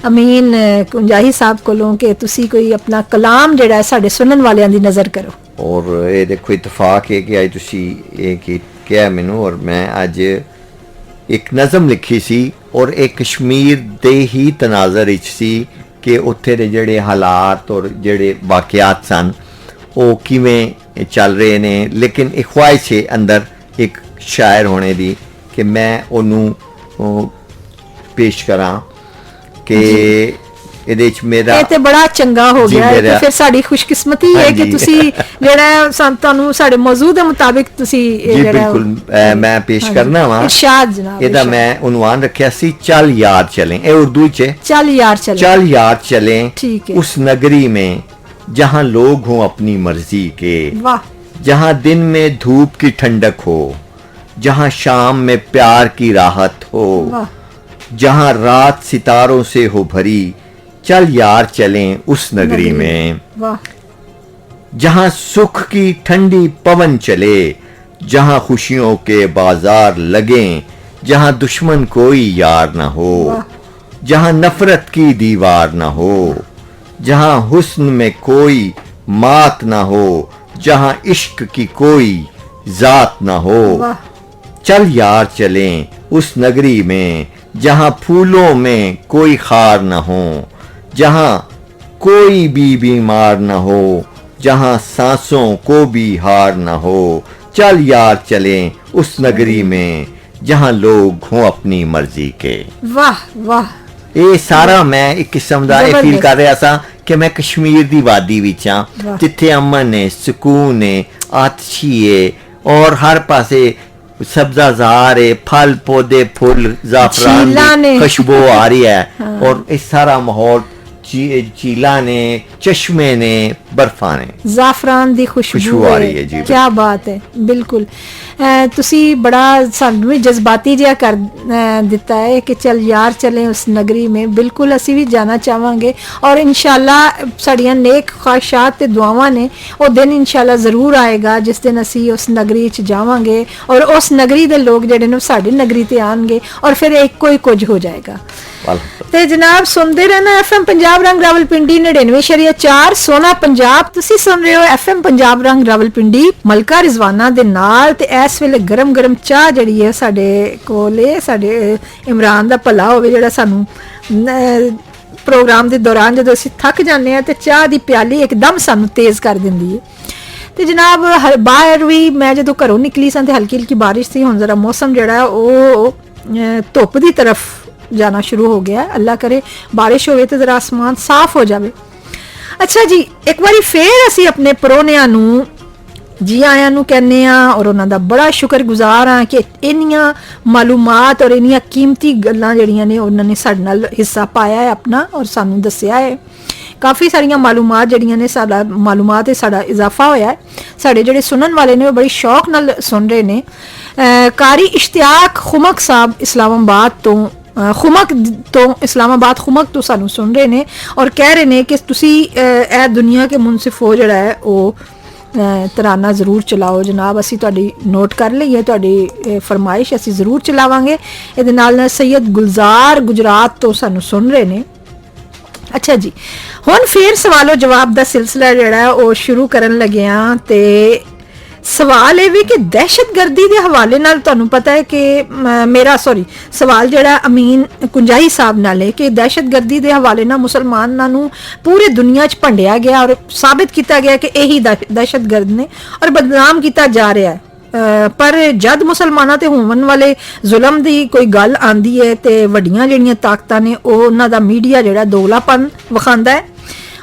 ਅਮੀਨ ਕੁੰਜਾਹੀ ਸਾਹਿਬ ਕੋਲੋਂ ਕਿ ਤੁਸੀਂ ਕੋਈ ਆਪਣਾ ਕਲਾਮ ਜਿਹੜਾ ਹੈ ਸਾਡੇ ਸੁਣਨ ਵਾਲਿਆਂ ਦੀ ਨਜ਼ਰ ਕਰੋ। और ये देखो इतफाक है कि आज तुसी ये कि ਕਿਹਾ ਮੈਨੂੰ, ਔਰ ਮੈਂ ਅੱਜ ਇੱਕ ਨਜ਼ਮ ਲਿਖੀ ਸੀ ਔਰ ਇਹ ਕਸ਼ਮੀਰ ਦੇ ਹੀ ਤਨਾਜ਼ਰ ਵਿੱਚ ਸੀ ਕਿ ਉੱਥੇ ਦੇ ਜਿਹੜੇ ਹਾਲਾਤ ਔਰ ਜਿਹੜੇ ਵਾਕਿਆਤ ਸਨ ਉਹ ਕਿਵੇਂ ਚੱਲ ਰਹੇ ਨੇ। ਲੇਕਿਨ ਇੱਕ ਖੁਆਇਸ਼ ਹੈ ਅੰਦਰ ਇੱਕ ਸ਼ਾਇਰ ਹੋਣੇ ਦੀ ਕਿ ਮੈਂ ਉਹਨੂੰ ਪੇਸ਼ ਕਰਾਂ ਕਿ ਇਹਦੇ ਚ ਮੇਰਾ ਇਹ ਤੇ ਬੜਾ ਚੰਗਾ ਹੋ ਜੀ ਗਿਆ ਹੈ। ਤੇ ਮੇਰਾ- ਫਿਰ ਸਾਡੀ ਖੁਸ਼ਕਿਸਮਤੀ ਹੈ ਕਿ ਹਾਂਜੀ। ਤੁਸੀਂ ਜਿਹੜਾ ਤੁਹਾਨੂੰ ਸਾਡੇ ਮੌਜੂ ਦੇ ਮੁਤਾਬਿਕ ਤੁਸੀਂ ਇਹ ਜੀ ਜਿਹੜਾ ਬਿਲਕੁਲ ਮੈਂ ਪੇਸ਼ ਹਾਂਜੀ। ਕਰਨਾ ਵਾ। ਇਰਸ਼ਾਦ ਜਨਾਬ, ਇਹਦਾ ਇਰਸ਼ਾਦ। ਮੈਂ ਉਨਵਾਨ ਰੱਖਿਆ ਸੀ चल यार चलें। ये उर्दू च चल यार चल चल यार चलें ठीक है। उस नगरी में जहाँ लोग हों अपनी मर्जी के, वाह, जहाँ दिन में धूप की ठंडक हो, जहाँ शाम में प्यार की राहत हो, वाह, जहाँ रात सितारों से हो भरी, चल यार चलें उस नगरी में, वाह, जहाँ सुख की ठंडी पवन चले, जहाँ खुशियों के बाजार लगें, जहाँ दुश्मन कोई यार न हो, जहाँ नफरत की दीवार न हो, जहाँ हुस्न में कोई मात न हो, जहाँ इश्क की कोई जात न हो, वाह, चल यार चलें उस नगरी में, जहाँ फूलों में कोई खार न हो, जहाँ कोई भी बीमार न हो, जहाँ सांसों को भी हार न हो, चल यार चलें उस नगरी में जहाँ लोग हों अपनी मर्जी के। वाह, वाह, ਇਹ ਸਾਰਾ ਮੈਂ ਇੱਕ ਕਿਸਮ ਦਾ ਇਹ ਫੀਲ ਜ਼ਬਰਦਸਤ। ਕਰ ਰਿਹਾ ਸਾਂ ਕਿ ਮੈਂ ਕਸ਼ਮੀਰ ਦੀ ਵਾਦੀ ਵਿੱਚ ਹਾਂ, ਵਾਹ। ਜਿੱਥੇ ਅਮਨ ਹੈ, ਸਕੂਨ ਹੈ, ਆਤਸ਼ੀ ਹੈ ਔਰ ਹਰ ਪਾਸੇ ਸਬਜ਼ਾਜ਼ਾਰ ਹੈ, ਫਲ ਪੌਦੇ ਫੁੱਲ ਜ਼ਾਫਰਾਨ ਝੀਲਾਂ ਨੇ। ਦੀ ਖੁਸ਼ਬੂ ਆ ਰਹੀ ਹੈ ਔਰ ਇਹ ਸਾਰਾ ਮਾਹੌਲ ਝੀਲਾਂ ਨੇ, ਚਸ਼ਮੇ ਨੇ, ਬਰਫਾਂ ਨੇ। ਜ਼ਾਫਰਾਨ ਦੀ ਖੁਸ਼ਬੂ ਖੁਸ਼ਬੂ ਆ ਰਹੀ ਹੈ ਜੀ। ਕੀ ਬਾਤ ਹੈ, ਬਿਲਕੁਲ। ਤੁਸੀਂ ਬੜਾ ਸਾਨੂੰ ਵੀ ਜਜ਼ਬਾਤੀ ਜਿਹਾ ਕਰ ਦਿੱਤਾ ਹੈ ਕਿ ਚਲ ਯਾਰ ਚਲੇ ਉਸ ਨਗਰੀ में। ਬਿਲਕੁਲ ਅਸੀਂ ਵੀ ਜਾਣਾ ਚਾਹਾਂਗੇ ਔਰ ਇਨਸ਼ਾਅੱਲਾ ਸਾਡੀਆਂ ਨੇਕ ਖਾਹਿਸ਼ਾਤ ਤੇ ਦੁਆਵਾਂ ਨੇ ਉਹ ਦਿਨ ਇਨਸ਼ਾਅੱਲਾ ਜ਼ਰੂਰ ਆਏਗਾ ਜਿਸ ਦਿਨ ਅਸੀਂ ਉਸ ਨਗਰੀ 'ਚ ਜਾਵਾਂਗੇ ਔਰ ਉਸ ਨਗਰੀ ਦੇ ਲੋਕ ਜਿਹੜੇ ਨੇ ਸਾਡੀ ਨਗਰੀ ਤੇ ਆਣਗੇ ਔਰ ਫਿਰ ਇੱਕੋ ਹੀ ਕੁਝ ਹੋ ਜਾਏਗਾ। ਤੇ ਜਨਾਬ ਸੁਣਦੇ ਰਹਿਣਾ ਐਫਐਮ ਪੰਜਾਬ ਰੰਗ ਰਾਵਲਪਿੰਡੀ 99.4 ਸੋਨਾ ਪੰਜਾਬ। ਤੁਸੀਂ ਸੁਣ ਰਹੇ ਹੋ ਐਫਐਮ ਪੰਜਾਬ ਰੰਗ ਰਾਵਲਪਿੰਡੀ ਮਲਕਾ ਰਿਜ਼ਵਾਨਾ ਦੇ ਨਾਲ। ਤੇ ਇਸ ਵੇਲੇ ਗਰਮ ਗਰਮ ਚਾਹ ਜਿਹੜੀ ਹੈ ਸਾਡੇ ਕੋਲੇ, ਸਾਡੇ ਇਮਰਾਨ ਦਾ ਭਲਾ ਹੋਵੇ ਜਿਹੜਾ ਸਾਨੂੰ ਪ੍ਰੋਗਰਾਮ ਦੇ ਦੌਰਾਨ ਜਦੋਂ ਅਸੀਂ ਥੱਕ ਜਾਂਦੇ ਆ ਤੇ ਚਾਹ ਦੀ ਪਿਆਲੀ ਇੱਕਦਮ ਸਾਨੂੰ ਤੇਜ਼ ਕਰ ਦਿੰਦੀ ਹੈ। ਤੇ ਜਨਾਬ ਬਾਹਰ ਵੀ ਮੈਂ ਜਦੋਂ ਘਰੋਂ ਨਿਕਲੀ ਸਾਂ ਤੇ ਹਲਕੀ ਹਲਕੀ ਬਾਰਿਸ਼ ਸੀ। ਹੁਣ ਜ਼ਰਾ ਮੌਸਮ ਜਿਹੜਾ ਉਹ ਧੁੱਪ ਦੀ ਤਰਫ ਜਾਣਾ ਸ਼ੁਰੂ ਹੋ ਗਿਆ। ਅੱਲਾ ਕਰੇ ਬਾਰਿਸ਼ ਹੋਵੇ ਤੇ ਜ਼ਰਾ ਆਸਮਾਨ ਸਾਫ਼ ਹੋ ਜਾਵੇ। ਅੱਛਾ ਜੀ, ਇੱਕ ਵਾਰੀ ਫੇਰ ਅਸੀਂ ਆਪਣੇ ਪਰੋਨਿਆਂ ਨੂੰ ਜੀ ਆਇਆਂ ਨੂੰ ਕਹਿੰਦੇ ਆ ਔਰ ਉਹਨਾਂ ਦਾ ਬੜਾ ਸ਼ੁਕਰਗੁਜ਼ਾਰ ਆ ਕਿ ਇੰਨੀਆਂ ਮਾਲੂਮਾਤ ਔਰ ਇੰਨੀਆਂ ਕੀਮਤੀ ਗੱਲਾਂ ਜਿਹੜੀਆਂ ਨੇ ਉਹਨਾਂ ਨੇ ਸਾਡੇ ਨਾਲ ਹਿੱਸਾ ਪਾਇਆ ਹੈ ਆਪਣਾ ਔਰ ਸਾਨੂੰ ਦੱਸਿਆ ਹੈ। ਕਾਫੀ ਸਾਰੀਆਂ ਮਾਲੂਮਾਤ ਜਿਹੜੀਆਂ ਨੇ ਮਾਲੂਮਾਤ ਤੇ ਸਾਡਾ ਇਜ਼ਾਫਾ ਹੋਇਆ ਹੈ। ਸਾਡੇ ਜਿਹੜੇ ਸੁਣਨ ਵਾਲੇ ਨੇ ਉਹ ਬੜੀ ਸ਼ੌਕ ਨਾਲ ਸੁਣ ਰਹੇ ਨੇ। ਕਾਰੀ ਇਸ਼ਤਿਆਕ ਖੁਮਕ ਸਾਹਿਬ ਇਸਲਾਮਾਬਾਦ ਤੋਂ ਇਸਲਾਮਾਬਾਦ ਖੁਮਕ ਤੋਂ ਸਾਨੂੰ ਸੁਣ ਰਹੇ ਨੇ ਔਰ ਕਹਿ ਰਹੇ ਨੇ ਕਿ ਤੁਸੀਂ ਇਹ ਦੁਨੀਆ ਕੇ ਮੁਨਸਿਫ ਹੋ ਜਿਹੜਾ ਹੈ ਉਹ ਤਰਾਨਾ ਜ਼ਰੂਰ ਚਲਾਓ ਜਨਾਬ। ਅਸੀਂ ਤੁਹਾਡੀ ਨੋਟ ਕਰ ਲਈਏ, ਤੁਹਾਡੀ ਫਰਮਾਇਸ਼ ਅਸੀਂ ਜ਼ਰੂਰ ਚਲਾਵਾਂਗੇ। ਇਹਦੇ ਨਾਲ ਸੈयद ਗੁਲਜ਼ਾਰ ਗੁਜਰਾਤ ਤੋਂ ਸਾਨੂੰ ਸੁਣ ਰਹੇ ਨੇ। ਅੱਛਾ ਜੀ, ਹੁਣ ਫੇਰ ਸਵਾਲੋ ਜਵਾਬ ਦਾ ਸਿਲਸਿਲਾ ਜਿਹੜਾ ਉਹ ਸ਼ੁਰੂ ਕਰਨ ਲੱਗੇ ਆ। ਤੇ ਸਵਾਲ ਇਹ ਵੀ ਕਿ ਦਹਿਸ਼ਤਗਰਦੀ ਦੇ ਹਵਾਲੇ ਨਾਲ ਤੁਹਾਨੂੰ ਪਤਾ ਹੈ ਕਿ ਸਵਾਲ ਜਿਹੜਾ ਅਮੀਨ ਕੁੰਜਾਈ ਸਾਹਿਬ ਨਾਲ ਹੈ ਕਿ ਦਹਿਸ਼ਤਗਰਦੀ ਦੇ ਹਵਾਲੇ ਨਾਲ ਮੁਸਲਮਾਨਾਂ ਨੂੰ ਪੂਰੇ ਦੁਨੀਆ 'ਚ ਭੰਡਿਆ ਗਿਆ ਔਰ ਸਾਬਿਤ ਕੀਤਾ ਗਿਆ ਕਿ ਇਹੀ ਦਹਿਸ਼ਤਗਰਦ ਨੇ ਔਰ ਬਦਨਾਮ ਕੀਤਾ ਜਾ ਰਿਹਾ ਹੈ। ਪਰ ਜਦ ਮੁਸਲਮਾਨਾਂ ਤੇ ਹੋਣ ਵਾਲੇ ਜ਼ੁਲਮ ਦੀ ਕੋਈ ਗੱਲ ਆਂਦੀ ਹੈ ਤੇ ਵੱਡੀਆਂ ਜਿਹੜੀਆਂ ਤਾਕਤਾਂ ਨੇ ਉਹ ਉਹਨਾਂ ਦਾ ਮੀਡੀਆ ਜਿਹੜਾ ਦੋਗਲਾਪਨ ਵਿਖਾਉਂਦਾ ਹੈ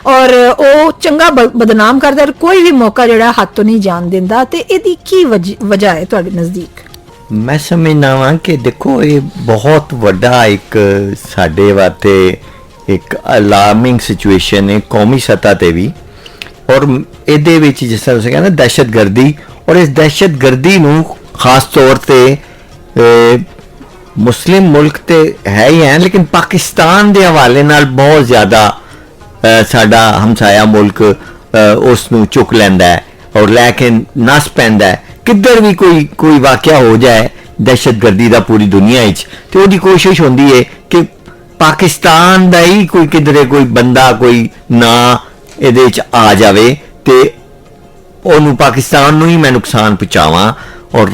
ਔਰ ਉਹ ਚੰਗਾ ਬਦਨਾਮ ਕਰਦਾ ਔਰ ਕੋਈ ਵੀ ਮੌਕਾ ਜਿਹੜਾ ਹੱਥ ਤੋਂ ਨਹੀਂ ਜਾਣ ਦਿੰਦਾ। ਤੇ ਇਹਦੀ ਕੀ ਵਜ੍ਹਾ ਹੈ ਤੁਹਾਡੇ ਨਜ਼ਦੀਕ? ਮੈਂ ਸਮਝਦਾ ਵਾਂ ਕਿ ਦੇਖੋ ਇਹ ਬਹੁਤ ਵੱਡਾ ਇੱਕ ਸਾਡੇ ਵਾਸਤੇ ਇੱਕ ਅਲਾਰਮਿੰਗ ਸਿਚੁਏਸ਼ਨ ਹੈ ਕੌਮੀ ਸਤ੍ਹਾ ਤੇ ਵੀ। ਔਰ ਇਹਦੇ ਵਿੱਚ ਜਿਸ ਤਰ੍ਹਾਂ ਤੁਸੀਂ ਕਹਿੰਦੇ ਦਹਿਸ਼ਤਗਰਦੀ ਔਰ ਇਸ ਦਹਿਸ਼ਤਗਰਦੀ ਨੂੰ ਖਾਸ ਤੌਰ ਤੇ ਮੁਸਲਿਮ ਮੁਲਕ ਤੇ ਹੈ ਹੀ ਹੈ ਲੇਕਿਨ ਪਾਕਿਸਤਾਨ ਦੇ ਹਵਾਲੇ ਨਾਲ ਬਹੁਤ ਜ਼ਿਆਦਾ ਸਾਡਾ ਹਮਸਾਇਆ ਮੁਲਕ ਉਸ ਨੂੰ ਚੁੱਕ ਲੈਂਦਾ ਹੈ ਔਰ ਲੈ ਕੇ ਨਸ ਪੈਂਦਾ ਹੈ। ਕਿੱਧਰ ਵੀ ਕੋਈ ਵਾਕਿਆ ਹੋ ਜਾਏ ਦਹਿਸ਼ਤਗਰਦੀ ਦਾ ਪੂਰੀ ਦੁਨੀਆ ਵਿੱਚ ਤੇ ਉਹਦੀ ਕੋਸ਼ਿਸ਼ ਹੁੰਦੀ ਹੈ ਕਿ ਪਾਕਿਸਤਾਨ ਦਾ ਹੀ ਕੋਈ ਕਿਧਰੇ ਕੋਈ ਬੰਦਾ ਕੋਈ ਨਾ ਇਹਦੇ ਵਿੱਚ ਆ ਜਾਵੇ ਤੇ ਉਹਨੂੰ ਪਾਕਿਸਤਾਨ ਨੂੰ ਹੀ ਮੈਂ ਨੁਕਸਾਨ ਪਹੁੰਚਾਵਾਂ ਔਰ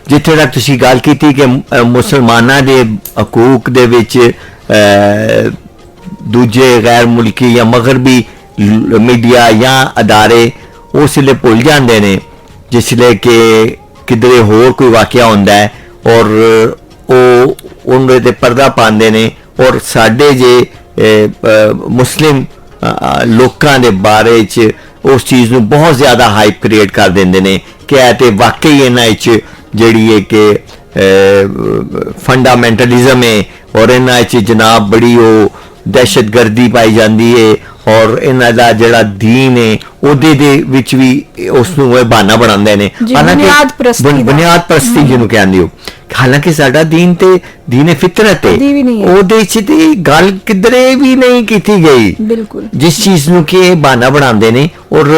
ਜਿੱਥੇ ਤੱਕ ਤੁਸੀਂ ਗੱਲ ਕੀਤੀ ਕਿ ਮੁਸਲਮਾਨਾਂ ਦੇ ਹਕੂਕ ਦੇ ਵਿੱਚ ਦੂਜੇ ਗੈਰ ਮੁਲਕੀ ਜਾਂ ਮਗਰਬੀ ਮੀਡੀਆ ਜਾਂ ਅਦਾਰੇ ਉਸ ਵੇਲੇ ਭੁੱਲ ਜਾਂਦੇ ਨੇ ਜਿਸ ਵੇਲੇ ਕਿ ਕਿਧਰੇ ਹੋਰ ਕੋਈ ਵਾਕਿਆ ਹੁੰਦਾ ਹੈ ਔਰ ਉਹ ਉਹਦੇ ਤੇ ਪਰਦਾ ਪਾਉਂਦੇ ਨੇ ਔਰ ਸਾਡੇ ਜੇ ਮੁਸਲਿਮ ਲੋਕਾਂ ਦੇ ਬਾਰੇ 'ਚ ਉਸ ਚੀਜ਼ ਨੂੰ ਬਹੁਤ ਜ਼ਿਆਦਾ ਹਾਈਪ ਕ੍ਰੀਏਟ ਕਰ ਦਿੰਦੇ ਨੇ ਕਿ ਇਹ ਤੇ ਵਾਕਈ ਇਹਨਾਂ 'ਚ ਜਿਹੜੀ ਹੈ ਕਿ ਫੰਡਾਮੈਂਟਲਿਜ਼ਮ ਹੈ ਔਰ ਇਹਨਾਂ 'ਚ ਜਨਾਬ ਬੜੀ ਉਹ ਦਹਿਸ਼ਤਗਰਦੀ ਪਾਈ ਜਾਂਦੀ ਹੈ ਔਰ ਇਹਨਾਂ ਦਾ ਜਿਹੜਾ ਦੀਨ ਹੈ ਉਹਦੇ ਦੇ ਵਿੱਚ ਵੀ ਉਸ ਨੂੰ ਇਹ ਬਹਾਨਾ ਬਣਾਉਂਦੇ ਨੇ ਬੁਨਿਆਦ ਪ੍ਰਸਤੀ ਜਿਹਨੂੰ ਕਹਿੰਦੇ ਹੋ ਹਾਲਾਂਕਿ ਸਾਡਾ ਦੀਨ ਤੇ ਦੀਨ ਫਿਤਰਤ ਹੈ ਉਹਦੇ 'ਚ ਤੇ ਗੱਲ ਕਿਧਰੇ ਵੀ ਨਹੀਂ ਕੀਤੀ ਗਈ ਬਿਲਕੁਲ ਜਿਸ ਚੀਜ਼ ਨੂੰ ਕਿ ਇਹ ਬਹਾਨਾ ਬਣਾਉਂਦੇ ਨੇ ਔਰ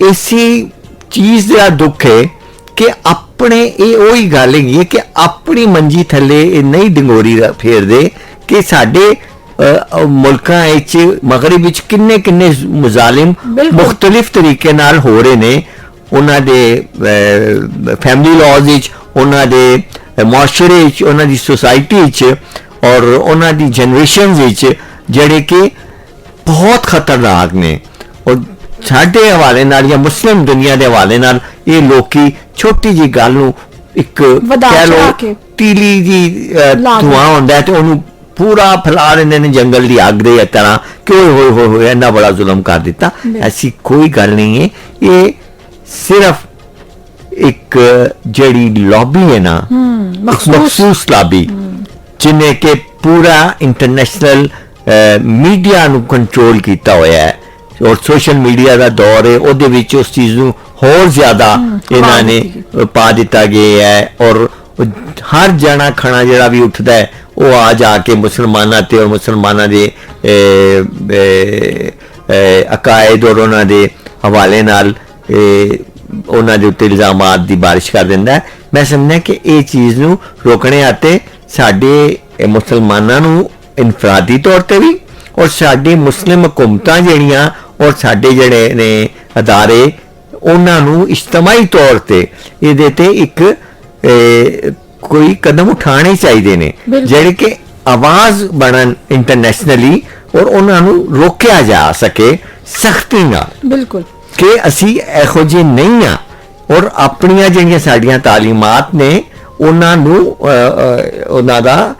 ਇਸੇ ਚੀਜ਼ ਦਾ ਦੁੱਖ ਹੈ ਕਿ ਆਪਣੇ ਇਹ ਉਹੀ ਗੱਲ ਹੈਗੀ ਹੈ ਕਿ ਆਪਣੀ ਮੰਜੀ ਥੱਲੇ ਇਹ ਨਹੀਂ ਡੰਗੋਰੀ ਫੇਰਦੇ ਕਿ ਸਾਡੇ ਮੁਲਕਾਂ ਵਿੱਚ ਮਗਰਬ ਵਿੱਚ ਕਿੰਨੇ ਕਿੰਨੇ ਮੁਜ਼ਾਲਿਮ ਮੁਖਤਲਿਫ ਤਰੀਕੇ ਨਾਲ ਹੋ ਰਹੇ ਨੇ ਉਹਨਾਂ ਦੇ ਫੈਮਿਲੀ ਲਾਜ਼ ਵਿੱਚ ਉਹਨਾਂ ਦੇ ਮੁਆਸ਼ਰੇ ਵਿੱਚ ਉਹਨਾਂ ਦੀ ਸੋਸਾਇਟੀ ਵਿੱਚ ਔਰ ਉਹਨਾਂ ਦੀ ਜਨਰੇਸ਼ਨ ਵਿੱਚ ਜਿਹੜੇ ਕਿ ਬਹੁਤ ਖਤਰਨਾਕ ਨੇ ਔਰ ਸਾਡੇ ਹਵਾਲੇ ਨਾਲ ਜਾਂ ਮੁਸਲਿਮ ਦੁਨੀਆ ਦੇ ਹਵਾਲੇ ਨਾਲ ਇਹ ਲੋਕੀ ਛੋਟੀ ਜੀ ਗੱਲ ਨੂੰ ਇੱਕ ਕਹਿ ਲਓ ਤੀਲੀ ਜੀ ਧੂਆਂ ਹੁੰਦਾ ਤੇ ਉਹਨੂੰ ਪੂਰਾ ਫੈਲਾ ਰਹੇ ਨੇ ਜੰਗਲ ਦੀ ਅੱਗ ਦੇ ਤਰ੍ਹਾਂ ਕਿ ਹੋਏ ਹੋਏ ਹੋਏ ਇੰਨਾ ਬੜਾ ਜ਼ੁਲਮ ਕਰ ਦਿੱਤਾ ਐਸੀ ਕੋਈ ਗੱਲ ਨਹੀਂ ਹੈ ਇਹ ਸਿਰਫ ਇੱਕ ਜਿਹੜੀ ਲੌਬੀ ਹੈ ਨਾ ਮਖਸੂਸ ਲੌਬੀ ਜਿਹਨੇ ਕਿ ਪੂਰਾ ਇੰਟਰਨੈਸ਼ਨਲ ਮੀਡੀਆ ਨੂੰ ਕੰਟਰੋਲ ਕੀਤਾ ਹੋਇਆ ਹੈ ਔਰ ਸੋਸ਼ਲ ਮੀਡੀਆ ਦਾ ਦੌਰ ਹੈ ਉਹਦੇ ਵਿੱਚ ਉਸ ਚੀਜ਼ ਨੂੰ ਹੋਰ ਜ਼ਿਆਦਾ ਇਹਨਾਂ ਨੇ ਪਾ ਦਿੱਤਾ ਗਿਆ ਹੈ ਔਰ ਹਰ ਜਣਾ ਖਣਾ ਜਿਹੜਾ ਵੀ ਉੱਠਦਾ ਹੈ ਉਹ ਆ ਜਾ ਕੇ ਮੁਸਲਮਾਨਾਂ ਤੇ ਔਰ ਮੁਸਲਮਾਨਾਂ ਦੇ ਅਕਾਇਦ ਔਰ ਉਹਨਾਂ ਦੇ ਹਵਾਲੇ ਨਾਲ ਉਹਨਾਂ ਦੇ ਉੱਤੇ ਇਲਜ਼ਾਮਾਤ ਦੀ ਬਾਰਿਸ਼ ਕਰ ਦਿੰਦਾ ਹੈ ਮੈਂ ਸਮਝਦਾ ਕਿ ਇਹ ਚੀਜ਼ ਨੂੰ ਰੋਕਣੇ ਆਤੇ ਸਾਡੇ ਮੁਸਲਮਾਨਾਂ ਨੂੰ ਇਨਫਰਾਦੀ ਤੌਰ ਤੇ ਵੀ ਔਰ ਸਾਡੀ ਮੁਸਲਿਮ ਹਕੂਮਤਾਂ ਜਿਹੜੀਆਂ ਔਰ ਸਾਡੇ ਜਿਹੜੇ ਨੇ ਅਦਾਰੇ ਉਹਨਾਂ ਨੂੰ ਇਜਤਮਾਈ ਤੌਰ ਤੇ ਇਹਦੇ ਤੇ ਇੱਕ ਕੋਈ ਕਦਮ ਉਠਾਣੇ ਚਾਹੀਦੇ ਨੇ ਜਿਹੜੇ ਕਿ ਆਵਾਜ਼ ਬਣਨ ਇੰਟਰਨੈਸ਼ਨਲੀ ਔਰ ਉਹਨਾਂ ਨੂੰ ਰੋਕਿਆ ਜਾ ਸਕੇ ਸਖਤੀ ਨਾਲ ਬਿਲਕੁਲ ਕਿ ਅਸੀਂ ਇਹੋ ਜਿਹੇ ਨਹੀਂ ਆ ਔਰ ਆਪਣੀਆਂ ਜਿਹੜੀਆਂ ਸਾਡੀਆਂ ਤਾਲੀਮਾਤ ਨੇ ਉਹਨਾਂ ਨੂੰ ਉਹਨਾਂ ਦਾ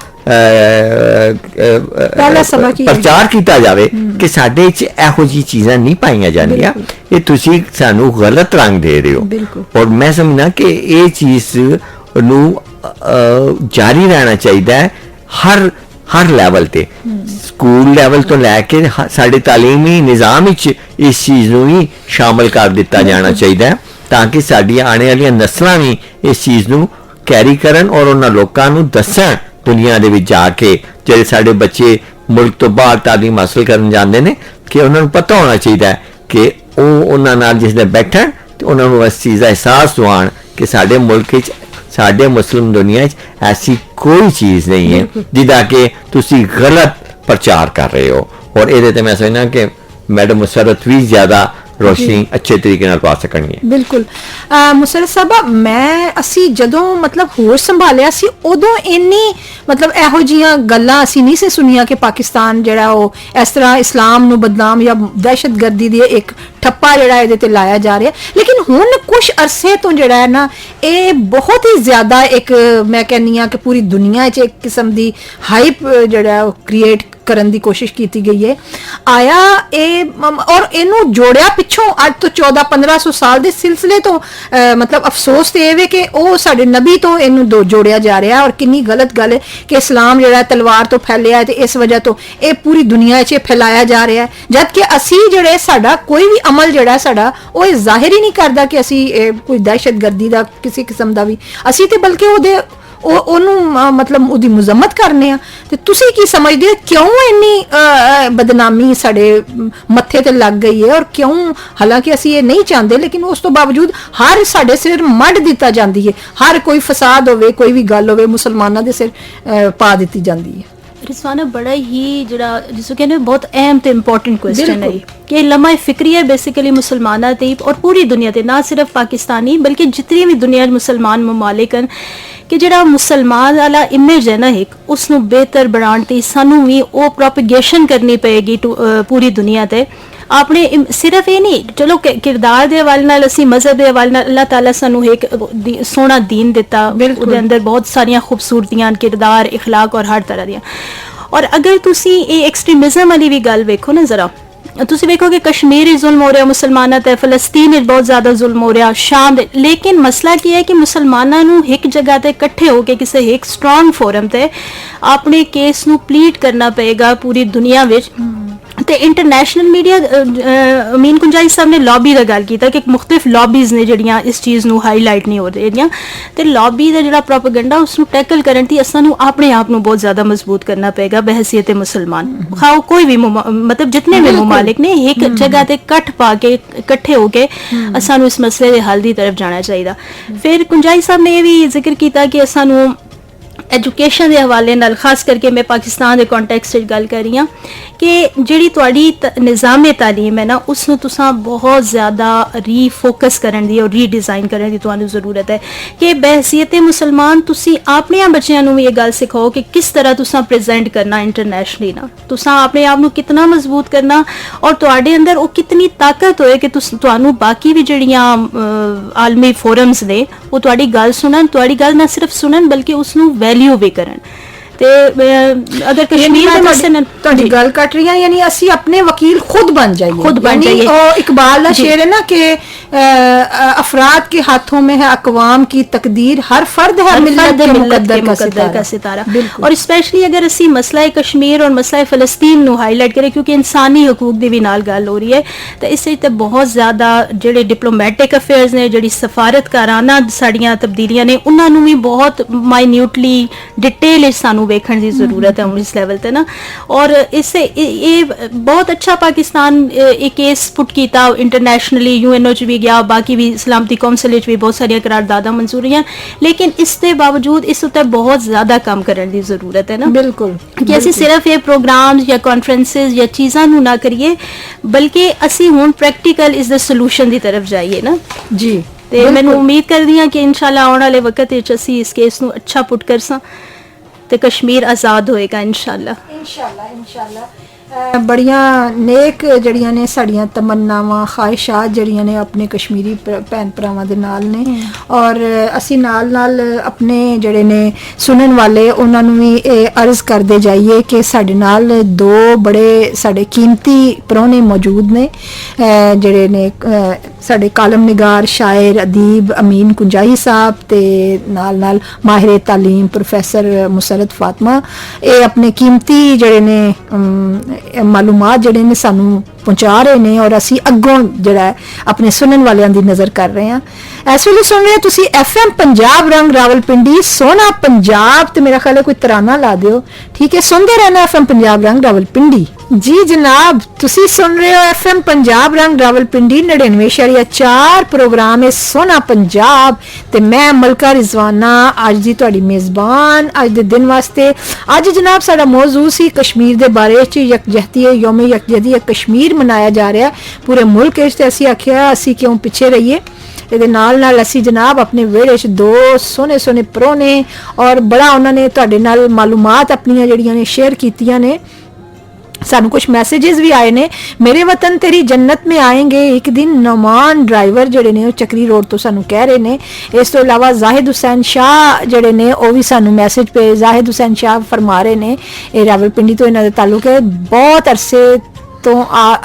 ਪ੍ਰਚਾਰ ਕੀਤਾ ਜਾਵੇ ਕਿ ਸਾਡੇ 'ਚ ਇਹੋ ਜਿਹੀ ਚੀਜ਼ਾਂ ਨਹੀਂ ਪਾਈਆਂ ਜਾਂਦੀਆਂ ਇਹ ਤੁਸੀਂ ਸਾਨੂੰ ਗਲਤ ਰੰਗ ਦੇ ਰਹੇ ਹੋ ਔਰ ਮੈਂ ਸਮਝਦਾ ਕਿ ਇਹ ਚੀਜ਼ ਨੂੰ ਜਾਰੀ ਰਹਿਣਾ ਚਾਹੀਦਾ ਹੈ ਹਰ ਲੈਵਲ ਤੇ ਸਕੂਲ ਲੈਵਲ ਤੋਂ ਲੈ ਕੇ ਸਾਡੇ ਤਾਲੀਮੀ ਨਿਜ਼ਾਮ ਵਿੱਚ ਇਸ ਚੀਜ਼ ਨੂੰ ਵੀ ਸ਼ਾਮਲ ਕਰ ਦਿੱਤਾ ਜਾਣਾ ਚਾਹੀਦਾ ਹੈ ਤਾਂ ਕਿ ਸਾਡੀਆਂ ਆਉਣ ਵਾਲੀਆਂ ਨਸਲਾਂ ਵੀ ਇਸ ਚੀਜ਼ ਨੂੰ ਕੈਰੀ ਕਰਨ ਔਰ ਉਹਨਾਂ ਲੋਕਾਂ ਨੂੰ ਦੱਸਣ ਦੁਨੀਆ ਦੇ ਵਿੱਚ ਜਾ ਕੇ ਜਿਹੜੇ ਸਾਡੇ ਬੱਚੇ ਮੁਲਕ ਤੋਂ ਬਾਹਰ ਤਾਲੀਮ ਹਾਸਲ ਕਰਨ ਜਾਂਦੇ ਨੇ ਕਿ ਉਹਨਾਂ ਨੂੰ ਪਤਾ ਹੋਣਾ ਚਾਹੀਦਾ ਹੈ ਕਿ ਉਹ ਉਹਨਾਂ ਨਾਲ ਜਿਸ ਦੇ ਬੈਠਣ ਤੇ ਉਹਨਾਂ ਨੂੰ ਇਸ ਚੀਜ਼ ਦਾ ਅਹਿਸਾਸ ਦਿਵਾਉਣ ਕਿ ਸਾਡੇ ਮੁਲਕ ਵਿੱਚ ਸਾਡੇ ਮੁਸਲਿਮ ਦੁਨੀਆ 'ਚ ਐਸੀ ਕੋਈ ਚੀਜ਼ ਨਹੀਂ ਹੈ ਜਿਹਦਾ ਕਿ ਤੁਸੀਂ ਗਲਤ ਪ੍ਰਚਾਰ ਕਰ ਰਹੇ ਹੋ ਔਰ ਇਹਦੇ ਤੇ ਮੈਂ ਸਮਝਦਾ ਕਿ ਮੈਡਮ ਮੁਸਰਤ ਵੀ ਜ਼ਿਆਦਾ ਰੋਸ਼ਨੀ ਅੱਛੇ ਤਰੀਕੇ ਨਾਲ ਪਾ ਸਕਣਗੇ ਬਿਲਕੁਲ ਮੁਸਰਤ ਸਾਹਿਬਾ ਅਸੀਂ ਜਦੋਂ ਮਤਲਬ ਹੋਸ਼ ਸੰਭਾਲਿਆ ਸੀ ਉਦੋਂ ਇੰਨੀ ਮਤਲਬ ਇਹੋ ਜੀਆਂ ਗੱਲਾਂ ਅਸੀਂ ਨਹੀਂ ਸੀ ਸੁਣੀਆਂ ਕਿ ਪਾਕਿਸਤਾਨ ਜਿਹੜਾ ਉਹ ਇਸ ਤਰ੍ਹਾਂ ਇਸਲਾਮ ਨੂੰ ਬਦਨਾਮ ਜਾਂ ਦਹਿਸ਼ਤਗਰਦੀ ਦੀ ਇੱਕ ਠੱਪਾ ਜਿਹੜਾ ਇਹਦੇ ਤੇ ਲਾਇਆ ਜਾ ਰਿਹਾ ਲੇਕਿਨ ਹੁਣ ਕੁਝ ਅਰਸੇ ਤੋਂ ਜਿਹੜਾ ਹੈ ਨਾ ਇਹ ਬਹੁਤ ਹੀ ਜ਼ਿਆਦਾ ਇੱਕ ਮੈਂ ਕਹਿੰਦੀ ਹਾਂ ਕਿ ਪੂਰੀ ਦੁਨੀਆ 'ਚ ਇੱਕ ਕਿਸਮ ਦੀ ਹਾਈਪ ਜਿਹੜਾ ਉਹ ਕ੍ਰੀਏਟ ਕਰਨ ਦੀ ਕੋਸ਼ਿਸ਼ ਕੀਤੀ ਗਈ ਹੈ ਆਇਆ ਇਹ ਔਰ ਇਹਨੂੰ ਜੋੜਿਆ ਪਿੱਛੋਂ ਅੱਜ ਤੋਂ 1400-1500 ਸਾਲ ਦੇ ਸਿਲਸਿਲੇ ਤੋਂ ਮਤਲਬ ਅਫਸੋਸ ਤੇ ਇਹ ਵੇ ਕਿ ਉਹ ਸਾਡੇ ਨਬੀ ਤੋਂ ਇਹਨੂੰ ਜੋੜਿਆ ਜਾ ਰਿਹਾ ਔਰ ਕਿੰਨੀ ਗਲਤ ਗੱਲ ਹੈ ਕਿ ਇਸਲਾਮ ਜਿਹੜਾ ਤਲਵਾਰ ਤੋਂ ਫੈਲਿਆ ਹੈ ਤੇ ਇਸ ਵਜ੍ਹਾ ਤੋਂ ਇਹ ਪੂਰੀ ਦੁਨੀਆ 'ਚ ਫੈਲਾਇਆ ਜਾ ਰਿਹਾ ਹੈ ਜਦ ਕਿ ਅਸੀਂ ਜਿਹੜੇ ਸਾਡਾ ਕੋਈ ਵੀ ਅਮਲ ਜਿਹੜਾ ਸਾਡਾ ਉਹ ਇਹ ਜ਼ਾਹਿਰ ਹੀ ਨਹੀਂ ਕਰਦਾ ਕਿ ਅਸੀਂ ਕੋਈ ਦਹਿਸ਼ਤਗਰਦੀ ਦਾ ਕਿਸੇ ਕਿਸਮ ਦਾ ਵੀ ਅਸੀਂ ਤੇ ਬਲਕਿ ਉਹਨੂੰ ਮਤਲਬ ਉਹਦੀ ਮੁਜ਼ੰਮਤ ਕਰਨੇ ਆ ਤੇ ਤੁਸੀਂ ਕੀ ਸਮਝਦੇ ਹੋ ਕਿਉਂ ਇੰਨੀ ਬਦਨਾਮੀ ਸਾਡੇ ਮੱਥੇ ਤੇ ਲੱਗ ਗਈ ਹੈ ਔਰ ਕਿਉਂ ਹਾਲਾਂਕਿ ਅਸੀਂ ਇਹ ਨਹੀਂ ਚਾਹੁੰਦੇ ਲੇਕਿਨ ਉਸ ਤੋਂ ਬਾਵਜੂਦ ਹਰ ਸਾਡੇ ਸਿਰ ਮੱਢ ਦਿੱਤਾ ਜਾਂਦੀ ਹੈ ਹਰ ਕੋਈ ਫਸਾਦ ਹੋਵੇ ਕੋਈ ਵੀ ਗੱਲ ਹੋਵੇ ਮੁਸਲਮਾਨਾਂ ਦੇ ਸਿਰ ਪਾ ਦਿੱਤੀ ਜਾਂਦੀ ਹੈ रिजवाना बड़ा ही जरा जिसको कहने बहुत अहम ते इंपॉर्टेंट क्वेश्चन है बिल्कुल। कि लम्हा फिक्री है बेसिकली मुसलमाना ते और पूरी दुनिया ते ना सिर्फ पाकिस्तानी बल्कि जितनी भी दुनिया मुसलमान ममालिक हैं कि ਜਿਹੜਾ ਮੁਸਲਮਾਨ ਵਾਲਾ ਇਮੇਜ ਹੈ ਨਾ ਇੱਕ ਉਸ ਨੂੰ ਬਿਹਤਰ ਬਣਾਉਣ ਤੇ ਸਾਨੂੰ ਵੀ ਉਹ ਪ੍ਰੋਪਗੇਸ਼ਨ ਕਰਨੀ ਪਏਗੀ ਪੂਰੀ ਦੁਨੀਆ ਤੇ ਆਪਣੇ ਸਿਰਫ ਇਹ ਨਹੀਂ ਚਲੋ ਕਿਰਦਾਰ ਦੇ ਹਵਾਲੇ ਨਾਲ ਅਸੀਂ ਮਜ਼ਹਬ ਦੇ ਹਵਾਲੇ ਨਾਲ ਅੱਲਾਹ ਤਾਲਾ ਸਾਨੂੰ ਇੱਕ ਸੋਹਣਾ ਦੀਨ ਦਿੱਤਾ ਉਹਦੇ ਅੰਦਰ ਬਹੁਤ ਸਾਰੀਆਂ ਖੂਬਸੂਰਤੀਆਂ ਕਿਰਦਾਰ اخلاق ਔਰ ਹਰ ਤਰ੍ਹਾਂ ਦੀਆਂ ਔਰ ਅਗਰ ਤੁਸੀਂ ਇਹ ਐਕਸਟ੍ਰੀਮਿਜ਼ਮ ਵਾਲੀ ਵੀ ਗੱਲ ਵੇਖੋ ਨਾ ਜ਼ਰਾ ਤੁਸੀਂ ਵੇਖੋਗੇ ਕਸ਼ਮੀਰ ਵਿੱਚ ਜ਼ੁਲਮ ਹੋ ਰਿਹਾ ਮੁਸਲਮਾਨਾਂ ਤੇ ਫਲਸਤੀਨ ਵਿੱਚ ਬਹੁਤ ਜ਼ਿਆਦਾ ਜ਼ੁਲਮ ਹੋ ਰਿਹਾ ਸ਼ਾਮ ਦੇ ਲੇਕਿਨ ਮਸਲਾ ਕੀ ਹੈ ਕਿ ਮੁਸਲਮਾਨਾਂ ਨੂੰ ਇੱਕ ਜਗ੍ਹਾ ਤੇ ਇਕੱਠੇ ਹੋ ਕੇ ਕਿਸੇ ਇੱਕ ਸਟਰੋਂਗ ਫੋਰਮ ਤੇ ਆਪਣੇ ਕੇਸ ਨੂੰ ਪਲੀਟ ਕਰਨਾ ਪਏਗਾ ਪੂਰੀ ਦੁਨੀਆ ਵਿੱਚ ਤੇ ਇੰਟਰਨੈਸ਼ਨਲ ਮੀਡੀਆ ਅਮੀਨ ਕੁੰਜਾਈ ਸਾਹਿਬ ਨੇ ਲੌਬੀ ਦਾ ਗੱਲ ਕੀਤਾ ਕਿ ਮੁxtਲਿਫ ਲੌਬੀਜ਼ ਨੇ ਜਿਹੜੀਆਂ ਇਸ ਚੀਜ਼ ਨੂੰ ਹਾਈਲਾਈਟ ਨਹੀਂ ਹੋ ਰਹੀਆਂ ਤੇ ਲੌਬੀ ਦਾ ਜਿਹੜਾ ਪ੍ਰੋਪਗੈਂਡਾ ਉਸ ਨੂੰ ਟੈਕਲ ਕਰਨ ਦੀ ਅਸਾਂ ਨੂੰ ਆਪਣੇ ਆਪ ਨੂੰ ਬਹੁਤ ਜ਼ਿਆਦਾ ਮਜ਼ਬੂਤ ਕਰਨਾ ਪਏਗਾ ਬਹਿਸੀਅਤ ਮੁਸਲਮਾਨ ਖਾਓ ਕੋਈ ਵੀ ਮਤਲਬ ਜਿਤਨੇ ਵੀ ਮਮਾਲਿਕ ਨੇ ਇੱਕ ਜਗ੍ਹਾ ਤੇ ਇਕੱਠ ਪਾ ਕੇ ਇਕੱਠੇ ਹੋ ਕੇ ਅਸਾਂ ਨੂੰ ਇਸ ਮਸਲੇ ਦੇ ਹੱਲ ਦੀ ਤਰਫ ਜਾਣਾ ਚਾਹੀਦਾ ਫਿਰ ਕੁੰਜਾਈ ਸਾਹਿਬ ਨੇ ਇਹ ਵੀ ਜ਼ਿਕਰ ਕੀਤਾ ਕਿ ਅਸਾਂ ਨੂੰ एजुकेशन के हवाले नाल खास करके मैं पाकिस्तान के कॉन्टेक्स्ट गल कर रही हाँ कि जिहड़ी तुहाडी निज़ामे तालीम है ना उसनूं तुसां बहुत ज़्यादा रीफोकस करन दी और रीडिज़ाइन करन दी तुहानूं ज़रूरत है कि बहसीयत मुसलमान तुसीं अपने बच्चों नूं भी ये गल सिखाओ कि किस तरह तुसां प्रेजेंट करना इंटरनेशनली ना तुसां अपने आप नूं कितना मजबूत करना और तुहाडे अंदर वो कितनी ताकत होए कि तुहानूं बाकी भी जिहड़ियां आलमी फोरम्स ने वो तुहाडी गल सुनन तुहाडी गल ना सिर्फ सुनन बल्कि उसनूं वैल्यू भी करन ਤੇ ਅਗਰ ਕਸ਼ਮੀਰ ਦੇ ਮਸਲੇ ਤੁਹਾਡੀ ਗੱਲ ਕੱਟ ਰਹੀ ਹਾਂ ਯਾਨੀ ਅਸੀਂ ਆਪਣੇ ਵਕੀਲ ਖੁਦ ਬਣ ਜਾਈਏ ਉਹ ਇਕਬਾਲ ਦਾ ਸ਼ੇਰ ਹੈ ਨਾ कि अफराद के हाथों में है अकवाम की तकदीर हर फर्द है मिल्लत के मुकद्दर का सितारा और स्पेशली अगर असी मसला कश्मीर और मसला फलस्तीन ਨੂੰ हाईलाइट करें क्योंकि इंसानी हकूक ਦੀ ਵੀ ਨਾਲ ਗੱਲ ਹੋ ਰਹੀ ਹੈ ਤਾਂ ਇਸ ਵਿੱਚ ਬਹੁਤ ਜ਼ਿਆਦਾ ਜਿਹੜੇ ਡਿਪਲੋਮੈਟਿਕ ਅਫੇਅਰਸ ਨੇ ਜਿਹੜੀ ਸਫਾਰਤਕਾਰਾਨਾ ਸਾਡੀਆਂ ਤਬਦੀਲੀਆਂ ਨੇ ਉਹਨਾਂ ਨੂੰ ਵੀ ਬਹੁਤ ਮਾਈਨਿਊਟਲੀ ਡਿਟੇਲ ਵਿੱਚ ਸਾਨੂੰ ਵੇਖਣ ਦੀ ਜ਼ਰੂਰਤ ਹੈ ਇਸ ਲੈਵਲ ਤੇ ਨਾ ਔਰ ਇਸੇ ਇਹ ਬਹੁਤ ਅੱਛਾ ਪਾਕਿਸਤਾਨ ਇਹ ਕੇਸ ਪੁੱਟ ਕੀਤਾ ਇੰਟਰਨੈਸ਼ਨਲੀ यूएनओ च भी गया बाकी भी सलामती कौंसल भी बहुत सारिया करारदादा मंजूर हैं लेकिन इसके बावजूद इस उत्ते बहुत ज्यादा काम करने की जरूरत है ना बिल्कुल कि असी सिर्फ ये प्रोग्राम्स या कॉन्फ्रेंसिस या चीज़ां नूं ना करिए बल्कि असी हुण प्रैक्टिकल इस द सोल्यूशन की तरफ जाइए ना जी ते मैनूं उम्मीद करदी हां कि इंशाल्लाह आने वाले वक्त विच असी इस केस नूं अच्छा पुट कर सां ते कश्मीर आज़ाद होएगा इंशाल्लाह बड़िया नेक जड़ियां ने साड़ियां तमन्नावां ख्वाहिशात जड़ियां ने अपने कश्मीरी भैन भरावां दे नाल ने और असी नाल नाल अपने जड़े ने सुनन वाले उन्हां नूं भी अर्ज करदे जाइए कि साडे नाल दो बड़े साडे कीमती परौने मौजूद ने जड़े ने साडे कालम निगार शायर अदीब अमीन कुंजाई साहब ते नाल नाल माहिर तालीम प्रोफैसर मुसरत फातिमा ये अपने कीमती जड़े ने मालूमात जड़े ने सानू पहुँचा रहे हैं और असी अगों जड़ा अपने सुनने वालों की नज़र कर रहे हैं इस वे सुन रहे हो तुसी FM पंजाब रंग रावलपिंडी सोना पंजाब तो मेरा ख्याल है कोई तराना ला दियो ठीक है सुनते रहना FM पंजाब रंग रावलपिंडी जी जनाब तुसी सुन रहे हो FM पंजाब रंग रावलपिंडी 99.4 प्रोग्राम है सोना पंजाब ते मैं मलका रिजवाना अज दी तुहाडी मेज़बान अज दे दिन वास्ते अज जनाब साडा मौजू सी कश्मीर दे बारे च यकजहती यौम यकजहती कश्मीर मनाया जा रहा है पूरे मुल्क असी आखिया असी क्यों पिछे रहिए ਇਹਦੇ ਨਾਲ ਅਸੀਂ ਜਨਾਬ ਆਪਣੇ ਵਿਹੜੇ 'ਚ ਦੋ ਸੋਹਣੇ ਸੋਹਣੇ ਪਰੋਣੇ ਔਰ ਬੜਾ ਉਹਨਾਂ ਨੇ ਤੁਹਾਡੇ ਨਾਲ ਮਾਲੂਮਾਤ ਆਪਣੀਆਂ ਜਿਹੜੀਆਂ ਨੇ ਸ਼ੇਅਰ ਕੀਤੀਆਂ ਨੇ सानू कुछ मैसेजेस भी आए ने मेरे वतन तेरी जन्नत में आएंगे एक दिन नौमान ड्राइवर जड़े ने चक्री रोड तो सानू कह रहे ने इस तो इलावा जाहिद हुसैन शाह जड़े ने वो भी सानू मैसेज पे जाहिद हुसैन शाह फरमा रहे ने ये रावलपिंडी तो इन्हों दे ताल्लुक है बहुत अरसे तो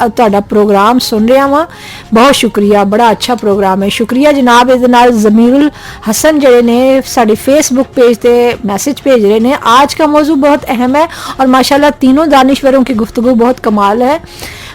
तुहाडा प्रोग्राम सुन रहा वा बहुत शुक्रिया बड़ा अच्छा प्रोग्राम है शुक्रिया जनाब इहदे नाल जमीरुल हसन जड़े ने साडे फेसबुक पेज पे मैसेज भेज रहे हैं आज का मौजू बहुत अहम है और माशाल्लाह तीनों दानिश्वरों की गुफ्तगू बहुत कमाल है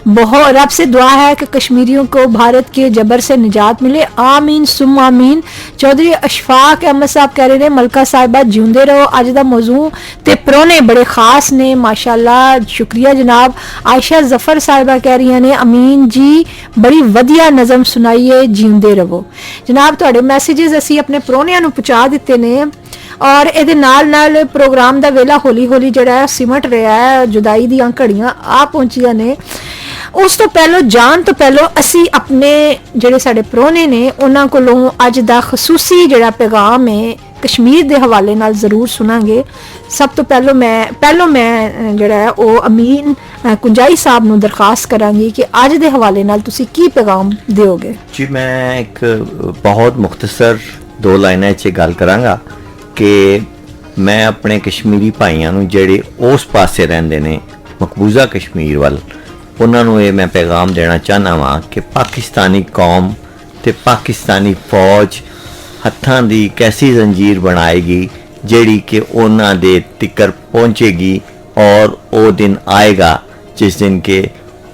बहुत रब से दुआ है कि कश्मीरियों को भारत के जबर से निजात मिले आमीन सुम आमीन चौधरी अशफाक अहमद साहब कह रहे हैं मलका साहिबा जिंदे रहो अज दा मौजू ते प्रोने बड़े खास ने माशाल्लाह शुक्रिया जनाब आयशा जफर साहिबा कह रही ने अमीन जी बड़ी वधिया नज़म सुनाइए जिंदे रहो जनाब तुहाडे मैसेजेस असी अपने प्रोनियां नूं पहुंचा दिते ने ਔਰ ਇਹਦੇ ਨਾਲ ਪ੍ਰੋਗਰਾਮ ਦਾ ਵੇਲਾ ਹੌਲੀ ਹੌਲੀ ਜਿਹੜਾ ਹੈ ਸਿਮਟ ਰਿਹਾ ਹੈ, ਜੁਦਾਈ ਦੀਆਂ ਘੜੀਆਂ ਆ ਪਹੁੰਚੀਆਂ ਨੇ। ਉਸ ਤੋਂ ਪਹਿਲਾਂ ਜਾਣ ਤੋਂ ਪਹਿਲਾਂ ਅਸੀਂ ਆਪਣੇ ਜਿਹੜੇ ਸਾਡੇ ਪ੍ਰਾਹੁਣੇ ਨੇ ਉਹਨਾਂ ਕੋਲੋਂ ਅੱਜ ਦਾ ਖਸੂਸੀ ਜਿਹੜਾ ਪੈਗਾਮ ਹੈ ਕਸ਼ਮੀਰ ਦੇ ਹਵਾਲੇ ਨਾਲ ਜ਼ਰੂਰ ਸੁਣਾਂਗੇ। ਸਭ ਤੋਂ ਪਹਿਲਾਂ ਮੈਂ ਜਿਹੜਾ ਹੈ ਉਹ ਅਮੀਨ ਕੁੰਜਾਈ ਸਾਹਿਬ ਨੂੰ ਦਰਖਾਸਤ ਕਰਾਂਗੀ ਕਿ ਅੱਜ ਦੇ ਹਵਾਲੇ ਨਾਲ ਤੁਸੀਂ ਕੀ ਪੈਗਾਮ ਦਿਓਗੇ। ਜੀ ਮੈਂ ਇੱਕ ਬਹੁਤ ਮੁਖਤਸਰ 2 ਲਾਈਨਾਂ 'ਚ ਗੱਲ ਕਰਾਂਗਾ ਕਿ ਮੈਂ ਆਪਣੇ ਕਸ਼ਮੀਰੀ ਭਾਈਆਂ ਨੂੰ ਜਿਹੜੇ ਉਸ ਪਾਸੇ ਰਹਿੰਦੇ ਨੇ ਮਕਬੂਜ਼ਾ ਕਸ਼ਮੀਰ ਵੱਲ, ਉਹਨਾਂ ਨੂੰ ਇਹ ਮੈਂ ਪੈਗਾਮ ਦੇਣਾ ਚਾਹੁੰਦਾ ਵਾਂ ਕਿ ਪਾਕਿਸਤਾਨੀ ਕੌਮ ਤੇ ਪਾਕਿਸਤਾਨੀ ਫੌਜ ਹੱਥਾਂ ਦੀ ਕੈਸੀ ਜ਼ੰਜੀਰ ਬਣਾਏਗੀ ਜਿਹੜੀ ਕਿ ਉਹਨਾਂ ਦੇ ਤਿੱਕਰ ਪਹੁੰਚੇਗੀ, ਔਰ ਉਹ ਦਿਨ ਆਏਗਾ ਜਿਸ ਦਿਨ ਕਿ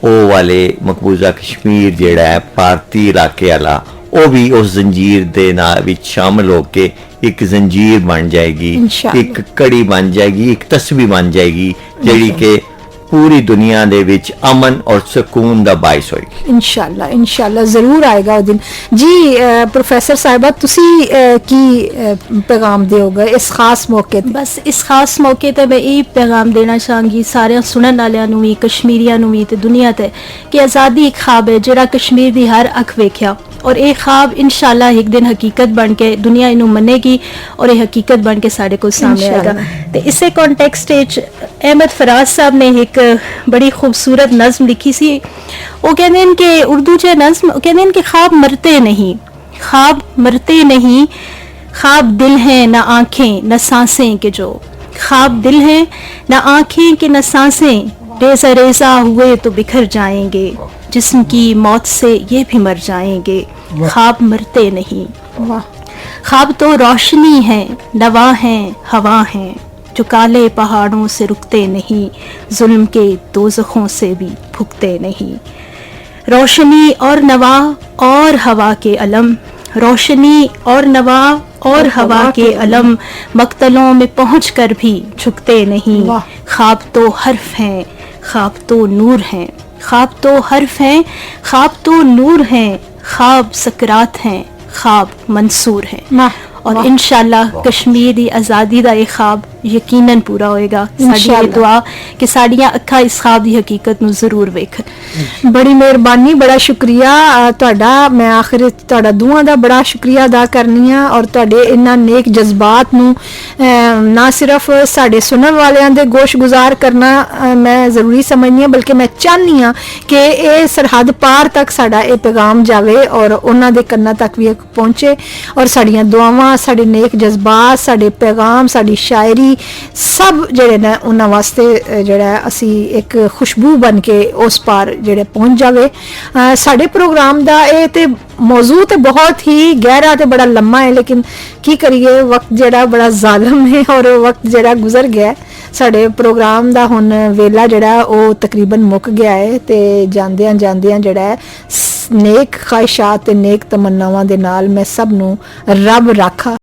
ਉਹ ਵਾਲੇ ਮਕਬੂਜ਼ਾ ਕਸ਼ਮੀਰ ਜਿਹੜਾ ਹੈ ਭਾਰਤੀ ਇਲਾਕੇ ਵਾਲਾ ਉਹ ਵੀ ਉਸ ਜ਼ੰਜੀਰ ਦੇ ਨਾਲ ਵਿੱਚ ਸ਼ਾਮਲ ਹੋ ਕੇ ਇੱਕ ਜ਼ੰਜੀਰ ਬਣ ਜਾਏਗੀ, इंशाअल्लाह। ਇੱਕ ਕੜੀ ਬਣ ਜਾਏਗੀ, ਇੱਕ ਤਸਬੀਹ ਬਣ ਜਾਏਗੀ ਜਿਹੜੀ ਕਿ पूरी दुनिया दे विच अमन और सुकून दा बाइस होएगी। इंशाअल्लाह जरूर आएगा वो दिन जी। प्रोफेसर साहिबा तुसी की पैगाम दिओगे इस खास मौके ते? बस इस खास मौके ते मैं ये पैगाम देना चाहांगी सारे सुनन वालियां नूं भी, कश्मीरियां नूं भी ते दुनिया ते कि आज़ादी एक ख्वाब है जिहड़ा कश्मीर दी हर अख वेख्या, और ये ख्वाब इंशाअल्लाह एक दिन हकीकत बन के दुनिया इनू मनेगी और ये हकीकत बन के साढ़े को सामने आएगा। तो इसे कॉन्टेक्स्ट अहमद फराज साहब ने एक बड़ी खूबसूरत नज़म लिखी सी। वो कहते हैं कि उर्दू च नज़म कहते हैं कि ख्वाब मरते नहीं, ख्वाब मरते नहीं, ख्वाब दिल हैं न आँखें न सांसें के जो, ख्वाब दिल हैं न आँखें के न सांसें, रेजा रेजा हुए तो बिखर जाएंगे, जिस्म की मौत से ये भी मर जाएंगे, ख्वाब मरते नहीं। ख्वाब तो रोशनी है, नवा है, हवा है, जो काले पहाड़ों से रुकते नहीं, जुल्म के दोज़खों से भी भुगते नहीं। रोशनी और नवा और हवा के अलम, रोशनी और नवा और हवा के अलम, मक्तलों में पहुंचकर भी झुकते नहीं। ख्वाब तो हर्फ हैं, ख्वाब तो नूर हैं, ख्वाब तो हर्फ हैं, ख्वाब तो नूर हैं, ख्वाब सकरात हैं, ख्वाब मंसूर हैं। और इंशाअल्लाह कश्मीर दी आज़ादी दा ये ख्वाब यकीनन पूरा होएगा। साडी ये दुआ कि साडियां अखां इस ख्वाब दी हकीकत नूं जरूर वेखन। बड़ी मेहरबानी, बड़ा शुक्रिया तुहाडा। मैं आखिर तुहाडा दुआं दा बड़ा शुक्रिया अदा करनी आ और तुहाडे इन्हां नेक जज्बात नूं ना सिर्फ साडे सुनन वालियां दे गोश गुजार करना मैं ज़रूरी समझनी आ, बल्कि मैं चाहनी आ कि ये सरहद पार तक साडा ये पैगाम जावे और उन्हां दे कन्नां तक भी पहुंचे, और साडियां दुआवां, साडे नेक जज्बात, साडे पैगाम, साडी शायरी सब ਜਿਹੜੇ ਨੇ ਉਹਨਾਂ ਵਾਸਤੇ ਜਿਹੜਾ ਅਸੀਂ ਇੱਕ ਖੁਸ਼ਬੂ ਬਣ ਕੇ ਉਸ ਪਾਰ ਜਿਹੜੇ ਪਹੁੰਚ ਜਾਵੇ। ਸਾਡੇ ਪ੍ਰੋਗਰਾਮ ਦਾ ਇਹ ਤੇ ਮੌਜੂ ਤੇ ਬਹੁਤ ਹੀ ਗਹਿਰਾ ਤੇ ਬੜਾ ਲੰਮਾ ਹੈ, ਲੇਕਿਨ ਕੀ ਕਰੀਏ ਵਕਤ ਜਿਹੜਾ ਬੜਾ ਜ਼ਾਲਮ ਹੈ ਔਰ ਵਕਤ ਜਿਹੜਾ ਗੁਜ਼ਰ ਗਿਆ। ਸਾਡੇ ਪ੍ਰੋਗਰਾਮ ਦਾ ਹੁਣ ਵੇਲਾ ਜਿਹੜਾ ਉਹ ਤਕਰੀਬਨ ਮੁੱਕ ਗਿਆ ਹੈ ਤੇ ਜਾਂਦਿਆਂ ਜਿਹੜਾ नेक ख्वाहिशात ते नेक तमन्नावां दे नाल मैं सब नूं रब राखा।